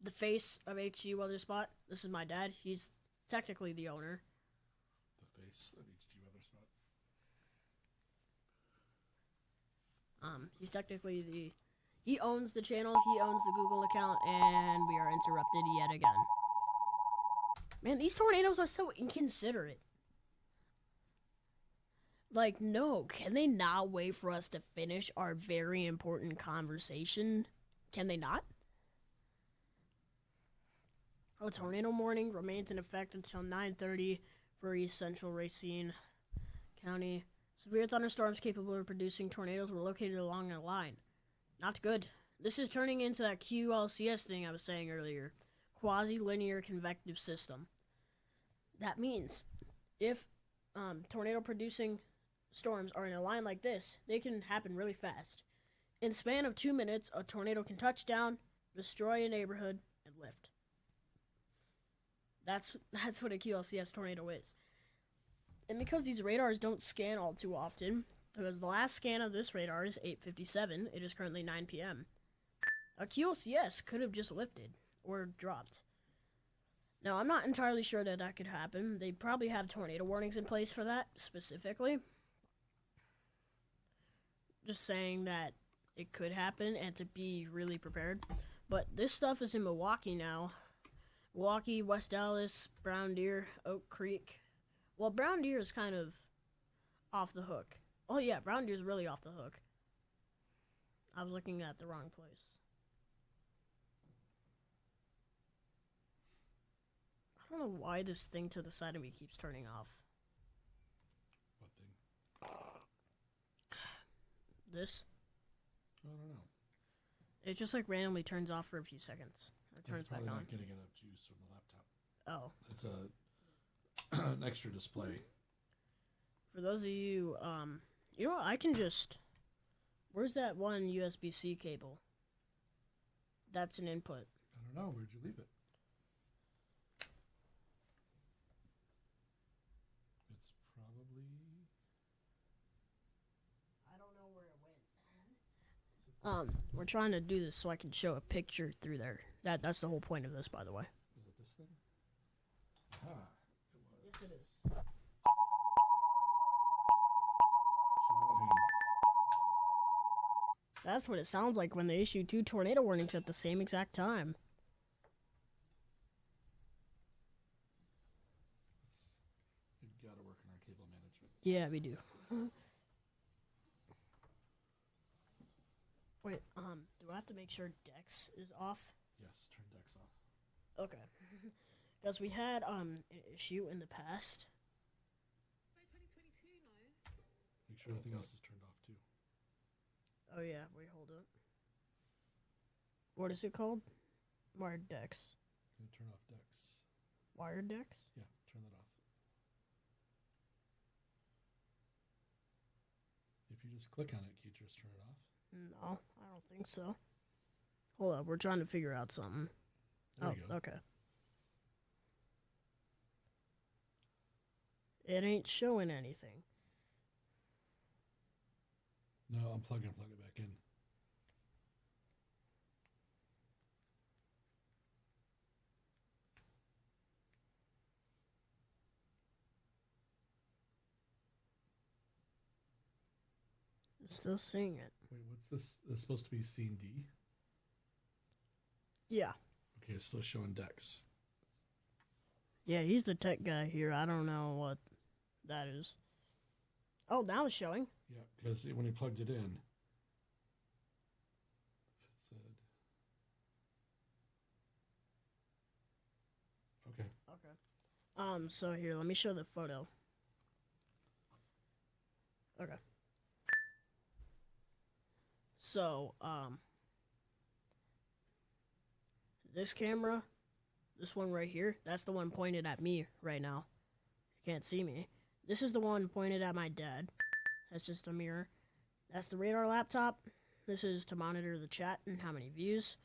the face of HG Weather Spot. This is my dad. He's technically the owner. The face of HG Weather Spot. He's technically he owns the channel, he owns the Google account, and we are interrupted yet again. Man, these tornadoes are so inconsiderate. No, can they not wait for us to finish our very important conversation? Can they not? A tornado warning remains in effect until 9:30 for East Central Racine County. Severe thunderstorms capable of producing tornadoes were located along the line. Not good. This is turning into that QLCS thing I was saying earlier. Quasi-linear convective system. That means if tornado-producing storms are in a line like this, they can happen really fast. In the span of 2 minutes, a tornado can touch down, destroy a neighborhood, and lift. That's what a QLCS tornado is. And because these radars don't scan all too often, because the last scan of this radar is 8:57, it is currently 9 p.m. A QLCS could have just lifted or dropped. Now, I'm not entirely sure that could happen. They probably have tornado warnings in place for that specifically. Just saying that it could happen and to be really prepared. But this stuff is in Milwaukee now. Milwaukee, West Dallas, Brown Deer, Oak Creek. Well, Brown Deer is kind of off the hook. Oh, yeah, Brown Deer is really off the hook. I was looking at the wrong place. I don't know why this thing to the side of me keeps turning off. What thing? This? I don't know. It just randomly turns off for a few seconds. It turns It's back probably on. not getting enough juice from the laptop. Oh. It's an extra display. For those of you, you know what? I can just... Where's that one USB-C cable? That's an input. I don't know. Where'd you leave it? We're trying to do this so I can show a picture through there. That's the whole point of this, by the way. Is it this thing? Ah, Yes, it is. so you know what, That's what it sounds like when they issue 2 tornado warnings at the same exact time. we've got to work on our cable management. Yeah, we do. Wait, do I have to make sure Dex is off? Yes, turn decks off. Okay. Because we had an issue in the past. Make sure everything else is turned off too. Oh yeah, wait, hold up. What is it called? Wired Dex. Gonna turn off decks. Wired Dex? Yeah, turn that off. If you just click on it, can you just turn it off? No, I don't think so. Hold up, we're trying to figure out something. There you go. Okay. It ain't showing anything. No, unplug and plug it back in. It's still seeing it. Wait, what's this? This is supposed to be scene D? Yeah. Okay, it's still showing decks. Yeah, he's the tech guy here. I don't know what that is. Oh, now it's showing. Yeah, because when he plugged it in, it said. Okay. Okay. So here, let me show the photo. Okay. So, this camera, this one right here, that's the one pointed at me right now. You can't see me. This is the one pointed at my dad. That's just a mirror. That's the radar laptop. This is to monitor the chat and how many views.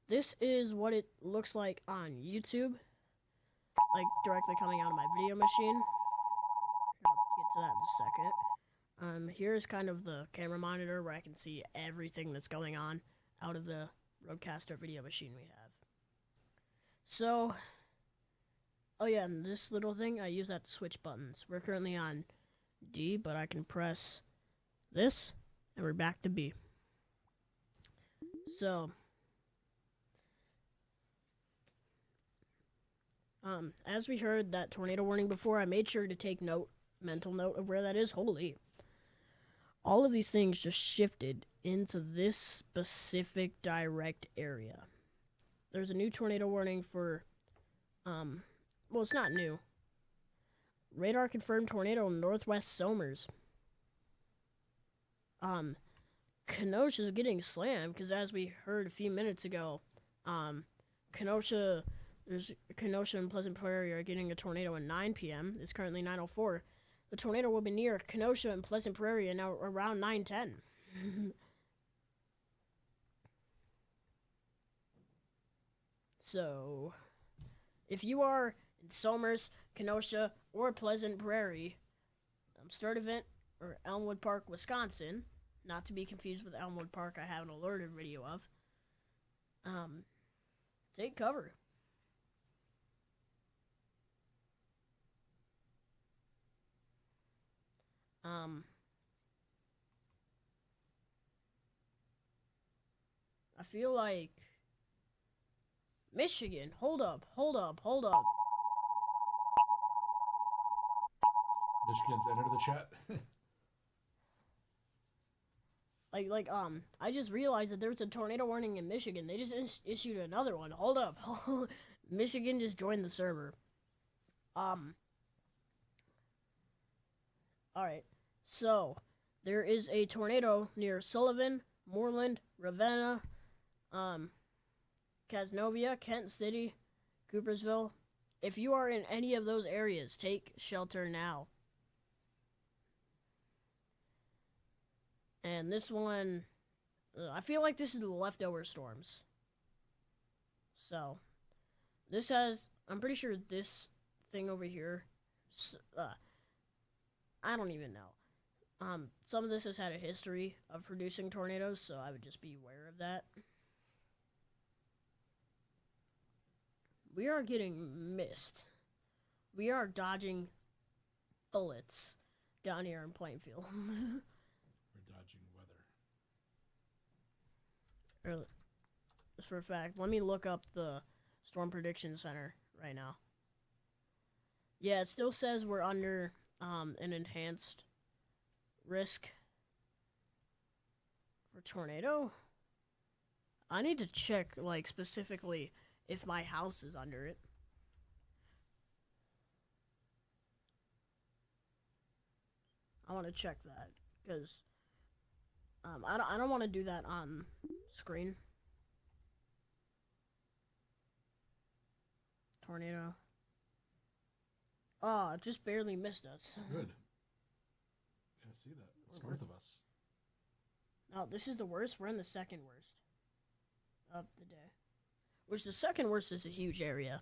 This is what it looks like on YouTube, like directly coming out of my video machine. I'll get to that in a second. Here's kind of the camera monitor where I can see everything that's going on out of the Rodecaster video machine we have. So, oh yeah, and this little thing, I use that to switch buttons. We're currently on D, but I can press this, and we're back to B. So, as we heard that tornado warning before, I made sure to take mental note of where that is. Holy. All of these things just shifted into this specific direct area. There's a new tornado warning for, well, it's not new. Radar confirmed tornado northwest Somers. Kenosha is getting slammed because, as we heard a few minutes ago, Kenosha and Pleasant Prairie are getting a tornado at 9 p.m. It's currently 9:04. The tornado will be near Kenosha and Pleasant Prairie and now around 9:10. So, if you are in Somers, Kenosha, or Pleasant Prairie, Sturt Event or Elmwood Park, Wisconsin, not to be confused with Elmwood Park I have an alerted video of, take cover. I feel like Michigan. Hold up. Michigan's entered the chat. I just realized that there's a tornado warning in Michigan. They just issued another one. Hold up. Michigan just joined the server. Alright. So, there is a tornado near Sullivan, Moreland, Ravenna, Casnovia, Kent City, Coopersville. If you are in any of those areas, take shelter now. And this one, I feel like this is the leftover storms. So, this has, I'm pretty sure this thing over here, I don't even know. Some of this has had a history of producing tornadoes, so I would just be aware of that. We are getting missed. We are dodging bullets down here in Plainfield. We're dodging weather. Just for a fact, let me look up the Storm Prediction Center right now. Yeah, it still says we're under an enhanced risk for tornado. I need to check, like, specifically if my house is under it. I want to check that because I don't want to do that on screen. Tornado. Oh, it just barely missed us. Good. Yeah, see that. It's north of us. No, this is the worst. We're in the second worst of the day. Which the second worst is a huge area.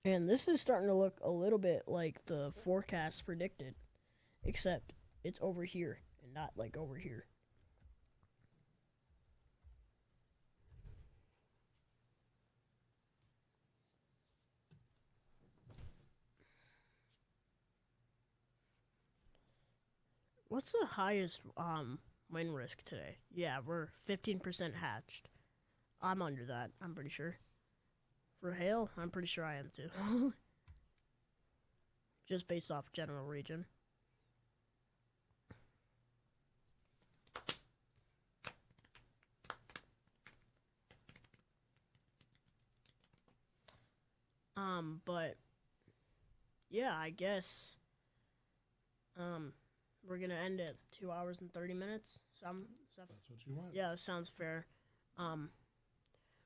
And this is starting to look a little bit like the forecast predicted, except it's over here and not like over here. What's the highest wind risk today? Yeah, we're 15% hatched. I'm under that, I'm pretty sure. For hail, I'm pretty sure I am too. Just based off general region. But yeah, I guess we're gonna end at 2 hours and 30 minutes. That's what you want. Yeah, that sounds fair.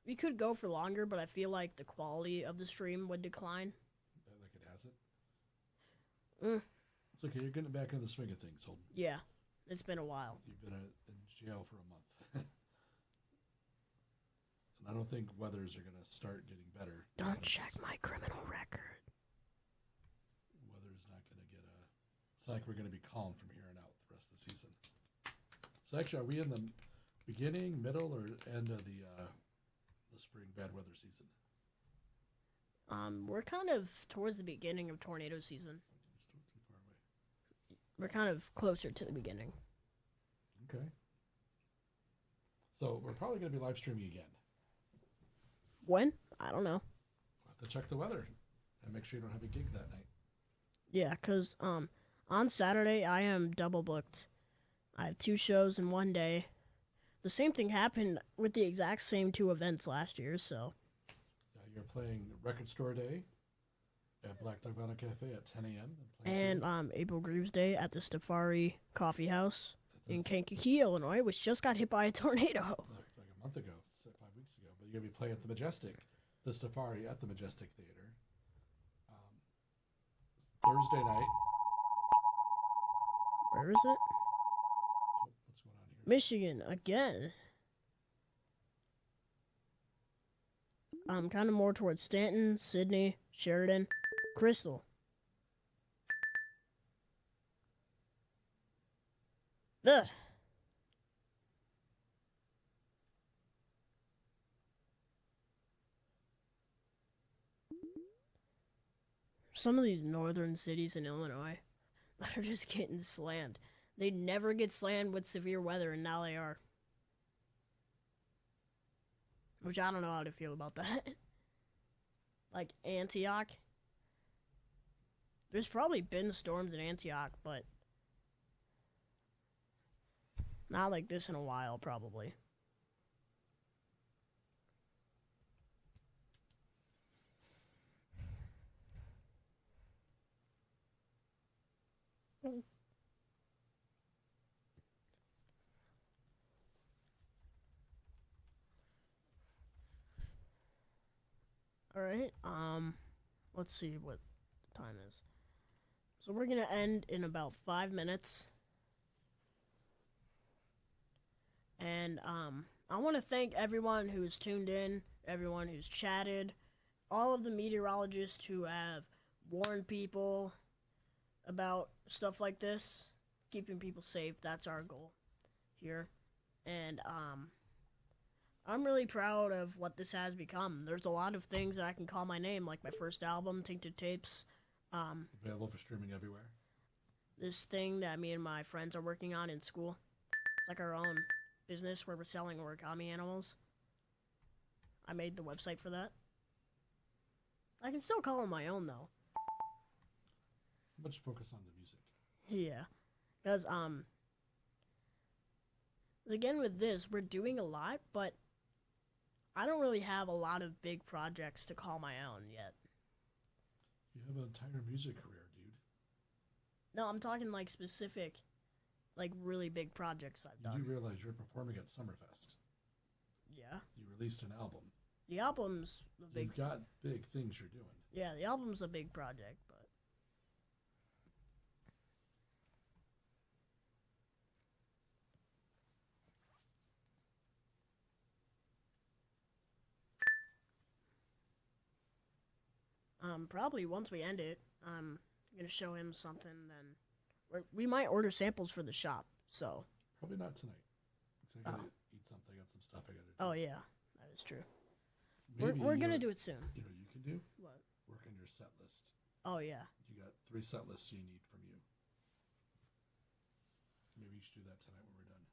We could go for longer, but I feel like the quality of the stream would decline. Like it has it? It's okay. You're getting back into the swing of things, Holden. Yeah, it's been a while. You've been in jail for a month. And I don't think weathers are going to start getting better. Don't check my criminal record. Weather's not going to get a... It's like we're going to be calm from here on out the rest of the season. So actually, are we in the beginning, middle, or end of the spring bad weather season? We're kind of towards the beginning of tornado season. Still too far away. We're kind of closer to the beginning. Okay. So we're probably going to be live streaming again. When? I don't know. We'll have to check the weather and make sure you don't have a gig that night. Yeah, because on Saturday I am double booked. I have 2 shows in one day. The same thing happened with the exact same 2 events last year, so. You're playing Record Store Day at Black Dog Vinyl Cafe at 10 a.m. And April Grooves Day at the Stafari Coffee House in Kankakee, Illinois, which just got hit by a tornado. Like a month ago, 5 weeks ago. But you're going to be playing at the Majestic, the Stafari at the Majestic Theater. Thursday night. Where is it? What's going on here? Michigan, again. Kind of more towards Stanton, Sydney, Sheridan, Crystal. Ugh. Some of these northern cities in Illinois that are just getting slammed. They never get slammed with severe weather, and now they are. Which I don't know how to feel about that. Like Antioch. There's probably been storms in Antioch, but not like this in a while, probably. Alright, let's see what the time is. So we're gonna end in about 5 minutes. And, I want to thank everyone who's tuned in, everyone who's chatted, all of the meteorologists who have warn people about stuff like this, keeping people safe. That's our goal here. And I'm really proud of what this has become. There's a lot of things that I can call my name, like my first album, Tainted Tapes. Available for streaming everywhere. This thing that me and my friends are working on in school. It's like our own business where we're selling origami animals. I made the website for that. I can still call them my own, though. Much focus on the music. Yeah. Because, again, with this, we're doing a lot, but I don't really have a lot of big projects to call my own yet. You have an entire music career, dude. No, I'm talking, like, specific, like, really big projects I've done. You do realize you're performing at Summerfest. Yeah. You released an album. The album's a big... You've got big things you're doing. Yeah, the album's a big project, but... Probably once we end it, I'm gonna show him something, then... We might order samples for the shop, so... Probably not tonight. Because I gotta eat something. I got some stuff I gotta do. Oh, yeah. That is true. Maybe We're gonna do it soon. You know what you can do? What? Work on your set list. Oh, yeah. You got 3 set lists you need from you. Maybe you should do that tonight when we're done.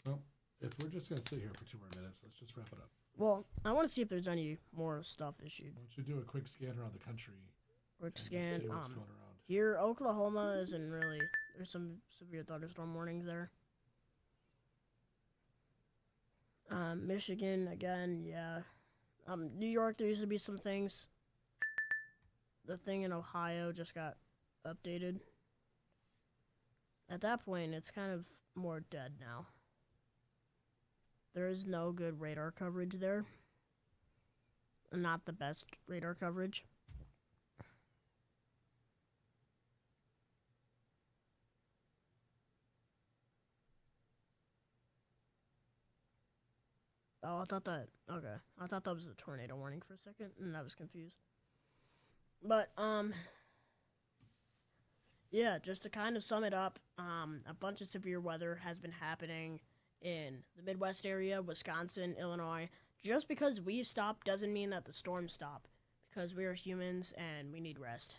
Well, if we're just going to sit here for 2 more minutes, let's just wrap it up. Well, I want to see if there's any more stuff issued. Why don't you do a quick scan around the country? Quick and scan. see what's going around. Here, Oklahoma isn't really... There's some severe thunderstorm warnings there. Michigan, again, yeah. New York, there used to be some things. The thing in Ohio just got updated. At that point, it's kind of more dead now. There is no good radar coverage there. Not the best radar coverage. Oh, I thought that... Okay. I thought that was a tornado warning for a second, and I was confused. But, yeah, just to kind of sum it up, a bunch of severe weather has been happening in the Midwest area, Wisconsin, Illinois. Just because we've stopped doesn't mean that the storms stop, because we are humans and we need rest.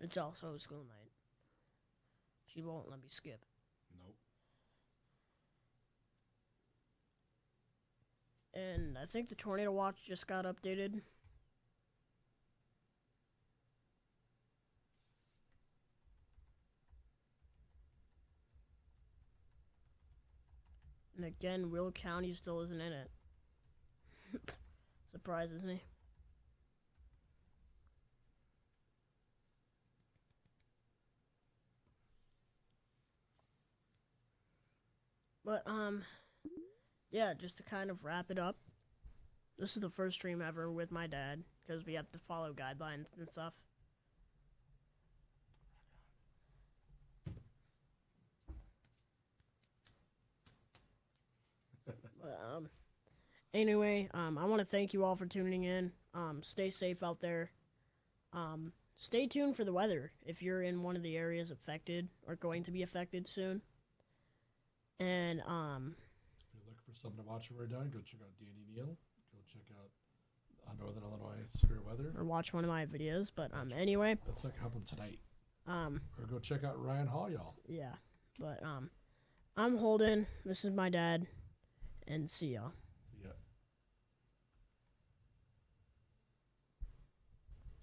It's also school night. She won't let me skip. Nope. And I think the tornado watch just got updated. And again, Will County still isn't in it. Surprises me. But, yeah, just to kind of wrap it up. This is the first stream ever with my dad, because we have to follow guidelines and stuff. But, anyway, I want to thank you all for tuning in. Stay safe out there. Stay tuned for the weather if you're in one of the areas affected or going to be affected soon. And, If you're looking for something to watch when we're done, go check out Danny Neal. Go check out Northern Illinois severe weather. or watch one of my videos, but, anyway. That's not gonna happen tonight. Or go check out Ryan Hall, y'all. Yeah, but, I'm Holden. This is my dad. And see y'all.